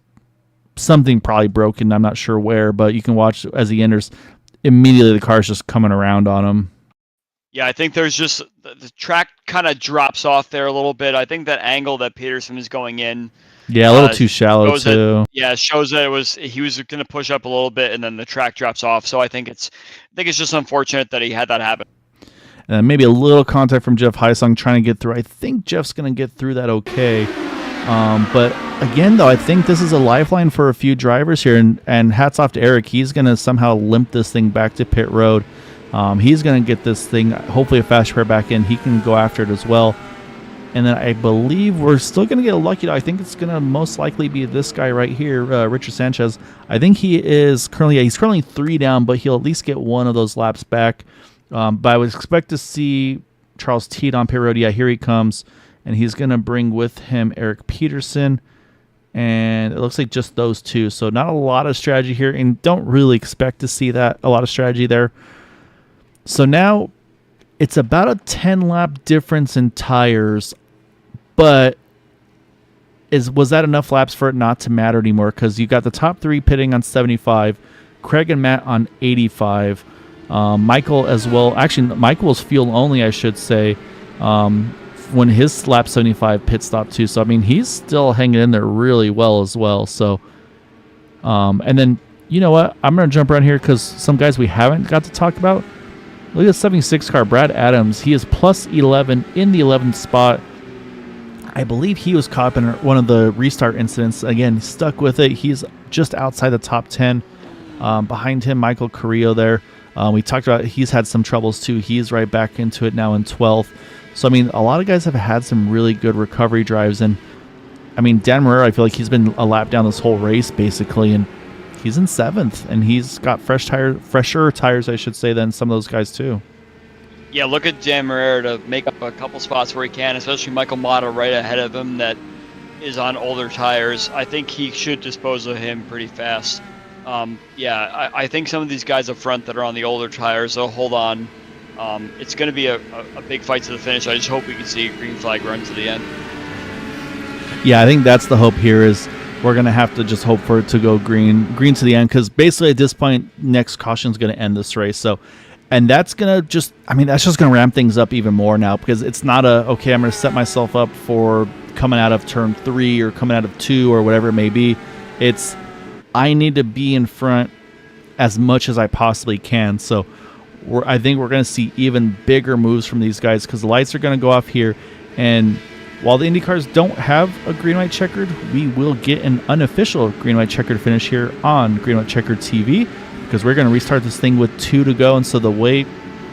something probably broken. I'm not sure where, but you can watch as he enters. Immediately the car's just coming around on him. Yeah, I think there's just the track kind of drops off there a little bit. I think that angle that Peterson is going in, yeah, a little too shallow too. Shows that he was going to push up a little bit, and then the track drops off. So I think it's just unfortunate that he had that happen. And maybe a little contact from Jeff Hysong trying to get through. I think Jeff's going to get through that okay. But again, though, I think this is a lifeline for a few drivers here, and hats off to Eric. He's going to somehow limp this thing back to pit road. He's going to get this thing, hopefully a fast repair back in. He can go after it as well. And then I believe we're still going to get a lucky. I think it's going to most likely be this guy right here, Richard Sanchez. I think he's currently 3 down, but he'll at least get one of those laps back. But I would expect to see Charles Teed on pit road. Yeah, here he comes. And he's going to bring with him Eric Peterson. And it looks like just those two. So not a lot of strategy here, and don't really expect to see that, a lot of strategy there. So now it's about a 10-lap difference in tires, but was that enough laps for it not to matter anymore? Because you got the top 3 pitting on 75, Craig and Matt on 85, Michael as well. Actually, Michael was fuel only, I should say, when his lap 75 pit stop too. So I mean, he's still hanging in there really well as well. So, and then you know what? I'm gonna jump around here because some guys we haven't got to talk about. Look at the 76 car, Brad Adams. He is plus 11 in the 11th spot. I believe he was caught in one of the restart incidents. Again, stuck with it. He's just outside the top 10. Behind him, Michael Carrillo there. We talked about he's had some troubles too. He's right back into it now in 12th. So, I mean, a lot of guys have had some really good recovery drives. And, I mean, Dan Marrero, I feel like he's been a lap down this whole race basically. And he's in 7th. And he's got fresher tires, I should say, than some of those guys too. Yeah, look at Dan Marrero to make up a couple spots where he can, especially Michael Mata right ahead of him that is on older tires. I think he should dispose of him pretty fast. I think some of these guys up front that are on the older tires, they'll hold on. It's going to be a big fight to the finish. I just hope we can see a green flag run to the end. Yeah, I think that's the hope here is we're going to have to just hope for it to go green to the end because basically at this point, next caution is going to end this race. So. And that's going to that's just going to ramp things up even more now because it's not okay, I'm going to set myself up for coming out of turn 3 or coming out of 2 or whatever it may be. It's, I need to be in front as much as I possibly can. So I think we're going to see even bigger moves from these guys because the lights are going to go off here. And while the IndyCars don't have a green-white checkered, we will get an unofficial green-white checkered finish here on Green-White Checkered TV. Because we're going to restart this thing with 2 to go. And so the way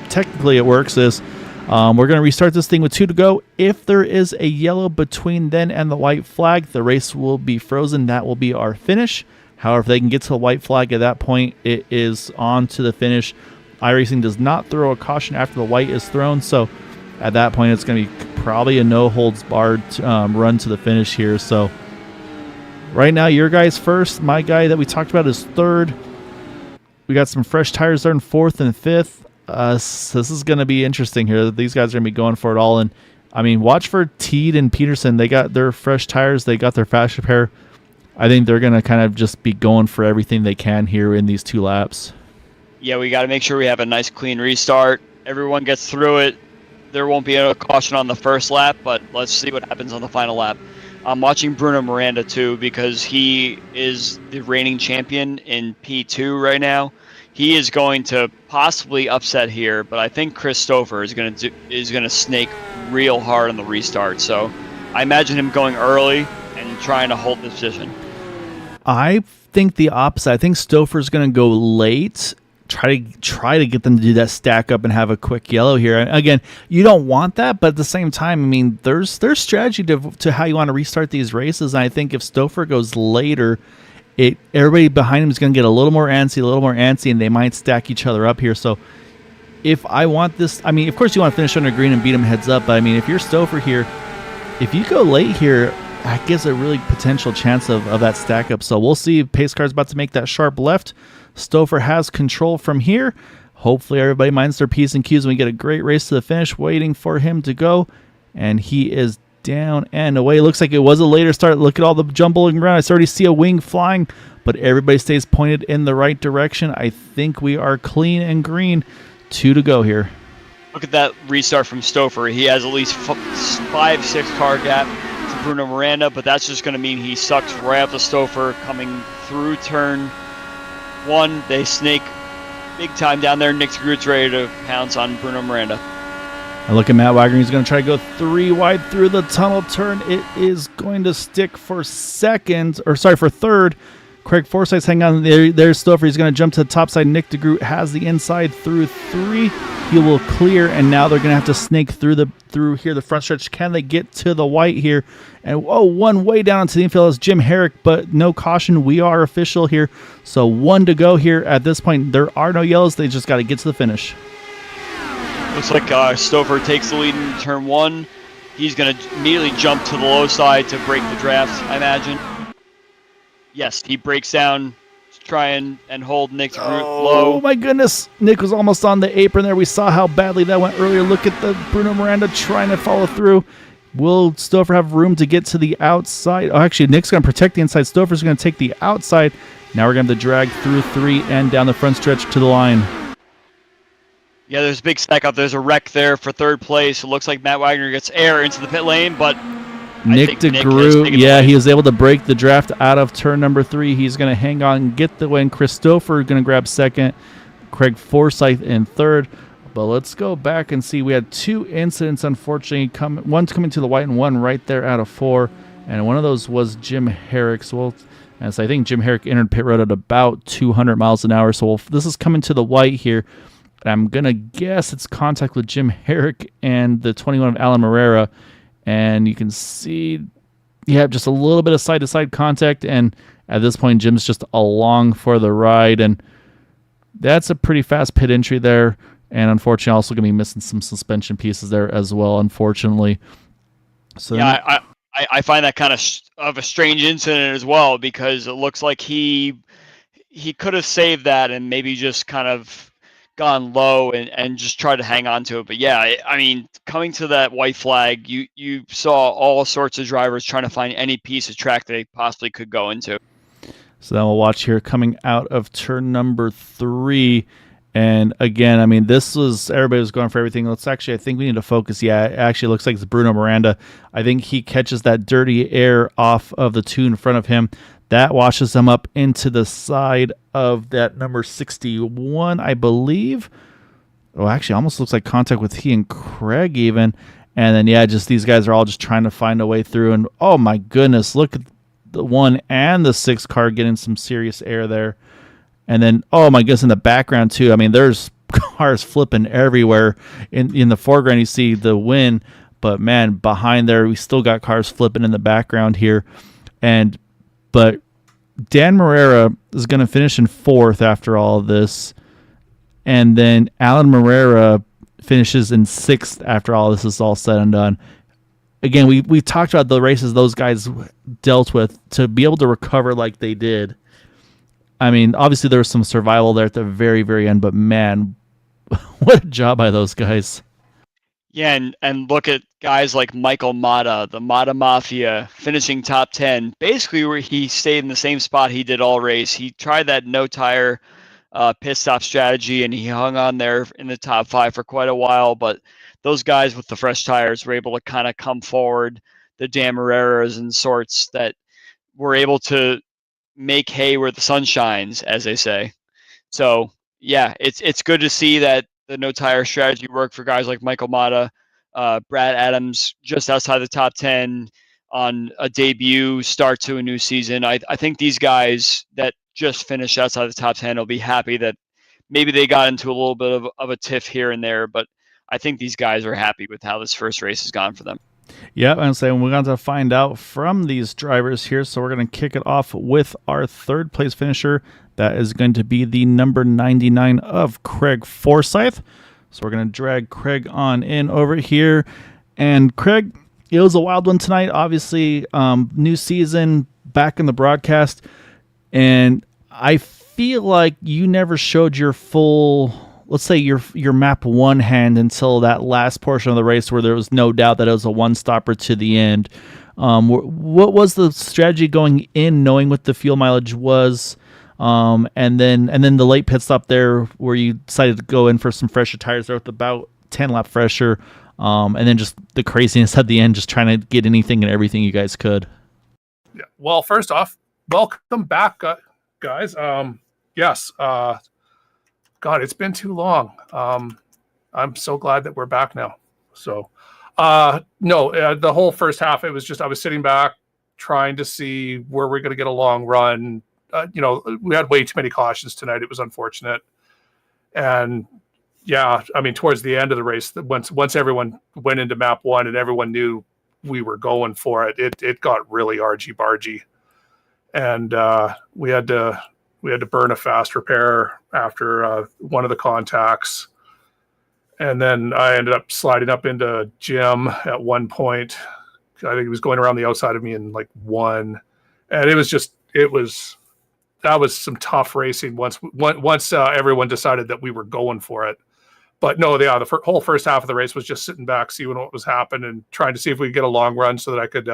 technically it works is we're going to restart this thing with 2 to go. If there is a yellow between then and the white flag, the race will be frozen. That will be our finish. However, if they can get to the white flag at that point, it is on to the finish. iRacing does not throw a caution after the white is thrown. So at that point, it's going to be probably a no-holds-barred run to the finish here. So right now, your guy's first. My guy that we talked about is third. We got some fresh tires there in 4th and 5th. So this is going to be interesting here. These guys are going to be going for it all. And, I mean, watch for Teed and Peterson. They got their fresh tires. They got their fast repair. I think they're going to kind of just be going for everything they can here in these 2 laps. Yeah, we got to make sure we have a nice, clean restart. Everyone gets through it. There won't be a caution on the first lap, but let's see what happens on the final lap. I'm watching Bruno Miranda, too, because he is the reigning champion in P2 right now. He is going to possibly upset here, but I think Chris Stouffer is going to snake real hard on the restart. So I imagine him going early and trying to hold the position. I think the opposite. I think Stouffer's going to go late, try to get them to do that stack up and have a quick yellow here. Again, you don't want that, but at the same time, I mean, there's strategy to how you want to restart these races. And I think if Stouffer goes later, everybody behind him is going to get a little more antsy, and they might stack each other up here. So if I want this, I mean, of course you want to finish under green and beat him heads up, but I mean, if you're Stouffer here, if you go late here, that gives a really potential chance of that stack up. So we'll see. Pace car's about to make that sharp left. Stouffer has control from here. Hopefully everybody minds their P's and Q's and we get a great race to the finish waiting for him to go. And he is down and away. Looks like it was a later start. Look at all the jumbling around. I already see a wing flying, but everybody stays pointed in the right direction. I think we are clean and green. 2 to go here. Look at that restart from Stouffer. He has at least 5-6 car gap to Bruno Miranda, but that's just going to mean he sucks right up to Stouffer coming through turn 1. They snake big time down there. Nick DeGroot's ready to pounce on Bruno Miranda. And look at Matt Wagner. He's going to try to go 3 wide through the tunnel turn. It is going to stick for third. Craig Forsythe's hanging on. There's Stouffer. He's going to jump to the top side. Nick DeGroot has the inside through 3. He will clear, and now they're going to have to snake through here, the front stretch. Can they get to the white here? And one way down to the infield is Jim Herrick, but no caution. We are official here. So 1 to go here at this point. There are no yellows. They just got to get to the finish. Looks like Stouffer takes the lead in turn 1. He's going to immediately jump to the low side to break the draft, I imagine. Yes, he breaks down, try and hold Nick's route Oh low. my goodness. Nick was almost on the apron there. We saw how badly that went earlier. Look at the Bruno Miranda trying to follow through. Will Stouffer have room to get to the outside? Oh, actually, Nick's going to protect the inside. Stouffer's going to take the outside. Now we're going to have to drag through 3 and down the front stretch to the line. Yeah, there's a big stack up. There's a wreck there for third place. It looks like Matt Wagner gets air into the pit lane, but Nick DeGroot, yeah, he was able to break the draft out of turn number 3. He's going to hang on and get the win. Christopher going to grab second. Craig Forsyth in third. But let's go back and see. We had 2 incidents, unfortunately. One's coming to the white and one right there out of 4. And one of those was Jim Herrick's. Well, as I think Jim Herrick entered pit road at about 200 miles an hour. So this is coming to the white here. I'm going to guess it's contact with Jim Herrick and the 21 of Alan Morera. And you can see you have just a little bit of side-to-side contact. And at this point, Jim's just along for the ride. And that's a pretty fast pit entry there. And unfortunately, also going to be missing some suspension pieces there as well, unfortunately. So yeah, I find that kind of a strange incident as well, because it looks like he could have saved that and maybe just kind of gone low and just tried to hang on to it. But yeah, I mean, coming to that white flag, you saw all sorts of drivers trying to find any piece of track that they possibly could go into. So then we'll watch here coming out of turn number 3. And again, I mean, everybody was going for everything. I think we need to focus. Yeah, it actually looks like it's Bruno Miranda. I think he catches that dirty air off of the 2 in front of him. That washes him up into the side of that number 61, I believe. Oh, actually, almost looks like contact with he and Craig even. And then, yeah, just these guys are all just trying to find a way through. And, oh, my goodness, look at the 1 and the 6 car getting some serious air there. And then, oh my goodness, in the background too. I mean, there's cars flipping everywhere. In the foreground, you see the win, but man, behind there, we still got cars flipping in the background here. But Dan Morera is going to finish in 4th after all of this, and then Alan Morera finishes in 6th after all this is all said and done. Again, we talked about the races those guys dealt with to be able to recover like they did. I mean, obviously there was some survival there at the very, very end, but man, what a job by those guys. Yeah, and look at guys like Michael Mata, the Mata Mafia, finishing top 10, basically where he stayed in the same spot he did all race. He tried that no-tire pit stop strategy, and he hung on there in the top 5 for quite a while, but those guys with the fresh tires were able to kind of come forward, the Dan Moreras and sorts that were able to make hay where the sun shines, as they say. So yeah, it's good to see that the no tire strategy worked for guys like Michael Mata, Brad Adams, just outside the top 10 on a debut start to a new season. I think these guys that just finished outside the top 10 will be happy that maybe they got into a little bit of a tiff here and there, but I think these guys are happy with how this first race has gone for them. Yeah, I'm saying we're going to find out from these drivers here. So we're going to kick it off with our 3rd place finisher. That is going to be the number 99 of Craig Forsyth. So we're going to drag Craig on in over here. And Craig, it was a wild one tonight. Obviously, new season, back in the broadcast. And I feel like you never showed your full, let's say your map 1 hand until that last portion of the race where there was no doubt that it was a one-stopper to the end. What was the strategy going in, knowing what the fuel mileage was, and then the late pit stop there where you decided to go in for some fresher tires there with about 10 lap fresher, and then just the craziness at the end, just trying to get anything and everything you guys could? Yeah. Well, first off, welcome back, guys. Yes. God, it's been too long. I'm so glad that we're back now. So, the whole first half, it was just I was sitting back trying to see where we're going to get a long run. We had way too many cautions tonight. It was unfortunate. And yeah, I mean, towards the end of the race, once everyone went into map 1 and everyone knew we were going for it, it got really argy-bargy. And we had to burn a fast repair after one of the contacts. And then I ended up sliding up into Jim at one point. I think he was going around the outside of me in like 1. And it was some tough racing once everyone decided that we were going for it. But no, yeah, the whole first half of the race was just sitting back, seeing what was happening, and trying to see if we could get a long run so that I could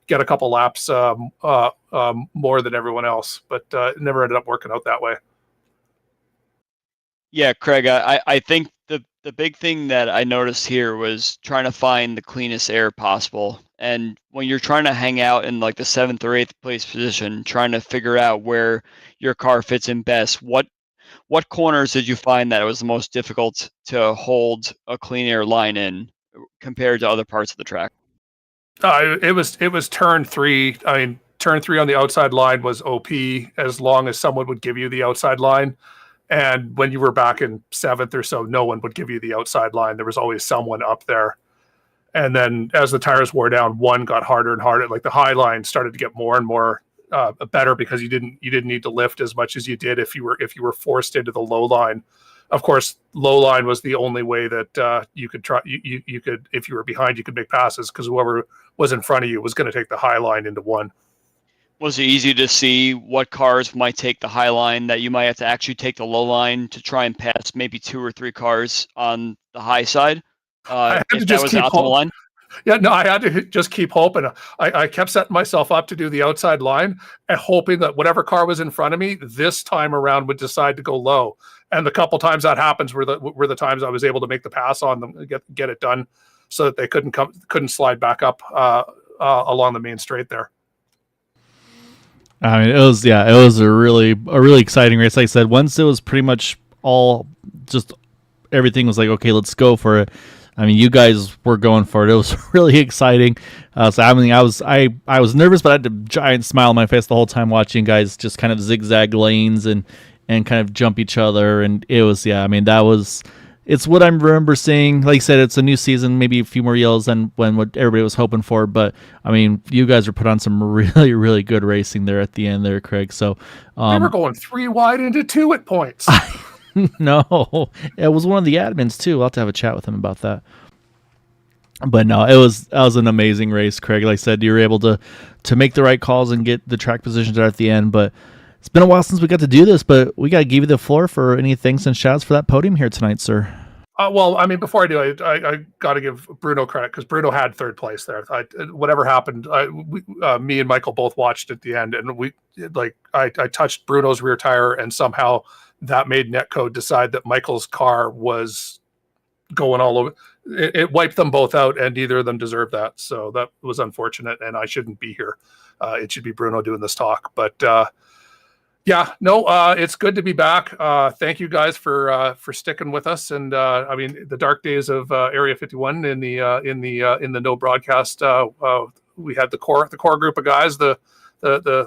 get a couple laps more than everyone else. But it never ended up working out that way. Yeah, Craig, I think the big thing that I noticed here was trying to find the cleanest air possible. And when you're trying to hang out in like the 7th or 8th place position, trying to figure out where your car fits in best, what corners did you find that it was the most difficult to hold a clean air line in compared to other parts of the track? It was turn 3. I mean, turn 3 on the outside line was OP as long as someone would give you the outside line. And when you were back in 7th or so, no one would give you the outside line. There was always someone up there. And then as the tires wore down, one got harder and harder. Like the high line started to get more and more better because you didn't need to lift as much as you did if you were forced into the low line. Of course, low line was the only way that you could try. You could, if you were behind, you could make passes because whoever was in front of you was going to take the high line into one. Was it easy to see what cars might take the high line that you might have to actually take the low line to try and pass maybe 2 or 3 cars on the high side? I had to If that just was the keep optimal line? Yeah, no, I had to just keep hoping. I kept setting myself up to do the outside line and hoping that whatever car was in front of me this time around would decide to go low. And the couple times that happens were the times I was able to make the pass on them, get it done, so that they couldn't slide back up along the main straight there. I mean, it was a really exciting race. Like I said, once it was pretty much all just everything was like, okay, let's go for it. I mean, you guys were going for it. It was really exciting. So I mean, I was nervous, but I had a giant smile on my face the whole time watching guys just kind of zigzag lanes and kind of jump each other. And it was, yeah, I mean, it's what I remember seeing. Like I said, it's a new season, maybe a few more yells than what everybody was hoping for. But I mean, you guys were put on some really, really good racing there at the end there, Craig. So we were going 3 wide into 2 at points. No, it was one of the admins too. I'll have to have a chat with him about that. But no, that was an amazing race, Craig. Like I said, you were able to make the right calls and get the track positions there at the end. But it's been a while since we got to do this, but we got to give you the floor for any thanks and shouts for that podium here tonight, sir. Well, I mean, before I do, I got to give Bruno credit because Bruno had 3rd place there. Whatever happened, me and Michael both watched at the end, and I touched Bruno's rear tire, and somehow that made Netcode decide that Michael's car was going all over. It wiped them both out, and neither of them deserved that. So that was unfortunate, and I shouldn't be here. It should be Bruno doing this talk. But yeah, no, it's good to be back. Thank you guys for sticking with us. And I mean, the dark days of Area 51 in the no broadcast. We had the core group of guys, the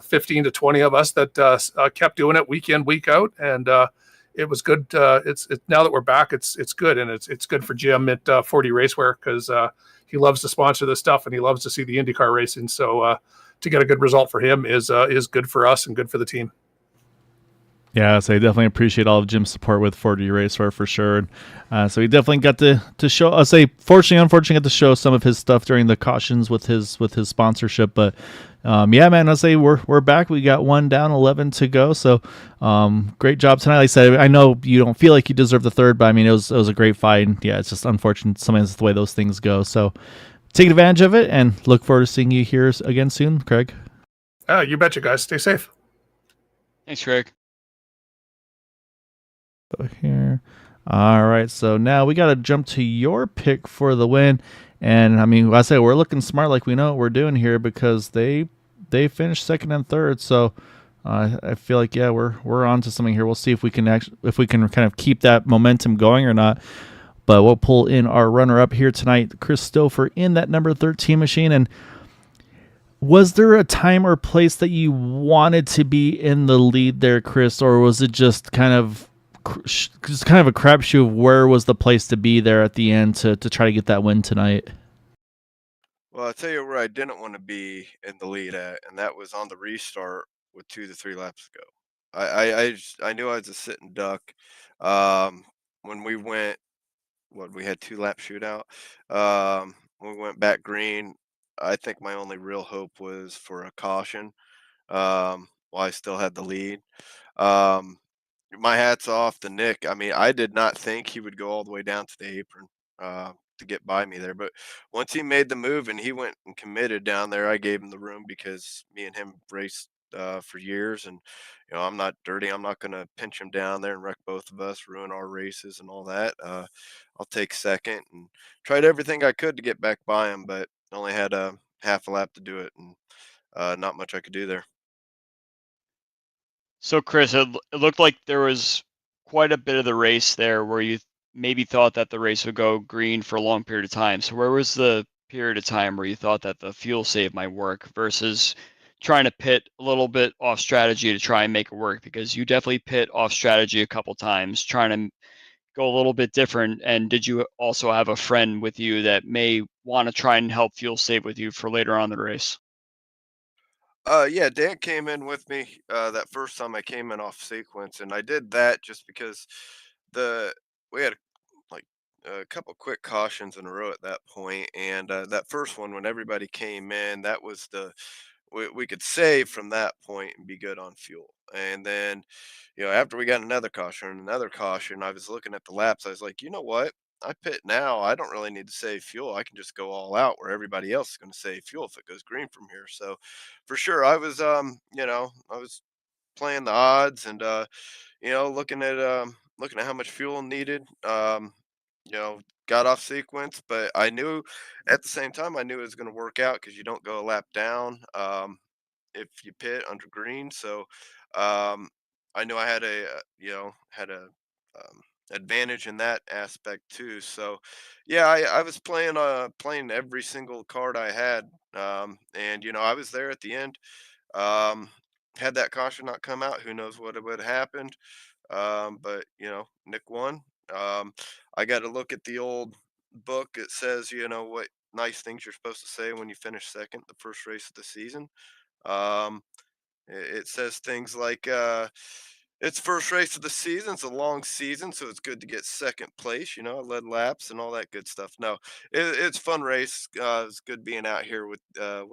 15 to 20 of us that kept doing it week in, week out, and it was good. It's now that we're back, it's good, and it's good for Jim at 40 Racewear because he loves to sponsor this stuff and he loves to see the IndyCar racing. So to get a good result for him is good for us and good for the team. Yeah, so I definitely appreciate all of Jim's support with 40 Racewear for sure. And, so he definitely got to show. I'll say, unfortunately, got to show some of his stuff during the cautions with his sponsorship. But yeah, man, I'll say we're back. We got 1 down, 11 to go. So great job tonight. Like I said, I know you don't feel like you deserve the 3rd, but I mean it was a great fight. And yeah, it's just unfortunate sometimes the way those things go. So take advantage of it and look forward to seeing you here again soon, Craig. You betcha, guys. Stay safe. Thanks, Craig. Here. All right, so now we got to jump to your pick for the win. And I mean, I say we're looking smart, like we know what we're doing here because they finished 2nd and 3rd. So I feel like we're on to something here. We'll see if we can kind of keep that momentum going or not. But we'll pull in our runner up here tonight, Chris Stouffer, in that number 13 machine. And was there a time or place that you wanted to be in the lead there, Chris, or was it just kind of a crapshoot of where was the place to be there at the end to try to get that win tonight? Well, I'll tell you where I didn't want to be in the lead at, and that was on the restart with 2 to 3 laps to go. I knew I was a sitting duck. When we went, we had 2 lap shootout. When we went back green, I think my only real hope was for a caution. while I still had the lead. Um, my hat's off to Nick. I mean, I did not think he would go all the way down to the apron to get by me there, but once he made the move and he went and committed down there, I gave him the room because me and him raced for years, and I'm not dirty. I'm not going to pinch him down there and wreck both of us, ruin our races and all that. I'll take second and tried everything I could to get back by him, but only had a half a lap to do it, and not much I could do there. So, Chris, it looked like there was quite a bit of the race there where you maybe thought that the race would go green for a long period of time. So, where was the period of time where you thought that the fuel save might work versus trying to pit a little bit off strategy to try and make it work? Because you definitely pit off strategy a couple times, trying to go a little bit different. And did you also have a friend with you that may want to try and help fuel save with you for later on in the race? Yeah, Dan came in with me that first time I came in off sequence, and I did that just because the we had like a couple quick cautions in a row at that point, and that first one when everybody came in, that was we could save from that point and be good on fuel. And then, after we got another caution, I was looking at the laps. I was like, you know what? I pit now. I don't really need to save fuel. I can just go all out where everybody else is going to save fuel if it goes green from here. So, for sure, I was playing the odds and looking at how much fuel needed. Got off sequence, but I knew at the same time I knew it was going to work out because you don't go a lap down. If you pit under green. So um, I knew I had a advantage in that aspect too. So yeah, I was playing every single card I had, and I was there at the end. Um, had that caution not come out, who knows what would have happened. But Nick won. Um, I got to look at the old book. It says what nice things you're supposed to say when you finish second the first race of the season. Um, it says things like, it's first race of the season. It's a long season, so it's good to get second place. Led laps and all that good stuff. No, it's fun race. It's good being out here with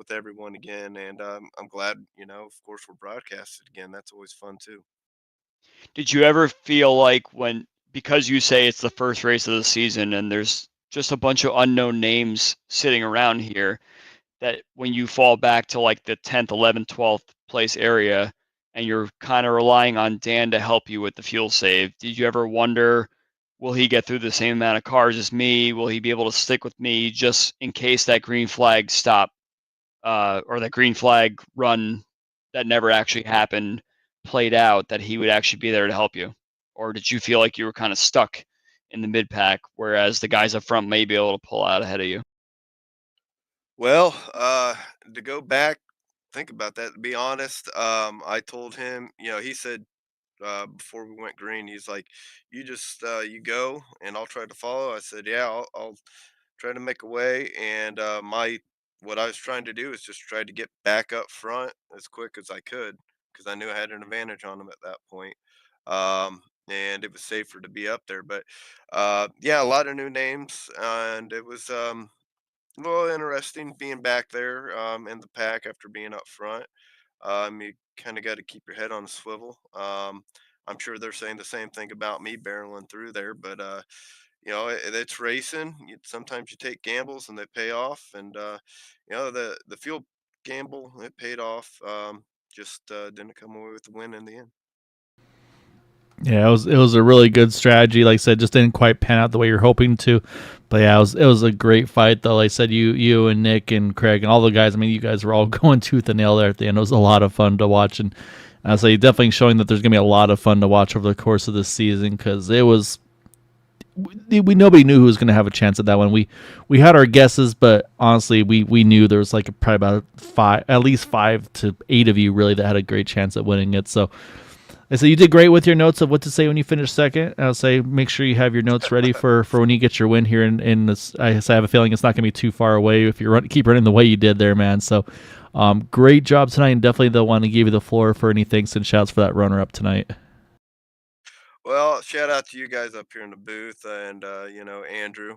everyone again, and I'm glad. Of course, we're broadcasted again. That's always fun too. Did you ever feel like because you say it's the first race of the season and there's just a bunch of unknown names sitting around here, that when you fall back to like the 10th, 11th, 12th place area and you're kind of relying on Dan to help you with the fuel save, did you ever wonder, will he get through the same amount of cars as me? Will he be able to stick with me just in case that green flag stop or that green flag run that never actually happened played out, that he would actually be there to help you? Or did you feel like you were kind of stuck in the mid pack, whereas the guys up front may be able to pull out ahead of you? Well, to go back, think about that. To be honest, I told him. He said before we went green, he's like, "You just you go, and I'll try to follow." I said, "Yeah, I'll try to make a way." And my what I was trying to do is just try to get back up front as quick as I could because I knew I had an advantage on him at that point. And it was safer to be up there. But yeah, a lot of new names, and it was a little interesting being back there in the pack after being up front. You kind of got to keep your head on a swivel. I'm sure they're saying the same thing about me barreling through there, but it's racing. Sometimes you take gambles and they pay off, and the fuel gamble, it paid off. Just didn't come away with the win in the end. Yeah, it was a really good strategy. Like I said, just didn't quite pan out the way you're hoping to. But yeah, it was a great fight though. Like I said, you and Nick and Craig and all the guys. I mean, you guys were all going tooth and nail there at the end. It was a lot of fun to watch, and I say definitely showing that there's gonna be a lot of fun to watch over the course of this season because it was we nobody knew who was going to have a chance at that one. We had our guesses, but honestly, we knew there was like probably about at least 5 to 8 of you really that had a great chance at winning it. So I say you did great with your notes of what to say when you finish second. I'll say make sure you have your notes ready for when you get your win here. In this, I have a feeling it's not going to be too far away if you keep running the way you did there, man. So great job tonight, and definitely the one to give you the floor for any thanks and shouts for that runner up tonight. Well, shout out to you guys up here in the booth, and Andrew.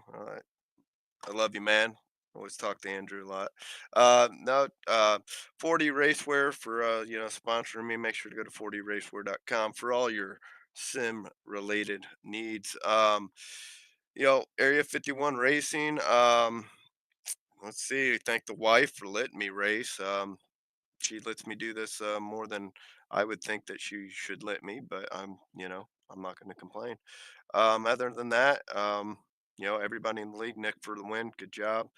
I love you, man. Always talk to Andrew a lot. No, 40 Racewear for sponsoring me. Make sure to go to 40racewear.com for all your sim related needs. Area 51 Racing. Let's see. Thank the wife for letting me race. She lets me do this more than I would think that she should let me, but I'm not going to complain. Other than that, everybody in the league, Nick for the win, good job.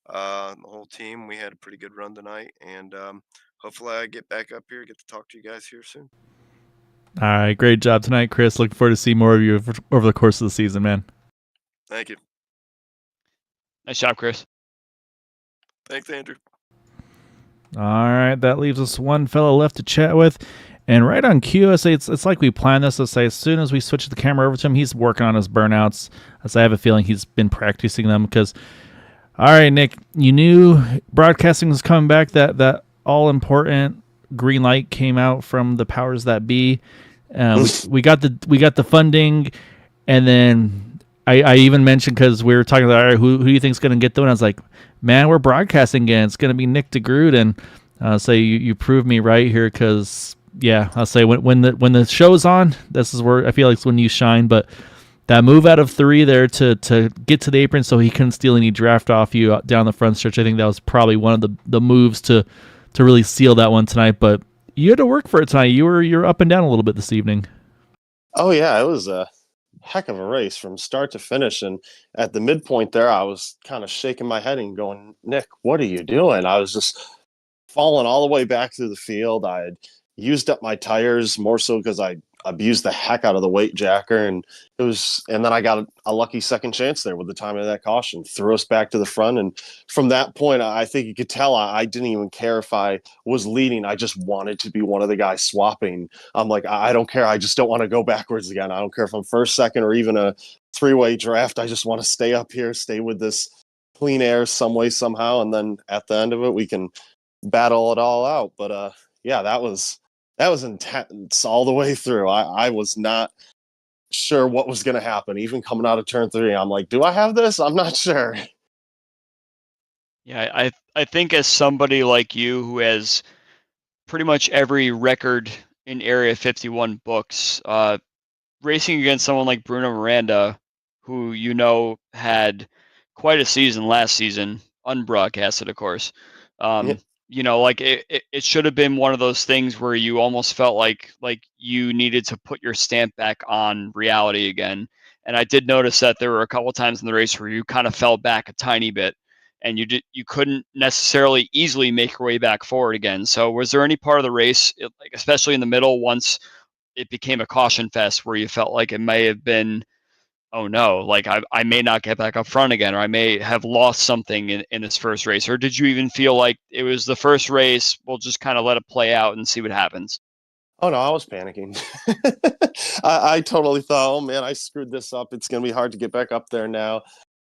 The whole team, we had a pretty good run tonight, and hopefully I get back up here, get to talk to you guys here soon. All right, great job tonight, Chris. Looking forward to see more of you over the course of the season, man. Thank you. Nice job, Chris. Thanks, Andrew. All right, that leaves us one fellow left to chat with. And right on cue, I say it's like we planned this. I say as soon as we switch the camera over to him, he's working on his burnouts. As I have a feeling he's been practicing them because. All right, Nick, you knew broadcasting was coming back. That all important green light came out from the powers that be. We got the funding, and then I even mentioned because we were talking about, all right, who do you think's going to get the one? I was like, man, we're broadcasting again. It's going to be Nick DeGroot, and so you proved me right here because yeah, I'll say when the show's on, this is where I feel like it's when you shine. But that move out of 3 there to get to the apron so he couldn't steal any draft off you down the front stretch, I think that was probably one of the moves to really seal that one tonight. But you had to work for it tonight. You're up and down a little bit this evening. Oh yeah, it was a heck of a race from start to finish. And at the midpoint there, I was kind of shaking my head and going, Nick, what are you doing? I was just falling all the way back through the field. I had used up my tires more so because I abused the heck out of the weight jacker, and then I got a lucky second chance there with the timing of that caution, threw us back to the front. And from that point, I think you could tell I didn't even care if I was leading. I just wanted to be one of the guys swapping. I'm like, I don't care. I just don't want to go backwards again. I don't care if I'm first, second, or even a 3-way draft. I just want to stay up here, stay with this clean air some way, somehow. And then at the end of it, we can battle it all out. But yeah, that was intense all the way through. I was not sure what was going to happen. Even coming out of turn 3, I'm like, do I have this? I'm not sure. Yeah, I think as somebody like you who has pretty much every record in Area 51 books, racing against someone like Bruno Miranda, who had quite a season last season, unbroadcasted, of course. Yeah. Like it should have been one of those things where you almost felt like you needed to put your stamp back on reality again. And I did notice that there were a couple times in the race where you kind of fell back a tiny bit, and you couldn't necessarily easily make your way back forward again. So was there any part of the race, like especially in the middle, once it became a caution fest, where you felt like it may have been, oh no, like I may not get back up front again, or I may have lost something in this first race? Or did you even feel like it was the first race, we'll just kind of let it play out and see what happens? Oh no, I was panicking. I totally thought, oh man, I screwed this up. It's going to be hard to get back up there now.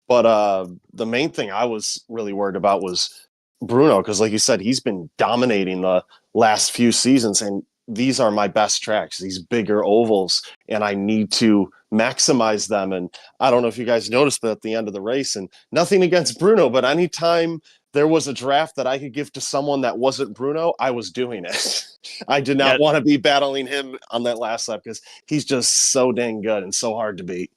But the main thing I was really worried about was Bruno, because like you said, he's been dominating the last few seasons, and these are my best tracks, these bigger ovals, and I need to maximize them. And I don't know if you guys noticed, but at the end of the race, and nothing against Bruno, but anytime there was a draft that I could give to someone that wasn't Bruno, I was doing it. I did not want to be battling him on that last lap because he's just so dang good and so hard to beat.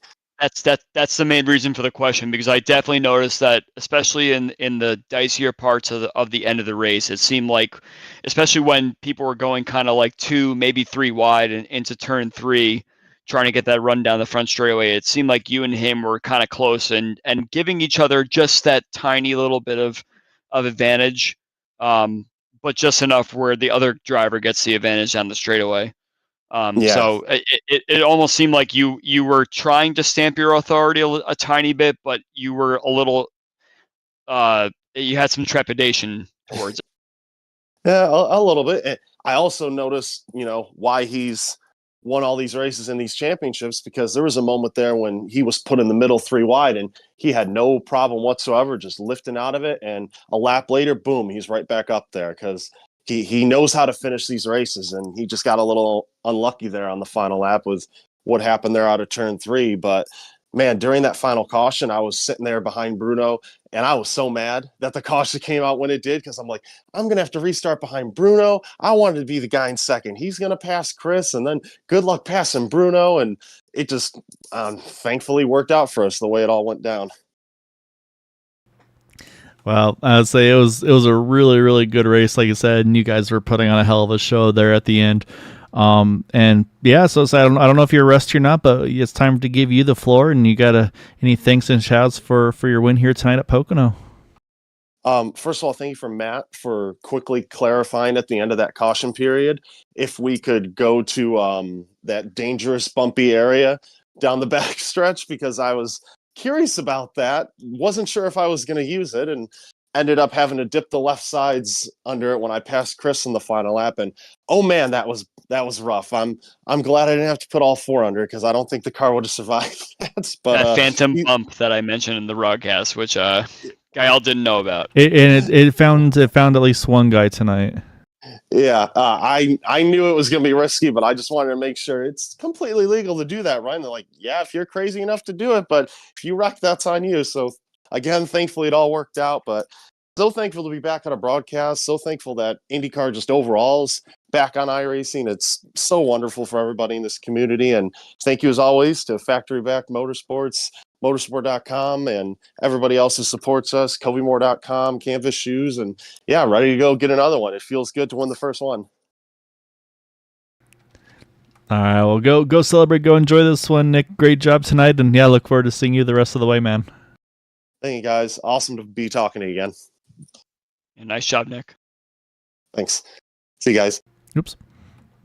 That's the main reason for the question, because I definitely noticed that, especially in the dicier parts of the end of the race, it seemed like, especially when people were going kind of like 2, maybe 3 wide and into turn 3, trying to get that run down the front straightaway, it seemed like you and him were kind of close and giving each other just that tiny little bit of advantage, but just enough where the other driver gets the advantage on the straightaway. Yeah. So it almost seemed like you were trying to stamp your authority a tiny bit, but you were a little, you had some trepidation towards it. Yeah, a little bit. I also noticed, why he's won all these races and these championships, because there was a moment there when he was put in the middle 3 wide and he had no problem whatsoever just lifting out of it. And a lap later, boom, he's right back up there because he knows how to finish these races. And he just got a little unlucky there on the final lap with what happened there out of turn 3. But man, during that final caution, I was sitting there behind Bruno, and I was so mad that the caution came out when it did, because I'm like, I'm going to have to restart behind Bruno. I wanted to be the guy in second. He's going to pass Chris, and then good luck passing Bruno. And it just thankfully worked out for us the way it all went down. Well, I'd say it was a really, really good race, like you said, and you guys were putting on a hell of a show there at the end. And yeah, so I don't know if you're rusty or not, but it's time to give you the floor, and you got any thanks and shouts for your win here tonight at Pocono. First of all, thank you for Matt for quickly clarifying at the end of that caution period if we could go to that dangerous bumpy area down the back stretch, because I was curious about that. Wasn't sure if I was going to use it, and ended up having to dip the left sides under it when I passed Chris in the final lap. And oh man, that was rough. I'm glad I didn't have to put all four under, because I don't think the car would have survived that. But that phantom bump that I mentioned in the broadcast, which Gael didn't know about. It found at least one guy tonight. Yeah, I knew it was going to be risky, but I just wanted to make sure it's completely legal to do that, right? And they're like, yeah, if you're crazy enough to do it, but if you wreck, that's on you. So again, thankfully it all worked out, but so thankful to be back on a broadcast. So thankful that IndyCar just overall is back on iRacing. It's so wonderful for everybody in this community. And thank you as always to Factory Back Motorsports, motorsport.com, and everybody else who supports us, Covymore.com, Canvas Shoes, and yeah, ready to go get another one. It feels good to win the first one. All right, well, go celebrate, go enjoy this one, Nick. Great job tonight, and yeah, look forward to seeing you the rest of the way, man. Thank you, guys. Awesome to be talking to you again. Yeah, nice job, Nick. Thanks. See you guys. Oops.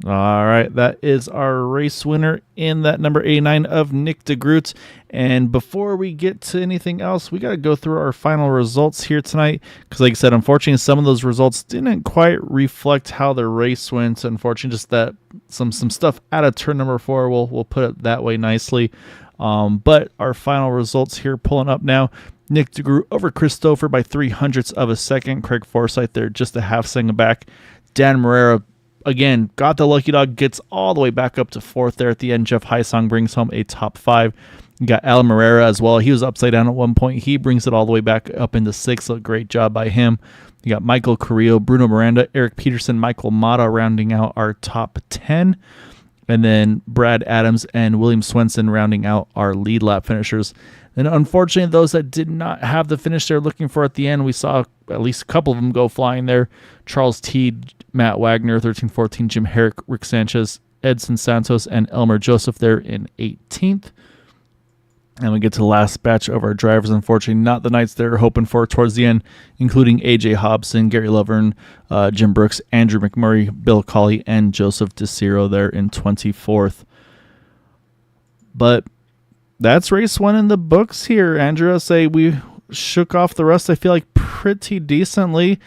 All right, that is our race winner in that number 89 of Nick DeGroot. And before we get to anything else, we got to go through our final results here tonight, because like I said, unfortunately, some of those results didn't quite reflect how the race went. Unfortunately, just that some stuff out of turn number 4, we'll put it that way nicely. But our final results here pulling up now. Nick DeGroot over Christopher by 0.03 of a second. Craig Forsyth there just a half second back. Dan Morera, again, got the lucky dog, gets all the way back up to 4th there at the end. Jeff Heisong brings home a top 5. You got Alan Morera as well. He was upside down at one point. He brings it all the way back up into 6th. So great job by him. You got Michael Carrillo, Bruno Miranda, Eric Peterson, Michael Mata rounding out our top 10. And then Brad Adams and William Swenson rounding out our lead lap finishers. And unfortunately, those that did not have the finish they're looking for at the end, we saw at least a couple of them go flying there. Charles Teed, Matt Wagner, 13-14, Jim Herrick, Rick Sanchez, Edson Santos, and Elmer Joseph there in 18th. And we get to the last batch of our drivers. Unfortunately, not the nights they're hoping for towards the end, including AJ Hobson, Gary Lovern, Jim Brooks, Andrew McMurray, Bill Colley, and Joseph DeCiro there in 24th. But that's race 1 in the books here, Andrew. Say we shook off the rust, I feel like, pretty decently,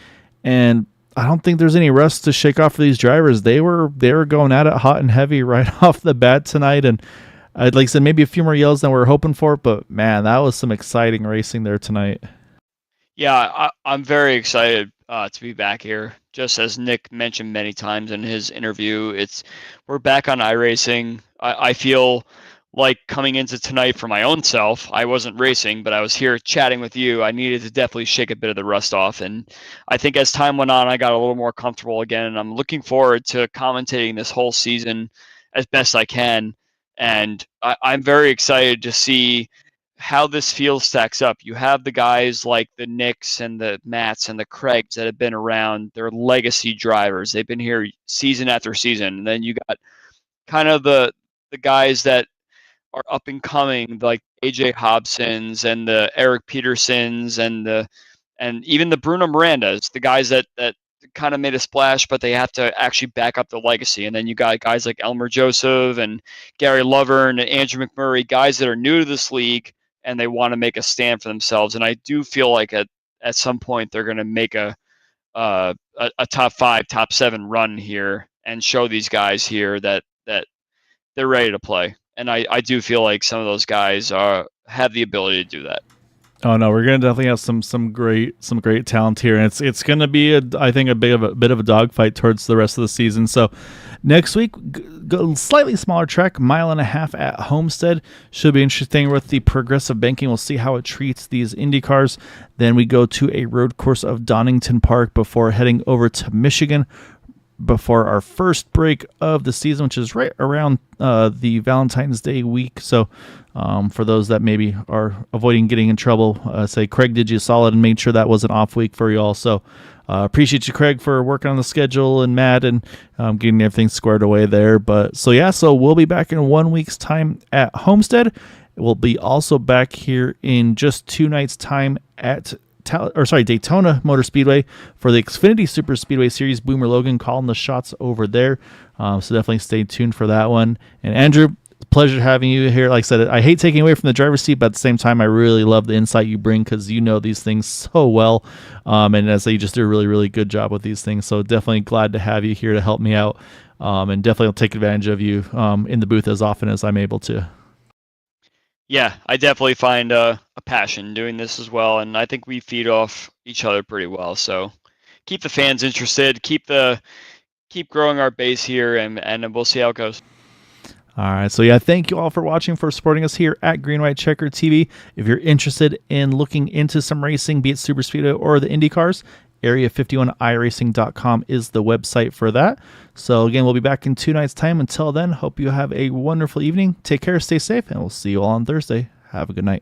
and I don't think there's any rust to shake off for these drivers. They were going at it hot and heavy right off the bat tonight, and I'd like I said, maybe a few more yells than we were hoping for, but man, that was some exciting racing there tonight. Yeah, I'm very excited to be back here. Just as Nick mentioned many times in his interview, we're back on iRacing. I feel like coming into tonight for my own self, I wasn't racing, but I was here chatting with you. I needed to definitely shake a bit of the rust off. And I think as time went on, I got a little more comfortable again. And I'm looking forward to commentating this whole season as best I can. And I'm very excited to see how this field stacks up. You have the guys like the Nicks and the Matts and the Craigs that have been around. They're legacy drivers. They've been here season after season. And then you got kind of the guys that are up and coming, like AJ Hobsons and the Eric Petersons and even the Bruno Mirandas, the guys that kind of made a splash, but they have to actually back up the legacy. And then you got guys like Elmer Joseph and Gary Lovern and Andrew McMurray, guys that are new to this league and they want to make a stand for themselves. And I do feel like at some point they're going to make a top 5, top 7 run here and show these guys here that they're ready to play. And I do feel like some of those guys have the ability to do that. Oh no, we're gonna definitely have some great talent here, and it's gonna be I think a bit of a dogfight towards the rest of the season. So next week, go slightly smaller track, mile and a half at Homestead, should be interesting with the progressive banking. We'll see how it treats these Indy cars. Then we go to a road course of Donington Park before heading over to Michigan before our first break of the season, which is right around the Valentine's Day week. So for those that maybe are avoiding getting in trouble, say Craig did you solid and made sure that was an off week for you all. So appreciate you, Craig, for working on the schedule, and Matt, and getting everything squared away there. But so we'll be back in 1 week's time at Homestead. We'll be also back here in just 2 nights' time at Daytona Motor Speedway for the Xfinity Super Speedway Series. Boomer Logan calling the shots over there. So definitely stay tuned for that one. And Andrew, pleasure having you here. Like I said, I hate taking away from the driver's seat, but at the same time, I really love the insight you bring because you know these things so well. And as you just do a really, really good job with these things. So definitely glad to have you here to help me out. And definitely will take advantage of you in the booth as often as I'm able to. Yeah, I definitely find a passion doing this as well, and I think we feed off each other pretty well. So keep the fans interested, keep growing our base here, and we'll see how it goes. All right, so yeah, thank you all for watching, for supporting us here at Green White Checker TV. If you're interested in looking into some racing, be it Super Speedway or the Indy cars, area51iracing.com is the website for that. So again, we'll be back in 2 nights' time. Until then, hope you have a wonderful evening. Take care, stay safe, and we'll see you all on Thursday. Have a good night.